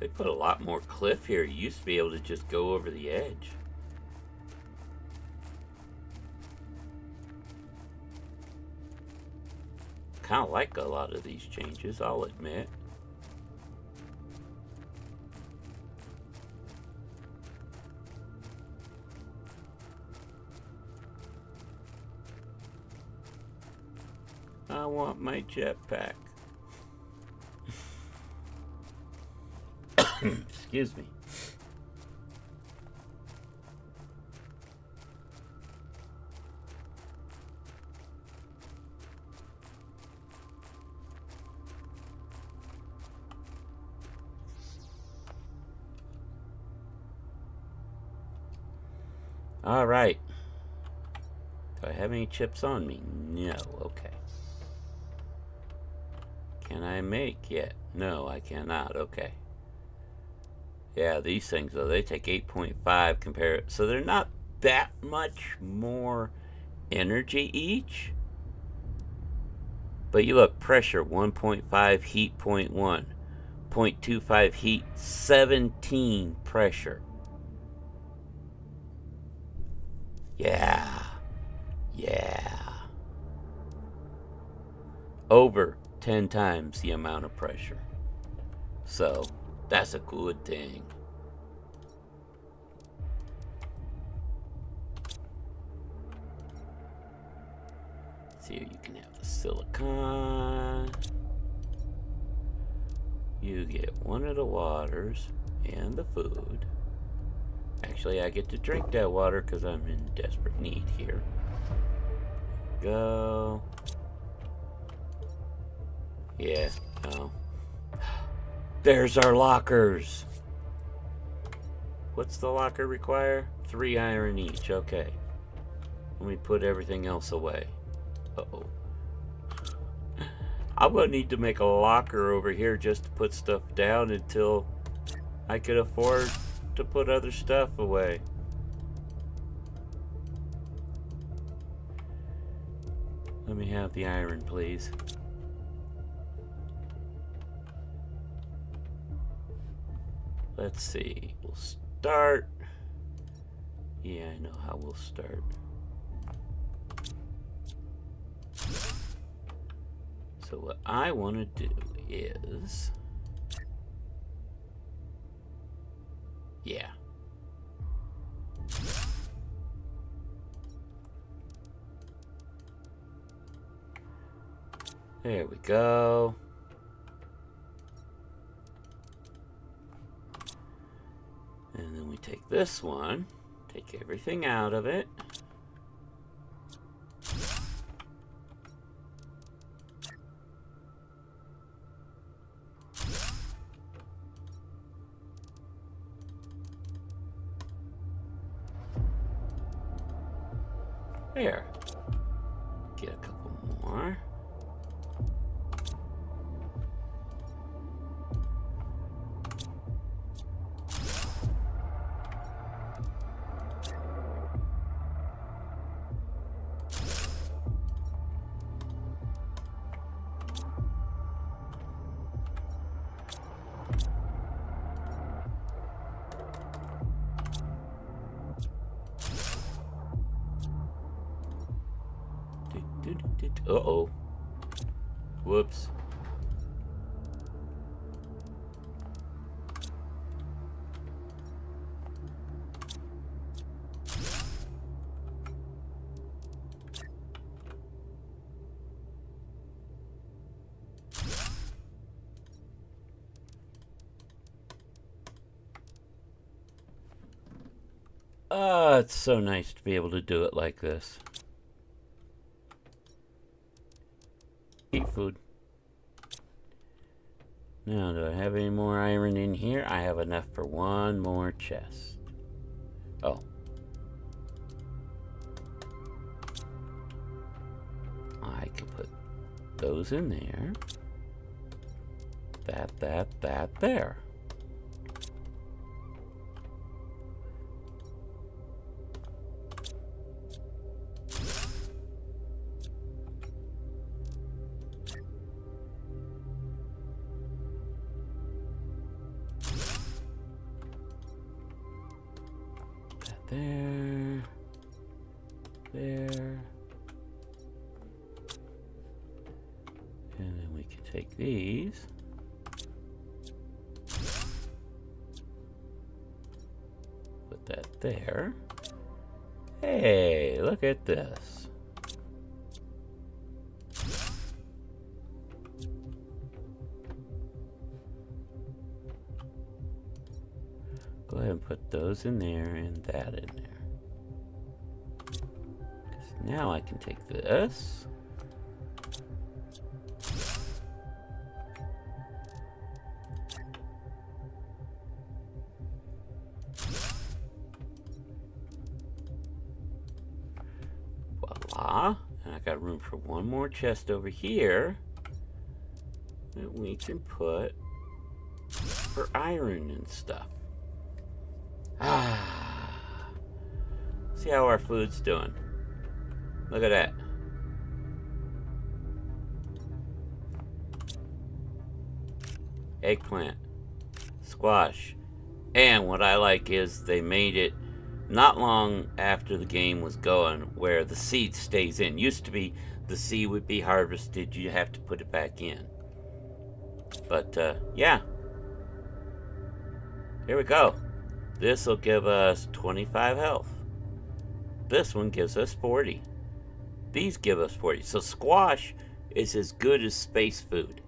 They put a lot more cliff here. You used to be able to just go over the edge. Kind of like a lot of these changes, I'll admit. I want my jetpack. Excuse me. All right. Do I have any chips on me? No. Okay. Can I make yet? No, I cannot. Okay. Yeah, these things, though, they take 8.5 compared. So they're not that much more energy each. But you look, pressure 1.5, heat 0.1, 0.25 heat, 17 pressure. Yeah. Yeah. Over 10 times the amount of pressure. So, that's a good thing. See, you can have the silicon. You get one of the waters and the food. Actually, I get to drink that water because I'm in desperate need here. Go. Yeah, no. There's our lockers. What's the locker require? 3 iron each. Okay. Let me put everything else away. Uh-oh. I'm gonna need to make a locker over here just to put stuff down until I could afford to put other stuff away. Let me have the iron, please. Let's see. We'll start. Yeah, I know how we'll start. So what I want to do is... Yeah. There we go. And then we take this one, take everything out of it. There. Get a couple more. Uh-oh. Whoops. Ah, it's so nice to be able to do it like this. Eat food. Now, do I have any more iron in here? I have enough for one more chest. Oh. I can put those in there. That there. There. And then we can take these. Put that there. Hey, look at this. put those in there and that in there. 'Cause now I can take this. Voila. And I got room for one more chest over here that we can put for iron and stuff. See how our food's doing. Look at that. Eggplant, squash, and what I like is they made it not long after the game was going where the seed stays in. Used to be the seed would be harvested, you have to put it back in. But yeah, here we go. This will give us 25 health. This one gives us 40. These give us 40. So squash is as good as space food.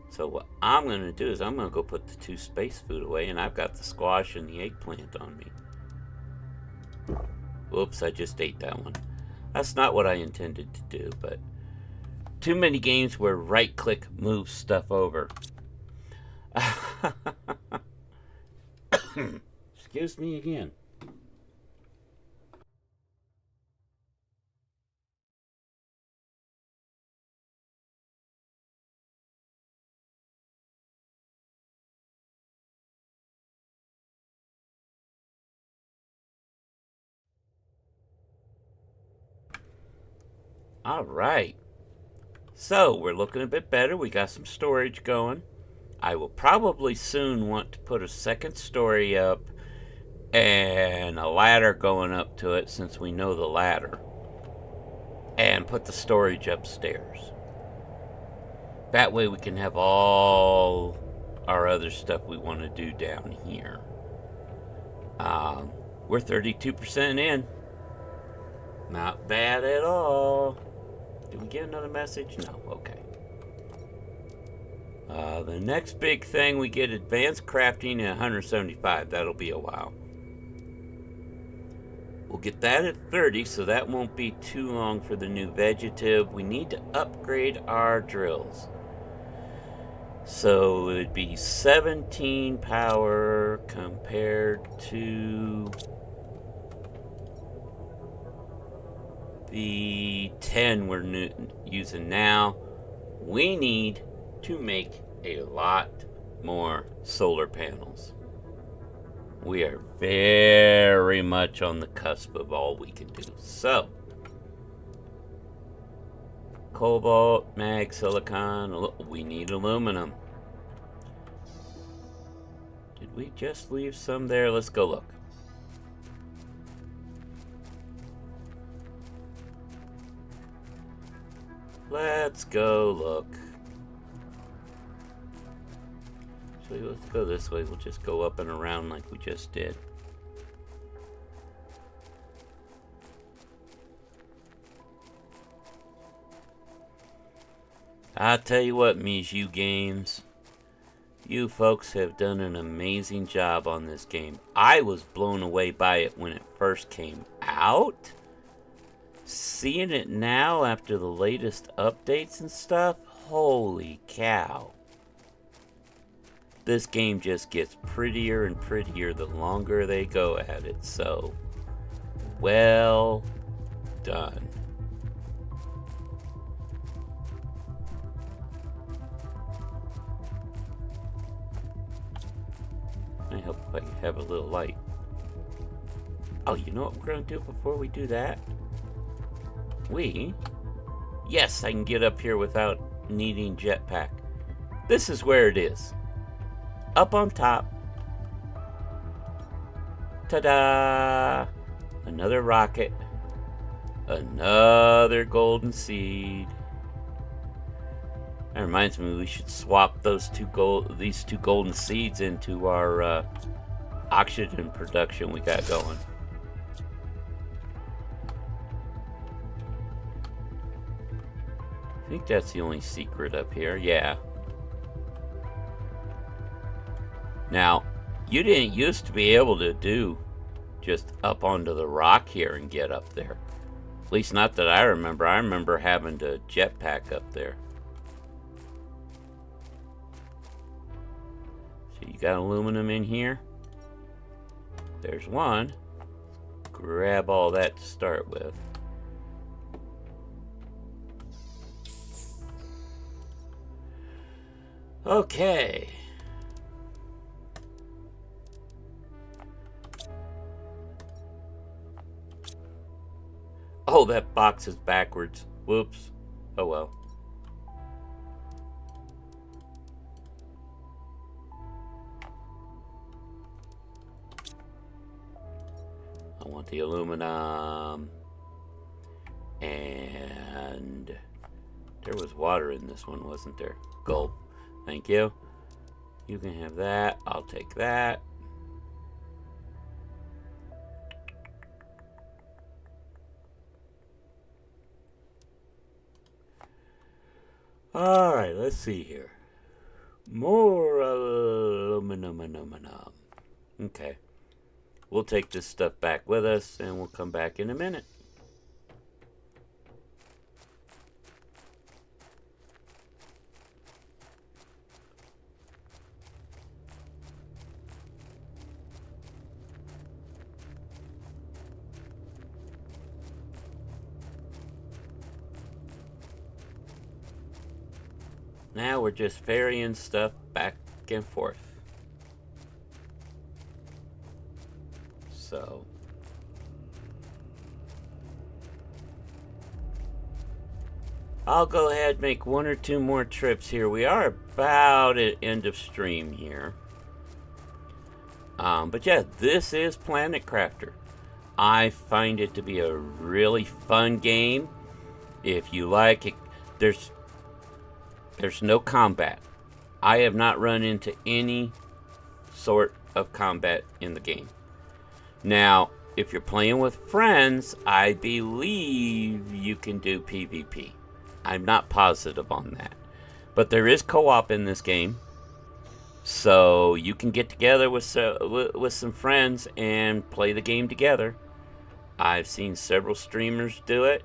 So what I'm going to do is I'm going to go put the 2 space food away, and I've got the squash and the eggplant on me. Whoops, I just ate that one. That's not what I intended to do, but too many games where right-click moves stuff over. Excuse me again. All right. So we're looking a bit better. We got some storage going. I will probably soon want to put a second story up and a ladder going up to it, since we know the ladder, and put the storage upstairs. That way we can have all our other stuff we want to do down here. We're 32% in. Not bad at all. Did we get another message? No, okay. The next big thing, we get advanced crafting at 175. That'll be a while. We'll get that at 30, so that won't be too long for the new vegetative. We need to upgrade our drills. So it would be 17 power compared to the 10 we're using now. We need to make a lot more solar panels. We are very much on the cusp of all we can do. So, cobalt, mag, silicon, we need aluminum. Did we just leave some there? Let's go look. Let's go look. Actually, let's go this way. We'll just go up and around like we just did. I tell you what, Mijou Games, you folks have done an amazing job on this game. I was blown away by it when it first came out. Seeing it now after the latest updates and stuff, holy cow. This game just gets prettier and prettier the longer they go at it, so well done. I hope I have a little light. Oh, you know what we're going to do before we do that? Yes, I can get up here without needing jetpack. This is where it is. Up on top. Ta-da! Another rocket. Another golden seed. That reminds me, we should swap these two golden seeds into our oxygen production we got going. I think that's the only secret up here. Yeah. Now, You didn't used to be able to do just up onto the rock here and get up there. At least not that I remember. I remember having to jetpack up there. So you got aluminum in here. There's one. Grab all that to start with. Okay. Oh, that box is backwards. Whoops. Oh well. I want the aluminum. And there was water in this one, wasn't there? Gulp. Thank you. You can have that. I'll take that. Alright, let's see here. More aluminum. Okay. We'll take this stuff back with us and we'll come back in a minute. Now we're just ferrying stuff back and forth. So I'll go ahead and make one or two more trips here. We are about at end of stream here. But yeah, this is Planet Crafter. I find it to be a really fun game. If you like it, there's no combat. I have not run into any sort of combat in the game. Now, if you're playing with friends, I believe you can do PvP. I'm not positive on that. But there is co-op in this game. So you can get together with some friends and play the game together. I've seen several streamers do it.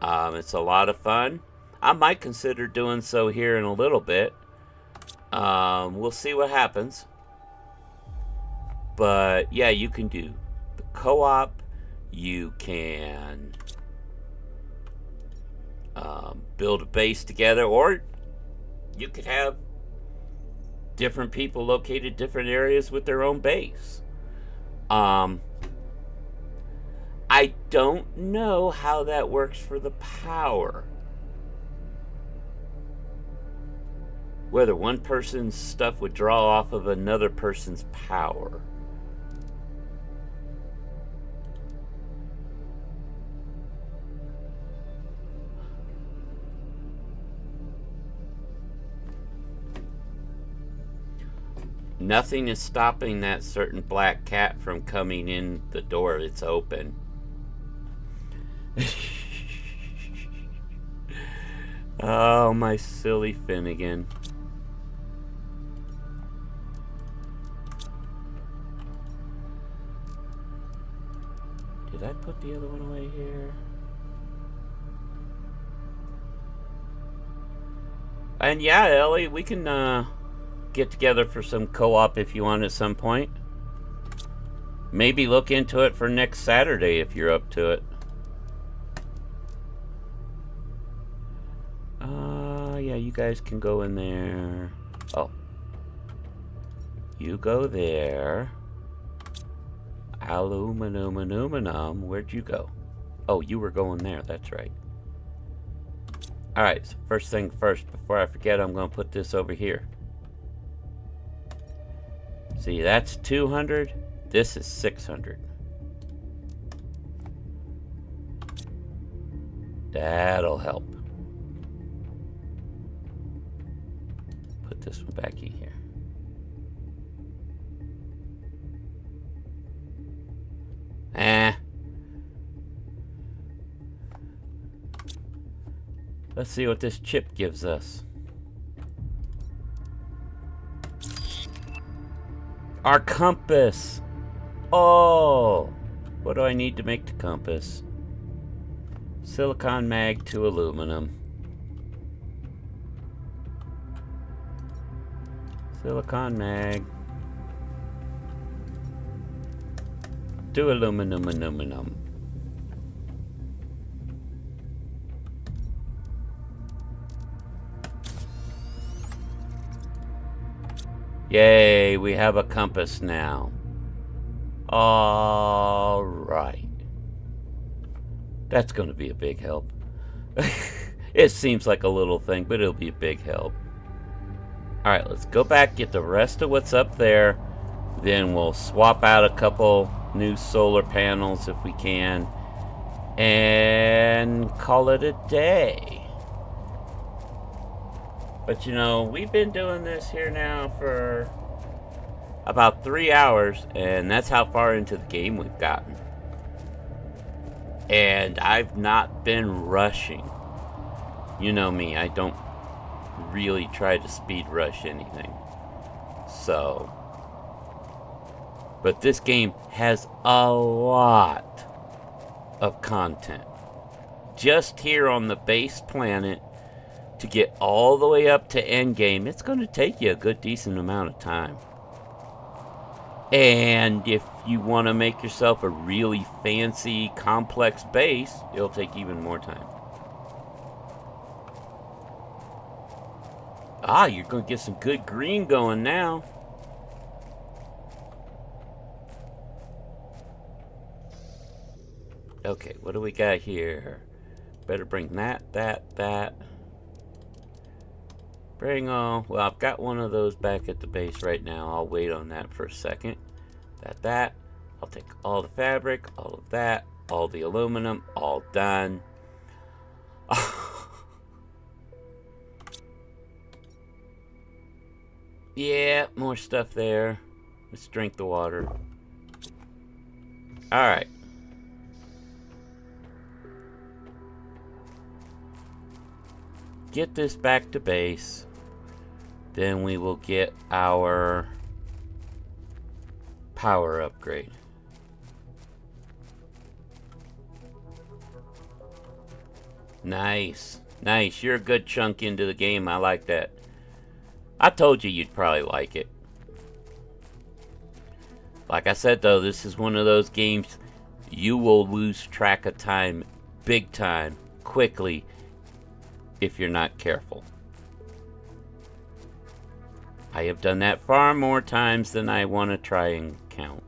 It's a lot of fun. I might consider doing so here in a little bit. We'll see what happens. But yeah, you can do the co-op. You can build a base together, or you could have different people located different areas with their own base. I don't know how that works for the power. Whether one person's stuff would draw off of another person's power. Nothing is stopping that certain black cat from coming in the door. It's open. Oh, my silly Finnegan. Did I put the other one away here? And yeah, Ellie, we can get together for some co-op if you want at some point. Maybe look into it for next Saturday if you're up to it. Yeah, you guys can go in there. Oh. You go there. Aluminum. Where'd you go? Oh, you were going there. That's right. Alright, so first thing first, before I forget, I'm going to put this over here. See, that's 200. This is 600. That'll help. Put this one back in here. Let's see what this chip gives us. Our compass! Oh! What do I need to make the compass? Silicon mag to aluminum. Silicon mag to aluminum. Yay, we have a compass now. All right. That's going to be a big help. It seems like a little thing, but it'll be a big help. All right, let's go back, get the rest of what's up there. Then we'll swap out a couple new solar panels if we can. And call it a day. But you know, we've been doing this here now for about 3 hours, and that's how far into the game we've gotten. And I've not been rushing. You know me, I don't really try to speed rush anything. So, but this game has a lot of content. Just here on the base planet, to get all the way up to endgame, it's going to take you a good decent amount of time. And if you want to make yourself a really fancy, complex base, it'll take even more time. Ah, you're going to get some good green going now. Okay, what do we got here? Better bring that. Bring all. Well, I've got one of those back at the base right now. I'll wait on that for a second. That. I'll take all the fabric, all of that, all the aluminum, all done. Yeah, more stuff there. Let's drink the water. Alright. Get this back to base. Then we will get our power upgrade. Nice. Nice. You're a good chunk into the game. I like that. I told you you'd probably like it. Like I said, though, this is one of those games you will lose track of time big time, quickly, if you're not careful. I have done that far more times than I want to try and count.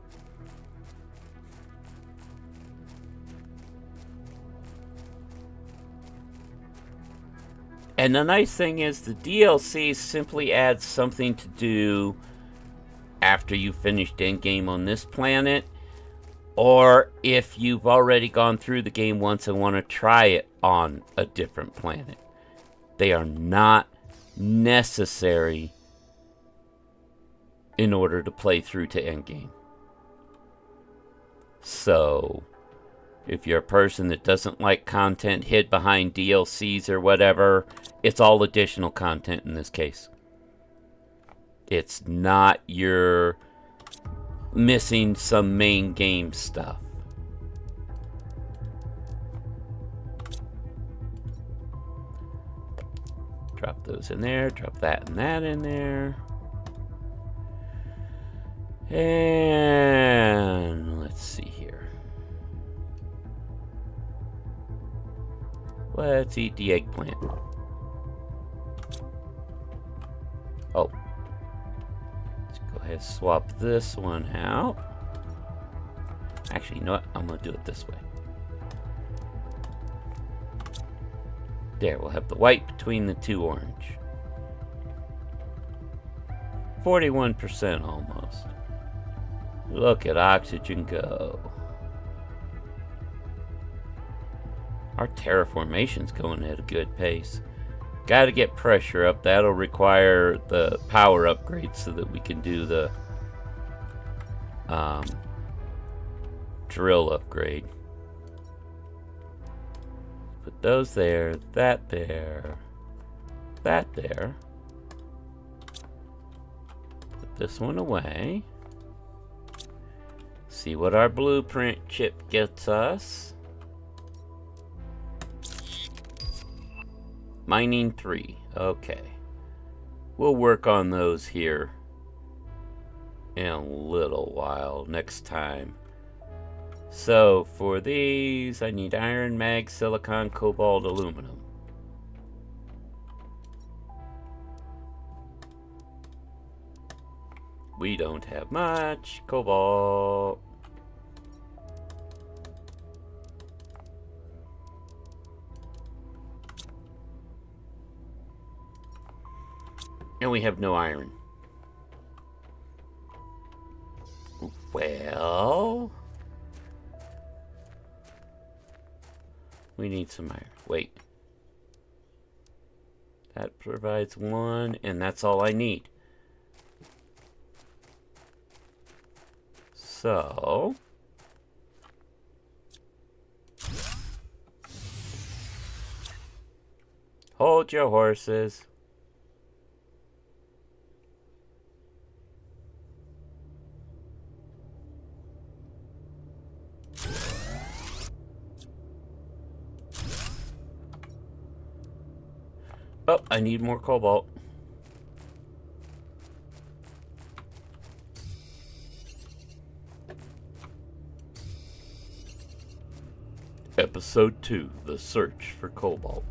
And the nice thing is the DLC simply adds something to do after you've finished endgame on this planet, or if you've already gone through the game once and want to try it on a different planet. They are not necessary in order to play through to endgame. So, if you're a person that doesn't like content hid behind DLCs or whatever, it's all additional content in this case. It's not your missing some main game stuff. Drop those in there, drop that and that in there. And let's see here. Let's eat the eggplant. Oh. Let's go ahead and swap this one out. Actually, you know what? I'm going to do it this way. There, we'll have the white between the two orange. 41% almost. Look at oxygen go. Our terraformation's going at a good pace. Got to get pressure up. That'll require the power upgrade so that we can do the drill upgrade. Put those there, that there, that there. Put this one away. See what our blueprint chip gets us. Mining 3. Okay. We'll work on those here in a little while next time. So for these, I need iron, mag, silicon, cobalt, aluminum. We don't have much cobalt. And we have no iron. Well, we need some iron. Wait. That provides 1, and that's all I need. So, hold your horses. Oh, I need more cobalt. Episode 2, The Search for Cobalt.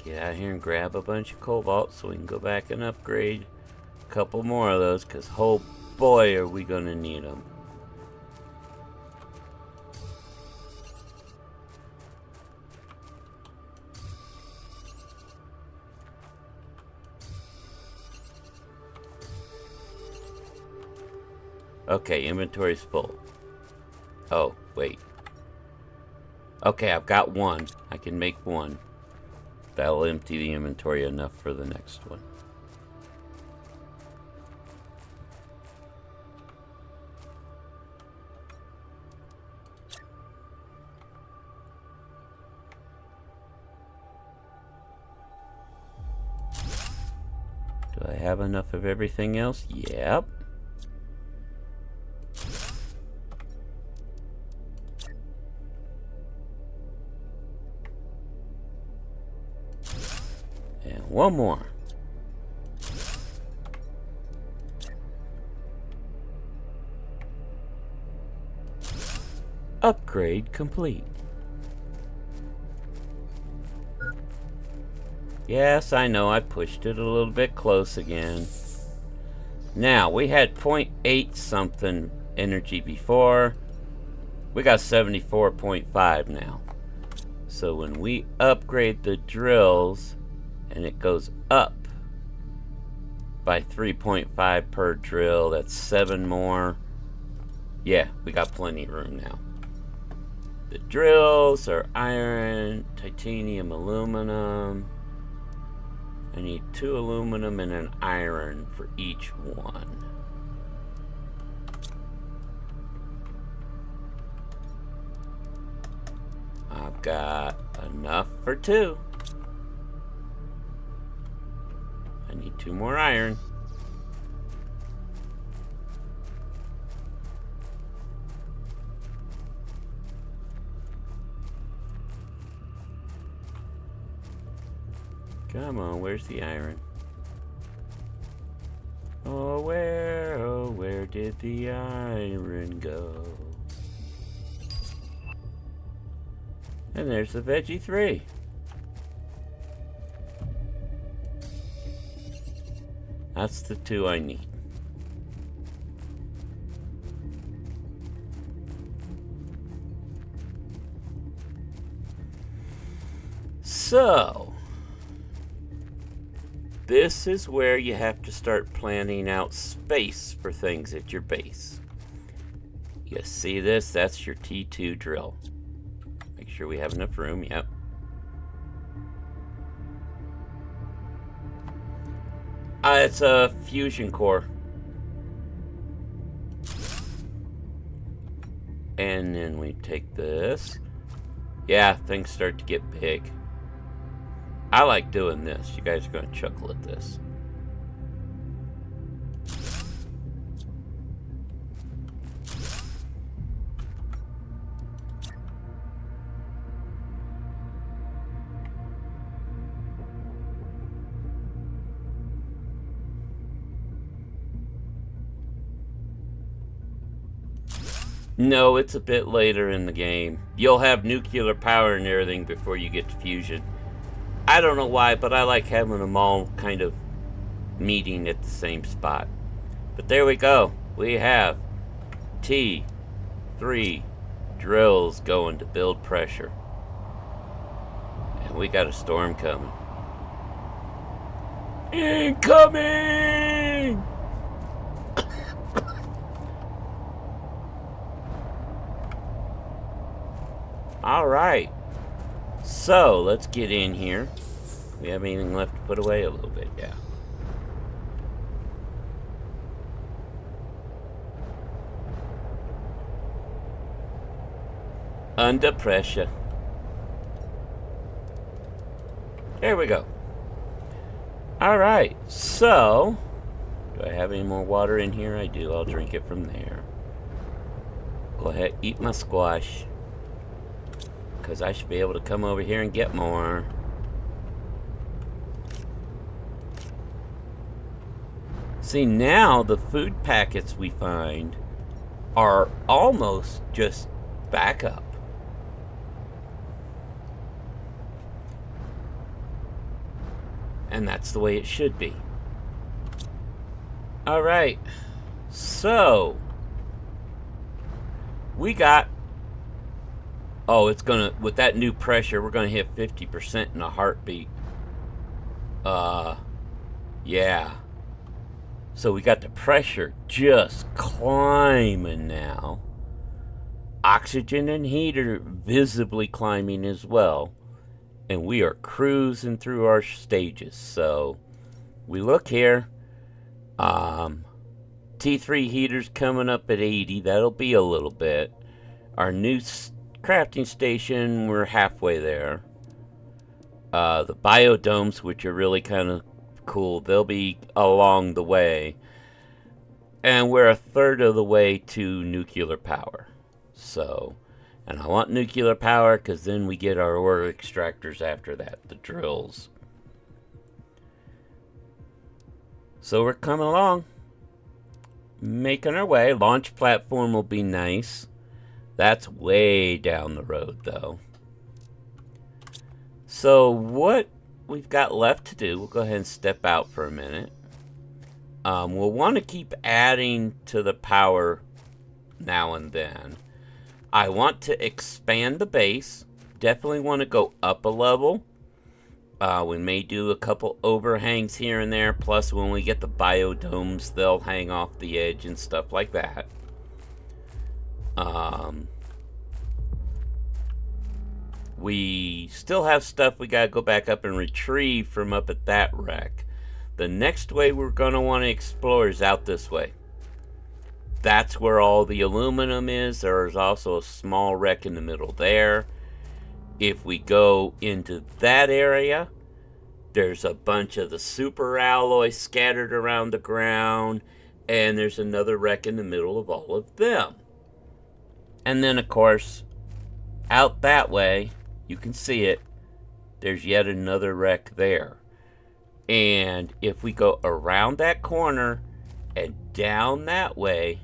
Get out here and grab a bunch of cobalt so we can go back and upgrade a couple more of those, because oh boy are we going to need them. Okay, inventory's full. Oh, wait. Okay, I've got 1. I can make 1. That'll empty the inventory enough for the next one. Do I have enough of everything else? Yep. And 1 more. Upgrade complete. Yes, I know I pushed it a little bit close again. Now, we had 0.8 something energy before. We got 74.5 now. So when we upgrade the drills, and it goes up by 3.5 per drill, that's 7 more. Yeah, we got plenty of room now. The drills are iron, titanium, aluminum. I need 2 aluminum and an iron for each one. I've got enough for 2. I need 2 more iron. Come on, where's the iron? Oh, where did the iron go? And there's the veggie 3. That's the 2 I need. So, this is where you have to start planning out space for things at your base. You see this? That's your T2 drill. Make sure we have enough room. Yep. It's a fusion core. And then we take this. Yeah, things start to get big. I like doing this. You guys are going to chuckle at this. No, it's a bit later in the game. You'll have nuclear power and everything before you get to fusion. I don't know why, but I like having them all kind of meeting at the same spot. But there we go. We have T3 drills going to build pressure. And we got a storm coming. Incoming! Alright. So, let's get in here. We have anything left to put away? A little bit, yeah. Under pressure. There we go. Alright, so do I have any more water in here? I do. I'll drink it from there. Go ahead, eat my squash. Because I should be able to come over here and get more. See, now the food packets we find are almost just backup. And that's the way it should be. Alright. So, we got... Oh, it's gonna... With that new pressure, we're gonna hit 50% in a heartbeat. Yeah. So we got the pressure just climbing now. Oxygen and heat are visibly climbing as well. And we are cruising through our stages. So we look here. T3 heaters coming up at 80. That'll be a little bit. Our new crafting station, we're halfway there. The biodomes, which are really kind of cool, they'll be along the way. And we're a third of the way to nuclear power. So... And I want nuclear power because then we get our ore extractors after that, the drills. So we're coming along. Making our way. Launch platform will be nice. That's way down the road though. So what we've got left to do, we'll go ahead and step out for a minute. We'll want to keep adding to the power now and then. I want to expand the base. Definitely want to go up a level. We may do a couple overhangs here and there. Plus, when we get the biodomes, they'll hang off the edge and stuff like that. We still have stuff we got to go back up and retrieve from up at that wreck. The next way we're going to want to explore is out this way. That's where all the aluminum is. There's also a small wreck in the middle there. If we go into that area, there's a bunch of the super alloys scattered around the ground. And there's another wreck in the middle of all of them. And then, of course, out that way, you can see it. There's yet another wreck there. And if we go around that corner and down that way,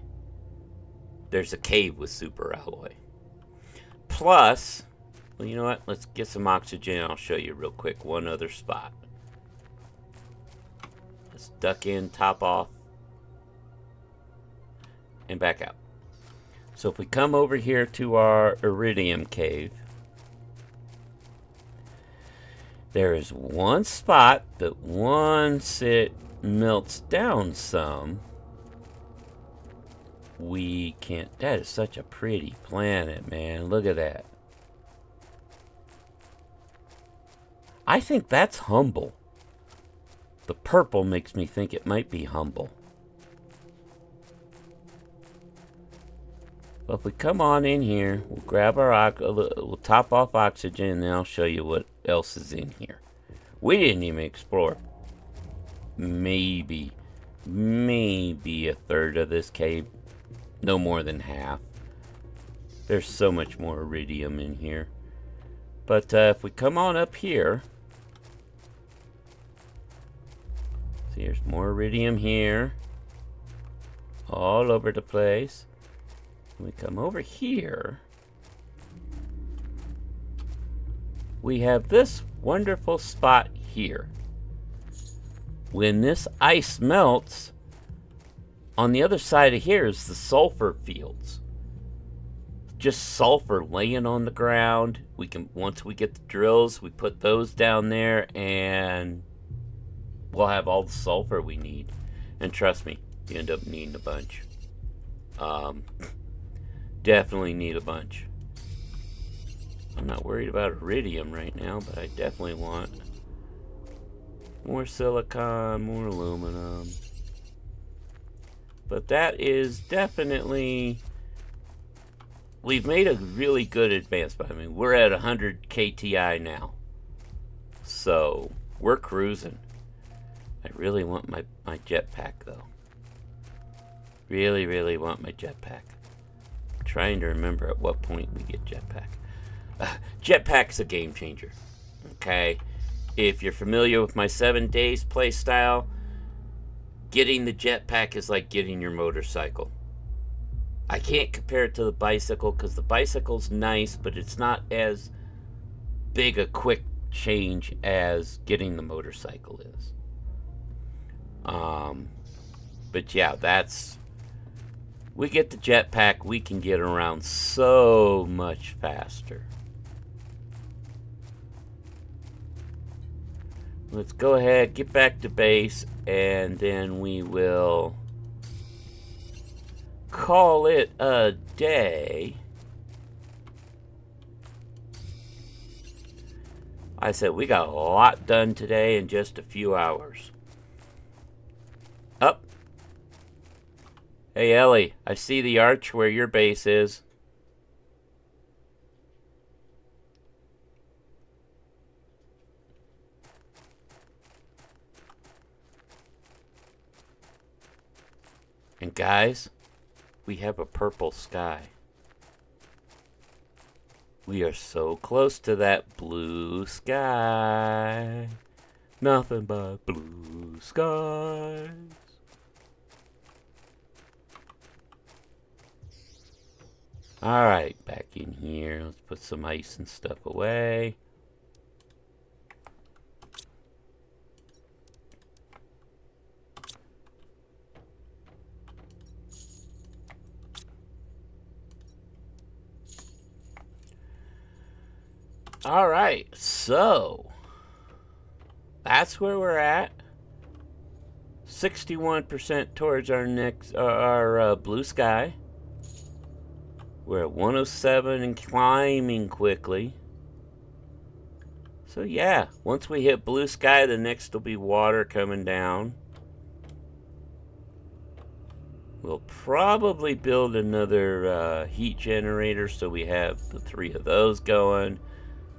there's a cave with super alloy. Plus, well, you know what? Let's get some oxygen. I'll show you real quick one other spot. Let's duck in, top off, and back out. So if we come over here to our iridium cave, there is one spot that once it melts down some, we can't... That is such a pretty planet, man. Look at that. I think that's Humble. The purple makes me think it might be Humble. But if we come on in here, we'll grab our... We'll top off oxygen, and then I'll show you what else is in here. We didn't even explore maybe a third of this cave. No more than half. There's so much more iridium in here. But if we come on up here, see, there's more iridium here, all over the place. When we come over here, we have this wonderful spot here. When this ice melts, on the other side of here is the sulfur fields. Just sulfur laying on the ground. We can, once we get the drills, we put those down there and we'll have all the sulfur we need. And trust me, you end up needing a bunch. Definitely need a bunch. I'm not worried about iridium right now, but I definitely want more silicon, more aluminum. But that is definitely... We've made a really good advancement. I mean, we're at 100 KTI now. So, we're cruising. I really want my jetpack, though. Really, really want my jetpack. I'm trying to remember at what point we get jetpack. Jetpack's a game changer. Okay? If you're familiar with my 7 days playstyle, getting the jetpack is like getting your motorcycle. I can't compare it to the bicycle because the bicycle's nice, but it's not as big a quick change as getting the motorcycle is. But yeah, that's... We get the jetpack, we can get around so much faster. Let's go ahead, get back to base, and then we will call it a day. I said we got a lot done today in just a few hours. Up. Hey Ellie, I see the arch where your base is. And guys, we have a purple sky. We are so close to that blue sky. Nothing but blue skies. Alright, back in here. Let's put some ice and stuff away. Alright, so that's where we're at. 61% towards our next blue sky. We're at 107 and climbing quickly. So yeah, once we hit blue sky, the next will be water coming down. We'll probably build another heat generator so we have the 3 of those going.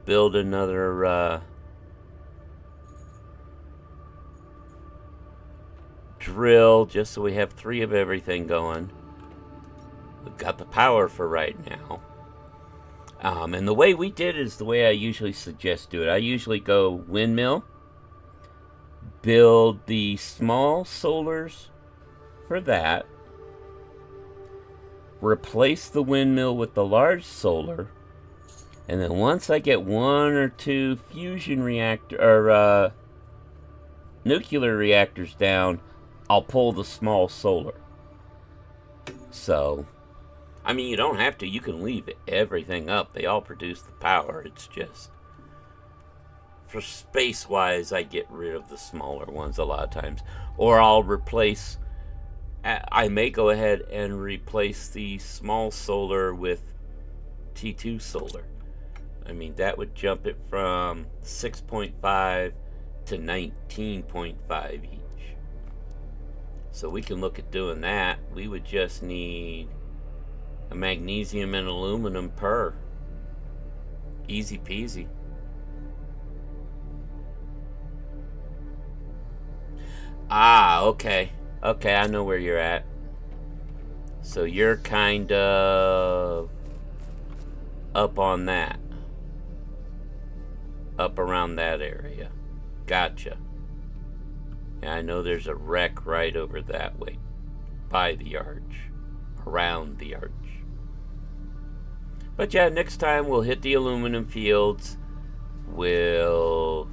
Build another drill just so we have 3 of everything going. We've got the power for right now. And the way we did it is the way I usually suggest do it. I usually go windmill, build the small solars for that, replace the windmill with the large solar, and then once I get 1 or 2 fusion reactor or nuclear reactors down, I'll pull the small solar. So, I mean, you don't have to. You can leave everything up. They all produce the power. It's just, for space-wise, I get rid of the smaller ones a lot of times. Or I'll replace, I may go ahead and replace the small solar with T2 solar. I mean, that would jump it from 6.5 to 19.5 each. So we can look at doing that. We would just need a magnesium and aluminum per. Easy peasy. Ah, okay. Okay, I know where you're at. So you're kind of up on that. Up around that area. Gotcha. Yeah, I know there's a wreck right over that way. By the arch. Around the arch. But yeah, next time we'll hit the aluminum fields. We'll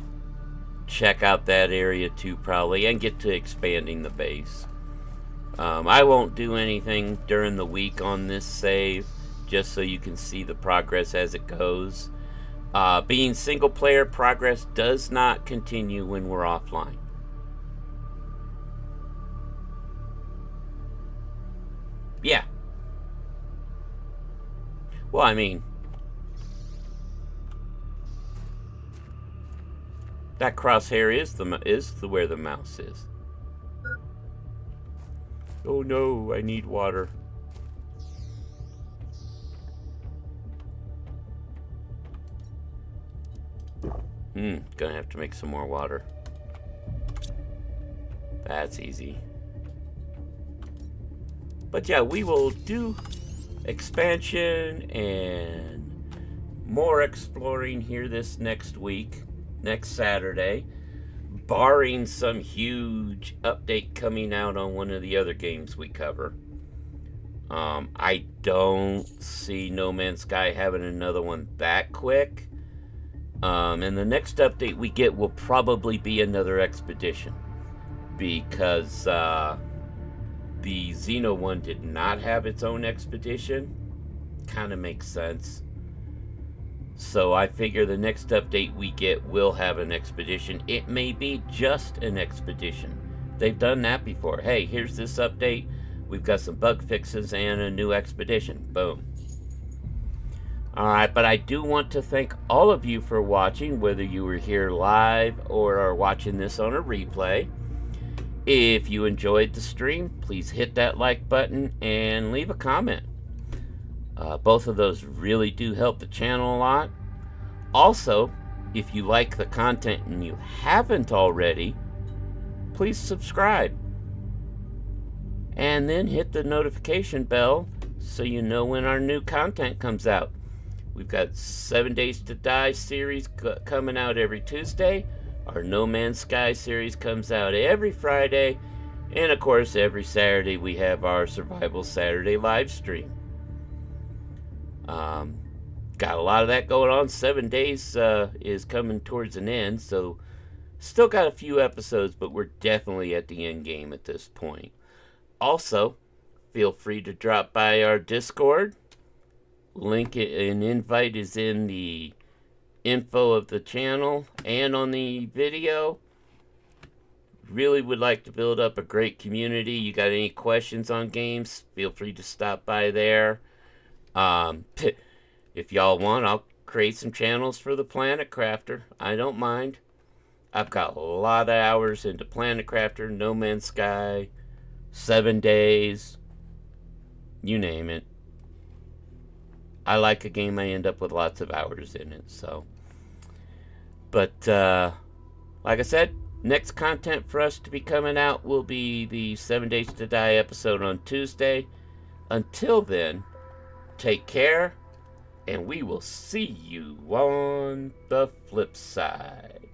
check out that area too, probably, and get to expanding the base. I won't do anything during the week on this save, just so you can see the progress as it goes. Being single player, progress does not continue when we're offline. Yeah. Well, I mean, that crosshair is the where the mouse is. Oh no, I need water. Gonna have to make some more water. That's easy. But yeah, we will do expansion and more exploring here this next week, next Saturday, barring some huge update coming out on one of the other games we cover. I don't see No Man's Sky having another one that quick. And the next update we get will probably be another expedition, because the Xeno one did not have its own expedition. Kind of makes sense. So I figure the next update we get will have an expedition. It may be just an expedition. They've done that before. Hey, here's this update. We've got some bug fixes and a new expedition. Boom. Alright, but I do want to thank all of you for watching, whether you were here live or are watching this on a replay. If you enjoyed the stream, please hit that like button and leave a comment. Both of those really do help the channel a lot. Also, if you like the content and you haven't already, please subscribe. And then hit the notification bell so you know when our new content comes out. We've got 7 Days to Die series coming out every Tuesday. Our No Man's Sky series comes out every Friday. And of course, every Saturday we have our Survival Saturday live stream. Got a lot of that going on. 7 Days is coming towards an end, so still got a few episodes, but we're definitely at the end game at this point. Also, feel free to drop by our Discord. Link and invite is in the info of the channel and on the video. Really would like to build up a great community. You got any questions on games, feel free to stop by there. If y'all want, I'll create some channels for the Planet Crafter. I don't mind. I've got a lot of hours into Planet Crafter, No Man's Sky, 7 Days, you name it. I like a game, I end up with lots of hours in it, so. But, like I said, next content for us to be coming out will be the 7 Days to Die episode on Tuesday. Until then, take care, and we will see you on the flip side.